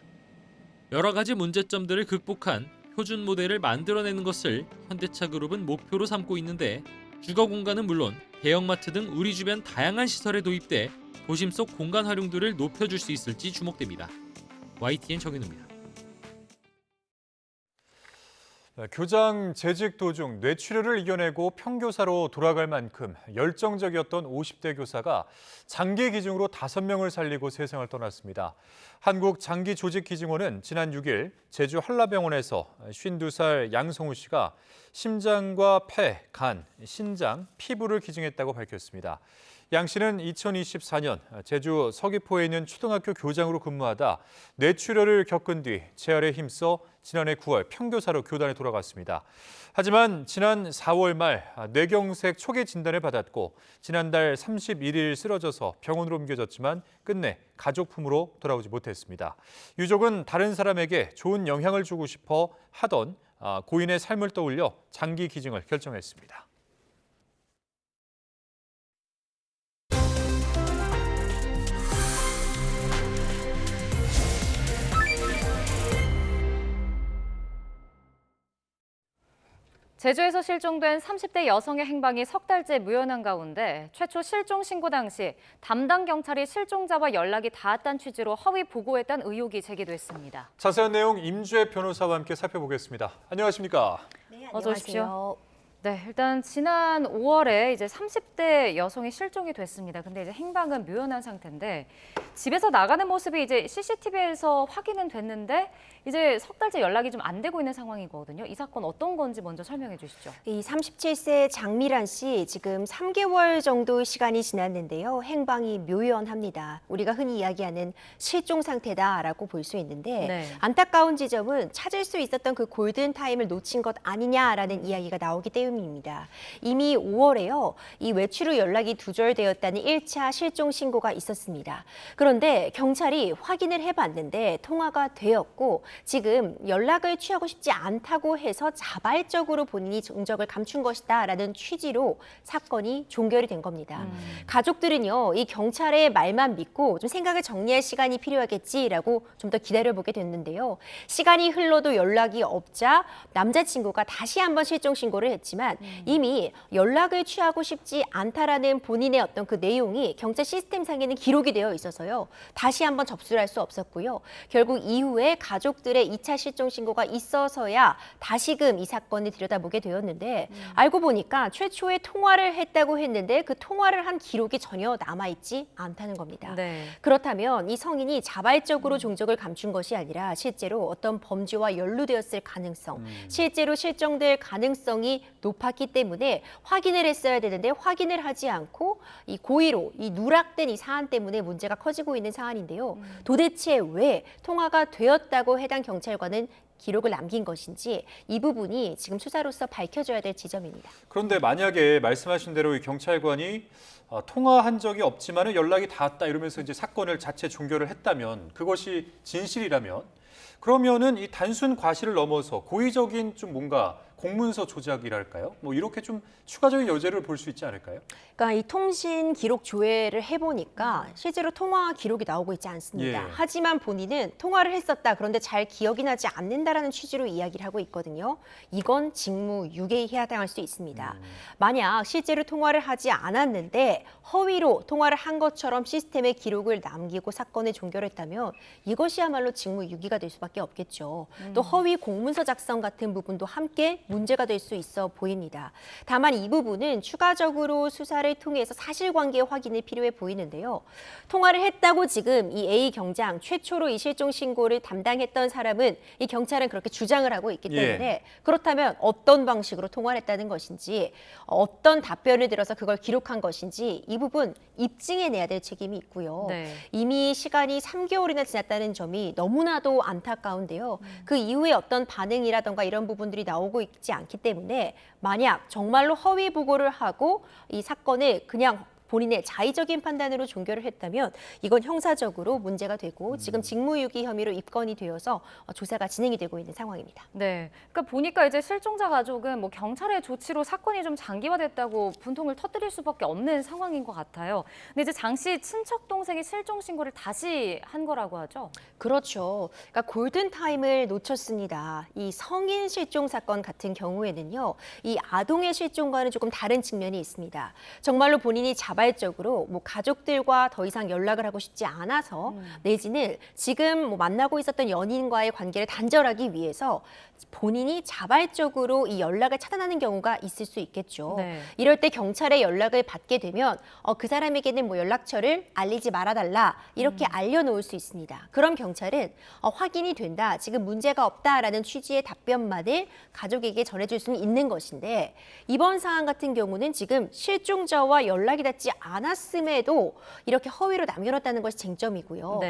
[SPEAKER 10] 여러 가지 문제점들을 극복한 표준 모델을 만들어내는 것을 현대차 그룹은 목표로 삼고 있는데 주거 공간은 물론 대형마트 등 우리 주변 다양한 시설에 도입돼 도심 속 공간 활용도를 높여줄 수 있을지 주목됩니다. YTN 정윤우입니다.
[SPEAKER 2] 교장 재직 도중 뇌출혈을 이겨내고 평교사로 돌아갈 만큼 열정적이었던 50대 교사가 장기 기증으로 5명을 살리고 세상을 떠났습니다. 한국장기조직기증원은 지난 6일 제주 한라병원에서 52살 양성우 씨가 심장과 폐, 간, 신장, 피부를 기증했다고 밝혔습니다. 양 씨는 2024년 제주 서귀포에 있는 초등학교 교장으로 근무하다 뇌출혈을 겪은 뒤 재활에 힘써 지난해 9월 평교사로 교단에 돌아갔습니다. 하지만 지난 4월 말 뇌경색 초기 진단을 받았고 지난달 31일 쓰러져서 병원으로 옮겨졌지만 끝내 가족품으로 돌아오지 못했습니다. 유족은 다른 사람에게 좋은 영향을 주고 싶어 하던 고인의 삶을 떠올려 장기 기증을 결정했습니다.
[SPEAKER 1] 제주에서 실종된 30대 여성의 행방이 석 달째 묘연한 가운데 최초 실종 신고 당시 담당 경찰이 실종자와 연락이 닿았다는 취지로 허위 보고했다는 의혹이 제기됐습니다.
[SPEAKER 2] 자세한 내용 임주혜 변호사와 함께 살펴보겠습니다. 안녕하십니까?
[SPEAKER 1] 네, 어서 오십시오. 네, 일단 지난 5월에 이제 30대 여성이 실종이 됐습니다. 근데 이제 행방은 묘연한 상태인데 집에서 나가는 모습이 이제 CCTV에서 확인은 됐는데 이제 석 달째 연락이 좀 안 되고 있는 상황이거든요. 이 사건 어떤 건지 먼저 설명해 주시죠.
[SPEAKER 15] 이 37세 장미란 씨 지금 3개월 정도 시간이 지났는데요. 행방이 묘연합니다. 우리가 흔히 이야기하는 실종 상태다라고 볼 수 있는데
[SPEAKER 1] 네.
[SPEAKER 15] 안타까운 지점은 찾을 수 있었던 그 골든 타임을 놓친 것 아니냐라는 이야기가 나오기 때문입니다. 이미 5월에요. 이 외출 후 연락이 두절되었다는 1차 실종 신고가 있었습니다. 그런데 경찰이 확인을 해봤는데 통화가 되었고 지금 연락을 취하고 싶지 않다고 해서 자발적으로 본인이 정적을 감춘 것이다라는 취지로 사건이 종결이 된 겁니다. 가족들은요, 이 경찰의 말만 믿고 좀 생각을 정리할 시간이 필요하겠지라고 좀 더 기다려보게 됐는데요. 시간이 흘러도 연락이 없자 남자친구가 다시 한번 실종 신고를 했지만 이미 연락을 취하고 싶지 않다라는 본인의 어떤 그 내용이 경찰 시스템상에는 기록이 되어 있어서요. 다시 한번 접수를 할 수 없었고요. 결국 이후에 가족들의 2차 실종 신고가 있어서야 다시금 이 사건을 들여다보게 되었는데 알고 보니까 최초에 통화를 했다고 했는데 그 통화를 한 기록이 전혀 남아있지 않다는 겁니다.
[SPEAKER 1] 네.
[SPEAKER 15] 그렇다면 이 성인이 자발적으로 종적을 감춘 것이 아니라 실제로 어떤 범죄와 연루되었을 가능성, 실제로 실종될 가능성이 높습니다. 높았기 때문에 확인을 했어야 되는데 확인을 하지 않고 이 고의로 이 누락된 이 사안 때문에 문제가 커지고 있는 사안인데요. 도대체 왜 통화가 되었다고 해당 경찰관은 기록을 남긴 것인지 이 부분이 지금 수사로서 밝혀져야 될 지점입니다.
[SPEAKER 2] 그런데 만약에 말씀하신 대로 이 경찰관이 통화한 적이 없지만 연락이 닿았다 이러면서 이제 사건을 자체 종결을 했다면 그것이 진실이라면 그러면은 이 단순 과실을 넘어서 고의적인 좀 뭔가 공문서 조작이랄까요? 뭐 이렇게 좀 추가적인 여지를 볼 수 있지 않을까요?
[SPEAKER 15] 그러니까 이 통신 기록 조회를 해보니까 실제로 통화 기록이 나오고 있지 않습니다.
[SPEAKER 2] 예.
[SPEAKER 15] 하지만 본인은 통화를 했었다. 그런데 잘 기억이 나지 않는다라는 취지로 이야기를 하고 있거든요. 이건 직무유기에 해당할 수 있습니다. 만약 실제로 통화를 하지 않았는데 허위로 통화를 한 것처럼 시스템에 기록을 남기고 사건을 종결했다면 이것이야말로 직무유기가 될 수밖에 없겠죠. 또 허위 공문서 작성 같은 부분도 함께 문제가 될 수 있어 보입니다. 다만 이 부분은 추가적으로 수사를 통해서 사실관계 확인이 필요해 보이는데요. 통화를 했다고 지금 이 A 경장 최초로 이 실종 신고를 담당했던 사람은 이 경찰은 그렇게 주장을 하고 있기 때문에 그렇다면 어떤 방식으로 통화를 했다는 것인지 어떤 답변을 들어서 그걸 기록한 것인지 이 부분 입증해내야 될 책임이 있고요. 이미 시간이 3개월이나 지났다는 점이 너무나도 안타까운데요. 그 이후에 어떤 반응이라던가 이런 부분들이 나오고 있지 않기 때문에 만약 정말로 허위 보고를 하고 이 사건을 그냥 본인의 자의적인 판단으로 종결을 했다면 이건 형사적으로 문제가 되고 지금 직무유기 혐의로 입건이 되어서 조사가 진행이 되고 있는 상황입니다.
[SPEAKER 1] 네, 그러니까 보니까 이제 실종자 가족은 뭐 경찰의 조치로 사건이 좀 장기화됐다고 분통을 터뜨릴 수밖에 없는 상황인 것 같아요. 근데 이제 장 씨 친척 동생이 실종 신고를 다시 한 거라고 하죠?
[SPEAKER 15] 그렇죠. 그러니까 골든 타임을 놓쳤습니다. 이 성인 실종 사건 같은 경우에는요, 이 아동의 실종과는 조금 다른 측면이 있습니다. 정말로 본인이 자발적으로 뭐 가족들과 더 이상 연락을 하고 싶지 않아서 내지는 지금 뭐 만나고 있었던 연인과의 관계를 단절하기 위해서 본인이 자발적으로 이 연락을 차단하는 경우가 있을 수 있겠죠. 이럴 때 경찰에 연락을 받게 되면 그 사람에게는 뭐 연락처를 알리지 말아달라 이렇게 알려놓을 수 있습니다. 그럼 경찰은 확인이 된다, 지금 문제가 없다라는 취지의 답변만을 가족에게 전해줄 수는 있는 것인데 이번 사안 같은 경우는 지금 실종자와 연락이 닿지 않았음에도 이렇게 허위로 남겨놨다는 것이 쟁점이고요.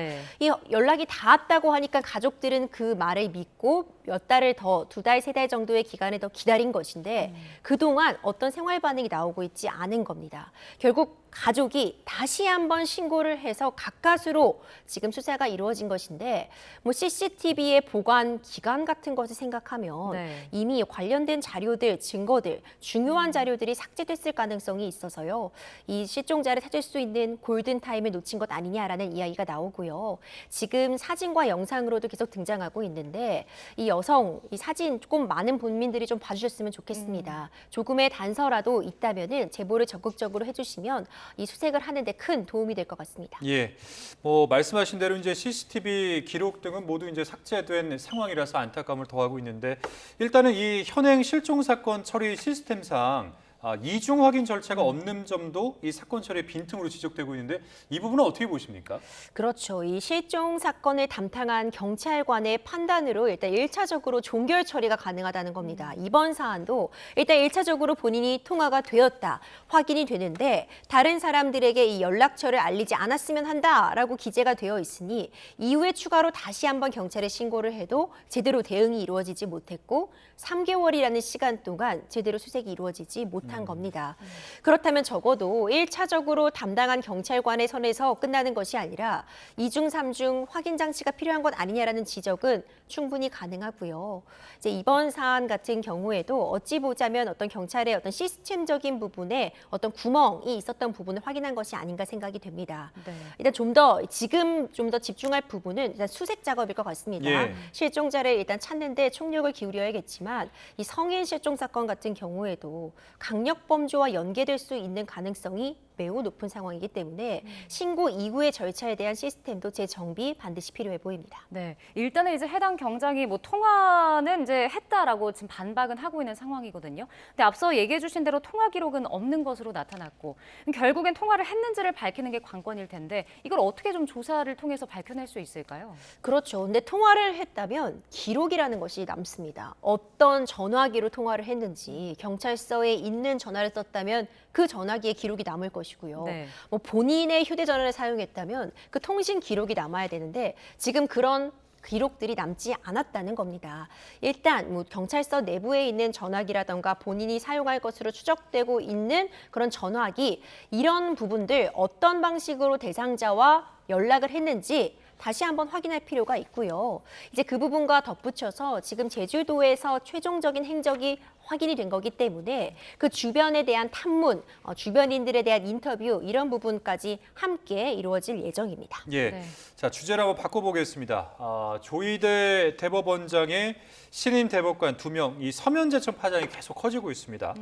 [SPEAKER 15] 이 연락이 닿았다고 하니까 가족들은 그 말을 믿고 몇 달을 더 2달, 3달 정도의 기간을 더 기다린 것인데 그동안 어떤 생활 반응이 나오고 있지 않은 겁니다. 결국 가족이 다시 한번 신고를 해서 가까스로 지금 수사가 이루어진 것인데 뭐 CCTV의 보관 기간 같은 것을 생각하면 이미 관련된 자료들, 증거들, 중요한 자료들이 삭제됐을 가능성이 있어서요. 이 실종자를 찾을 수 있는 골든타임을 놓친 것 아니냐라는 이야기가 나오고요. 지금 사진과 영상으로도 계속 등장하고 있는데 이 여성, 이 사진 조금 많은 국민들이 좀 봐주셨으면 좋겠습니다. 조금의 단서라도 있다면은 제보를 적극적으로 해주시면 이 수색을 하는 데 큰 도움이 될 것 같습니다.
[SPEAKER 2] 예, 뭐 말씀하신 대로 이제 CCTV 기록 등은 모두 이제 삭제된 상황이라서 안타까움을 더하고 있는데 일단은 이 현행 실종 사건 처리 시스템상 이중 확인 절차가 없는 점도 이 사건 처리의 빈틈으로 지적되고 있는데 이 부분은 어떻게 보십니까?
[SPEAKER 15] 그렇죠. 이 실종 사건을 담당한 경찰관의 판단으로 일단 1차적으로 종결 처리가 가능하다는 겁니다. 이번 사안도 일단 1차적으로 본인이 통화가 되었다, 확인이 되는데 다른 사람들에게 이 연락처를 알리지 않았으면 한다라고 기재가 되어 있으니 이후에 추가로 다시 한번 경찰에 신고를 해도 제대로 대응이 이루어지지 못했고 3개월이라는 시간 동안 제대로 수색이 이루어지지 못한 겁니다. 그렇다면 적어도 1차적으로 담당한 경찰관의 선에서 끝나는 것이 아니라 2중, 3중 확인 장치가 필요한 것 아니냐라는 지적은 충분히 가능하고요. 이제 이번 사안 같은 경우에도 어찌 보자면 어떤 경찰의 어떤 시스템적인 부분에 어떤 구멍이 있었던 부분을 확인한 것이 아닌가 생각이 됩니다. 일단 지금 좀 더 집중할 부분은 일단 수색 작업일 것 같습니다. 실종자를 일단 찾는데 총력을 기울여야겠지만 이 성인 실종 사건 같은 경우에도 강력범죄와 연계될 수 있는 가능성이 매우 높은 상황이기 때문에 신고 이후의 절차에 대한 시스템도 재정비 반드시 필요해 보입니다.
[SPEAKER 1] 네, 일단은 이제 해당 경장이 뭐 통화는 이제 했다라고 지금 반박은 하고 있는 상황이거든요. 근데 앞서 얘기해 주신 대로 통화 기록은 없는 것으로 나타났고 결국엔 통화를 했는지를 밝히는 게 관건일 텐데 이걸 어떻게 좀 조사를 통해서 밝혀낼 수 있을까요?
[SPEAKER 15] 그렇죠. 근데 통화를 했다면 기록이라는 것이 남습니다. 어떤 전화기로 통화를 했는지 경찰서에 있는 전화를 썼다면 그 전화기에 기록이 남을 것이고요.
[SPEAKER 1] 네.
[SPEAKER 15] 뭐 본인의 휴대전화를 사용했다면 그 통신 기록이 남아야 되는데 지금 그런 기록들이 남지 않았다는 겁니다. 일단 뭐 경찰서 내부에 있는 전화기라던가 본인이 사용할 것으로 추정되고 있는 그런 전화기 이런 부분들 어떤 방식으로 대상자와 연락을 했는지 다시 한번 확인할 필요가 있고요. 이제 그 부분과 덧붙여서 지금 제주도에서 최종적인 행적이 확인이 된 거기 때문에 그 주변에 대한 탐문, 주변인들에 대한 인터뷰 이런 부분까지 함께 이루어질 예정입니다.
[SPEAKER 2] 예,
[SPEAKER 1] 네.
[SPEAKER 2] 자 주제를 한번 바꿔보겠습니다. 조희대 대법원장의 신임 대법관 2명, 이 서면 제청 파장이 계속 커지고 있습니다.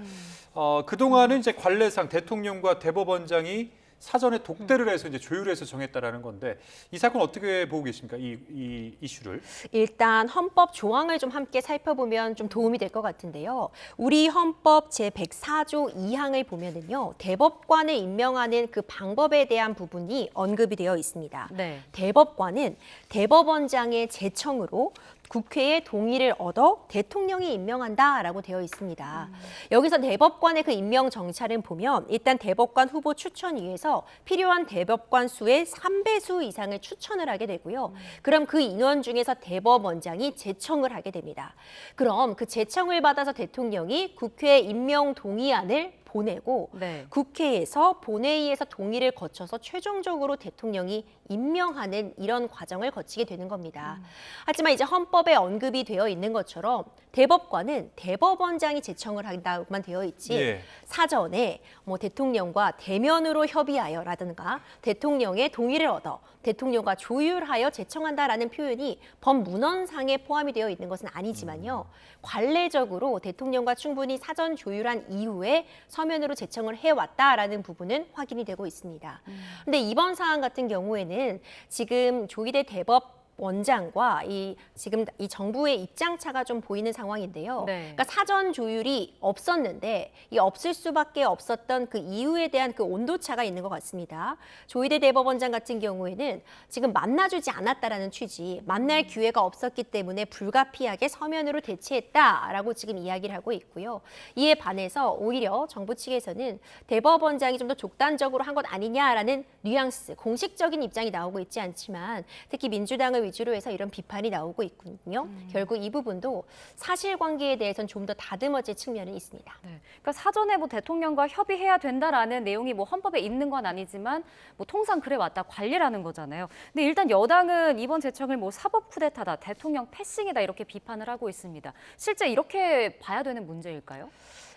[SPEAKER 2] 그동안은 이제 관례상 대통령과 대법원장이 사전에 독대를 해서 이제 조율해서 정했다라는 건데 이 사건 어떻게 보고 계십니까? 이 이슈를.
[SPEAKER 15] 일단 헌법 조항을 좀 함께 살펴보면 좀 도움이 될 것 같은데요. 우리 헌법 제104조 2항을 보면은요. 대법관을 임명하는 그 방법에 대한 부분이 언급이 되어 있습니다.
[SPEAKER 1] 네.
[SPEAKER 15] 대법관은 대법원장의 제청으로 국회의 동의를 얻어 대통령이 임명한다라고 되어 있습니다. 여기서 대법관의 그 임명 정찰은 보면 일단 대법관 후보 추천위에서 필요한 대법관 수의 3배수 이상을 추천을 하게 되고요. 그럼 그 인원 중에서 대법원장이 제청을 하게 됩니다. 그럼 그 제청을 받아서 대통령이 국회에 임명 동의안을 보내고
[SPEAKER 1] 네.
[SPEAKER 15] 국회에서 본회의에서 동의를 거쳐서 최종적으로 대통령이 임명하는 이런 과정을 거치게 되는 겁니다. 하지만 이제 헌법에 언급이 되어 있는 것처럼 대법관은 대법원장이 제청을 한다고만 되어 있지
[SPEAKER 2] 예.
[SPEAKER 15] 사전에 뭐 대통령과 대면으로 협의하여라든가 대통령의 동의를 얻어 대통령과 조율하여 제청한다라는 표현이 법문헌상에 포함이 되어 있는 것은 아니지만요. 관례적으로 대통령과 충분히 사전 조율한 이후에 서면으로 제청을 해왔다라는 부분은 확인이 되고 있습니다. 그런데 이번 사안 같은 경우에는 지금 조희대 대법원장과 지금 이 정부의 입장차가 좀 보이는 상황인데요.
[SPEAKER 1] 네.
[SPEAKER 15] 그러니까 사전 조율이 없었는데 이 없을 수밖에 없었던 그 이유에 대한 그 온도차가 있는 것 같습니다. 조희대 대법원장 같은 경우에는 지금 만나주지 않았다라는 취지, 만날 기회가 없었기 때문에 불가피하게 서면으로 대체했다라고 지금 이야기를 하고 있고요. 이에 반해서 오히려 정부 측에서는 대법원장이 좀 더 독단적으로 한 것 아니냐라는 뉘앙스, 공식적인 입장이 나오고 있지 않지만 특히 민주당을 위주로 해서 이런 비판이 나오고 있군요. 결국 이 부분도 사실관계에 대해서는 좀 더 다듬어질 측면은 있습니다.
[SPEAKER 1] 네. 그러니까 사전에 뭐 대통령과 협의해야 된다라는 내용이 뭐 헌법에 있는 건 아니지만 뭐 통상 그래 왔다 관례라는 거잖아요. 근데 일단 여당은 이번 제청을 뭐 사법 쿠데타다, 대통령 패싱이다 이렇게 비판을 하고 있습니다. 실제 이렇게 봐야 되는 문제일까요?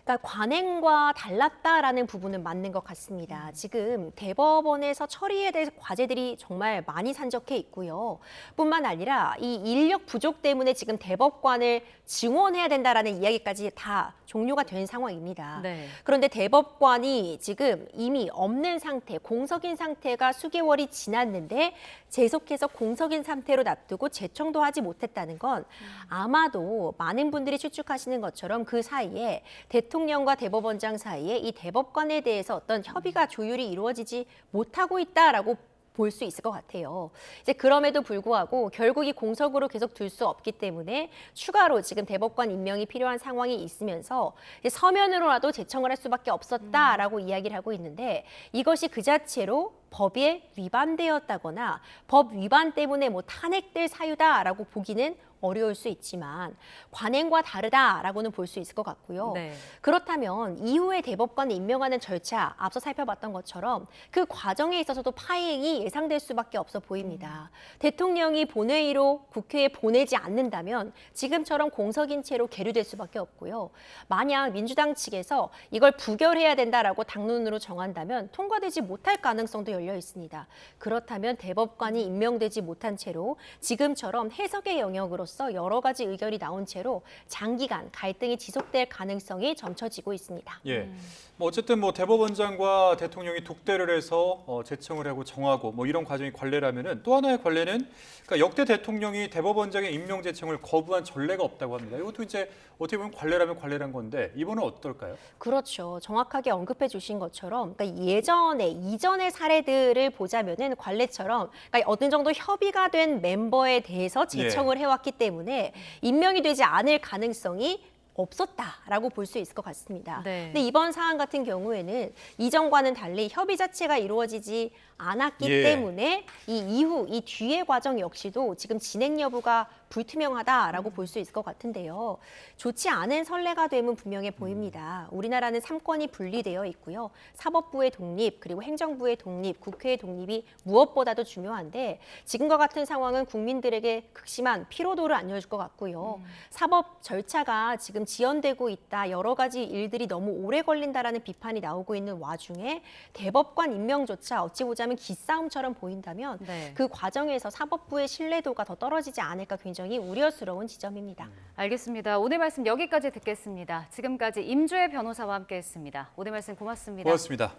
[SPEAKER 15] 그러니까 관행과 달랐다라는 부분은 맞는 것 같습니다. 지금 대법원에서 처리해야 될 과제들이 정말 많이 산적해 있고요. 뿐만 아니라 이 인력 부족 때문에 지금 대법관을 증원해야 된다라는 이야기까지 다 종료가 된 상황입니다.
[SPEAKER 1] 네.
[SPEAKER 15] 그런데 대법관이 지금 이미 없는 상태, 공석인 상태가 수개월이 지났는데 계속해서 공석인 상태로 놔두고 제청도 하지 못했다는 건 아마도 많은 분들이 추측하시는 것처럼 그 사이에 대통령과 대법원장 사이에 이 대법관에 대해서 어떤 협의가 조율이 이루어지지 못하고 있다라고 볼 수 있을 것 같아요. 이제 그럼에도 불구하고 결국 이 공석으로 계속 둘 수 없기 때문에 추가로 지금 대법관 임명이 필요한 상황이 있으면서 이제 서면으로라도 제청을 할 수밖에 없었다라고 이야기를 하고 있는데 이것이 그 자체로 법에 위반되었다거나 법 위반 때문에 뭐 탄핵될 사유다라고 보기는 어려울 수 있지만 관행과 다르다라고는 볼 수 있을 것 같고요.
[SPEAKER 1] 네.
[SPEAKER 15] 그렇다면 이후에 대법관을 임명하는 절차, 앞서 살펴봤던 것처럼 그 과정에 있어서도 파행이 예상될 수밖에 없어 보입니다. 대통령이 본회의로 국회에 보내지 않는다면 지금처럼 공석인 채로 계류될 수밖에 없고요. 만약 민주당 측에서 이걸 부결해야 된다라고 당론으로 정한다면 통과되지 못할 가능성도 열려 있습니다. 그렇다면 대법관이 임명되지 못한 채로 지금처럼 해석의 영역으로서 등으로써 여러 가지 의견이 나온 채로 장기간 갈등이 지속될 가능성이 점쳐지고 있습니다.
[SPEAKER 2] 예. 어쨌든 대법원장과 대통령이 독대를 해서 제청을 하고 정하고 이런 과정이 관례라면은 또 하나의 관례는 그러니까 역대 대통령이 대법원장의 임명 제청을 거부한 전례가 없다고 합니다. 이것도 이제 어떻게 보면 관례라면 관례란 건데 이번은 어떨까요?
[SPEAKER 15] 그렇죠. 정확하게 언급해 주신 것처럼 그러니까 이전의 사례들을 보자면은 관례처럼 그러니까 어느 정도 협의가 된 멤버에 대해서 제청을 해왔기 때문에 임명이 되지 않을 가능성이 없었다라고 볼 수 있을 것 같습니다. 근데 이번 사안 같은 경우에는 이전과는 달리 협의 자체가 이루어지지 않았기 때문에 이 뒤의 과정 역시도 지금 진행 여부가 불투명하다라고 볼 수 있을 것 같은데요. 좋지 않은 선례가 됨은 분명해 보입니다. 우리나라는 3권이 분리되어 있고요. 사법부의 독립, 그리고 행정부의 독립, 국회의 독립이 무엇보다도 중요한데 지금과 같은 상황은 국민들에게 극심한 피로도를 안겨줄 것 같고요. 사법 절차가 지금 지연되고 있다, 여러 가지 일들이 너무 오래 걸린다라는 비판이 나오고 있는 와중에 대법관 임명조차 어찌 보자면 기싸움처럼 보인다면 그 과정에서 사법부의 신뢰도가 더 떨어지지 않을까 굉장히 우려스러운 지점입니다.
[SPEAKER 1] 알겠습니다. 오늘 말씀 여기까지 듣겠습니다. 지금까지 임주혜 변호사와 함께했습니다. 오늘 말씀 고맙습니다.
[SPEAKER 2] 고맙습니다.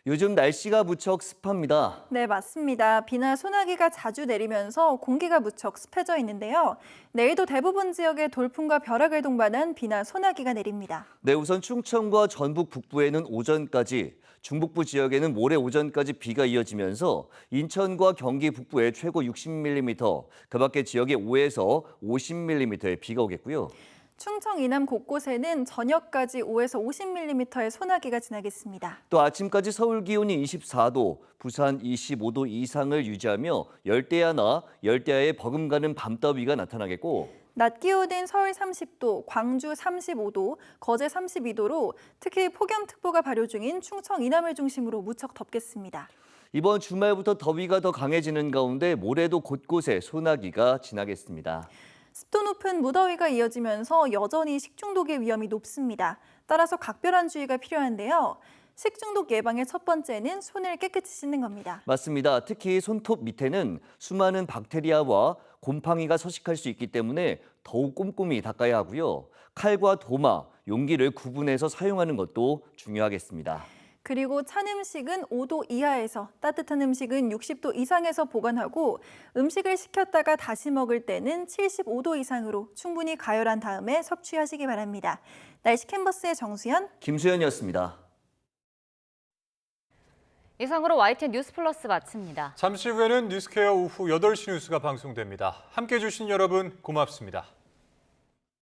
[SPEAKER 4] 요즘 날씨가 무척 습합니다.
[SPEAKER 7] 네, 맞습니다. 비나 소나기가 자주 내리면서 공기가 무척 습해져 있는데요. 내일도 대부분 지역에 돌풍과 벼락을 동반한 비나 소나기가 내립니다.
[SPEAKER 4] 네, 우선 충청과 전북 북부에는 오전까지, 중북부 지역에는 모레 오전까지 비가 이어지면서 인천과 경기 북부에 최고 60mm, 그 밖의 지역에 5에서 50mm의 비가 오겠고요.
[SPEAKER 7] 충청 이남 곳곳에는 저녁까지 5에서 50mm의 소나기가 지나겠습니다.
[SPEAKER 4] 또 아침까지 서울 기온이 24도, 부산 25도 이상을 유지하며 열대야나 열대야에 버금가는 밤더위가 나타나겠고
[SPEAKER 7] 낮 기온은 서울 30도, 광주 35도, 거제 32도로 특히 폭염특보가 발효 중인 충청 이남을 중심으로 무척 덥겠습니다.
[SPEAKER 4] 이번 주말부터 더위가 더 강해지는 가운데 모레도 곳곳에 소나기가 지나겠습니다.
[SPEAKER 7] 습도 높은 무더위가 이어지면서 여전히 식중독의 위험이 높습니다. 따라서 각별한 주의가 필요한데요. 식중독 예방의 첫 번째는 손을 깨끗이 씻는 겁니다.
[SPEAKER 4] 맞습니다. 특히 손톱 밑에는 수많은 박테리아와 곰팡이가 서식할 수 있기 때문에 더욱 꼼꼼히 닦아야 하고요. 칼과 도마, 용기를 구분해서 사용하는 것도 중요하겠습니다.
[SPEAKER 7] 그리고 찬 음식은 5도 이하에서, 따뜻한 음식은 60도 이상에서 보관하고 음식을 식혔다가 다시 먹을 때는 75도 이상으로 충분히 가열한 다음에 섭취하시기 바랍니다. 날씨 캔버스의 정수현,
[SPEAKER 4] 김수현이었습니다.
[SPEAKER 1] 이상으로 YTN 뉴스 플러스 마칩니다.
[SPEAKER 2] 잠시 후에는 뉴스케어 오후 8시 뉴스가 방송됩니다. 함께해 주신 여러분 고맙습니다.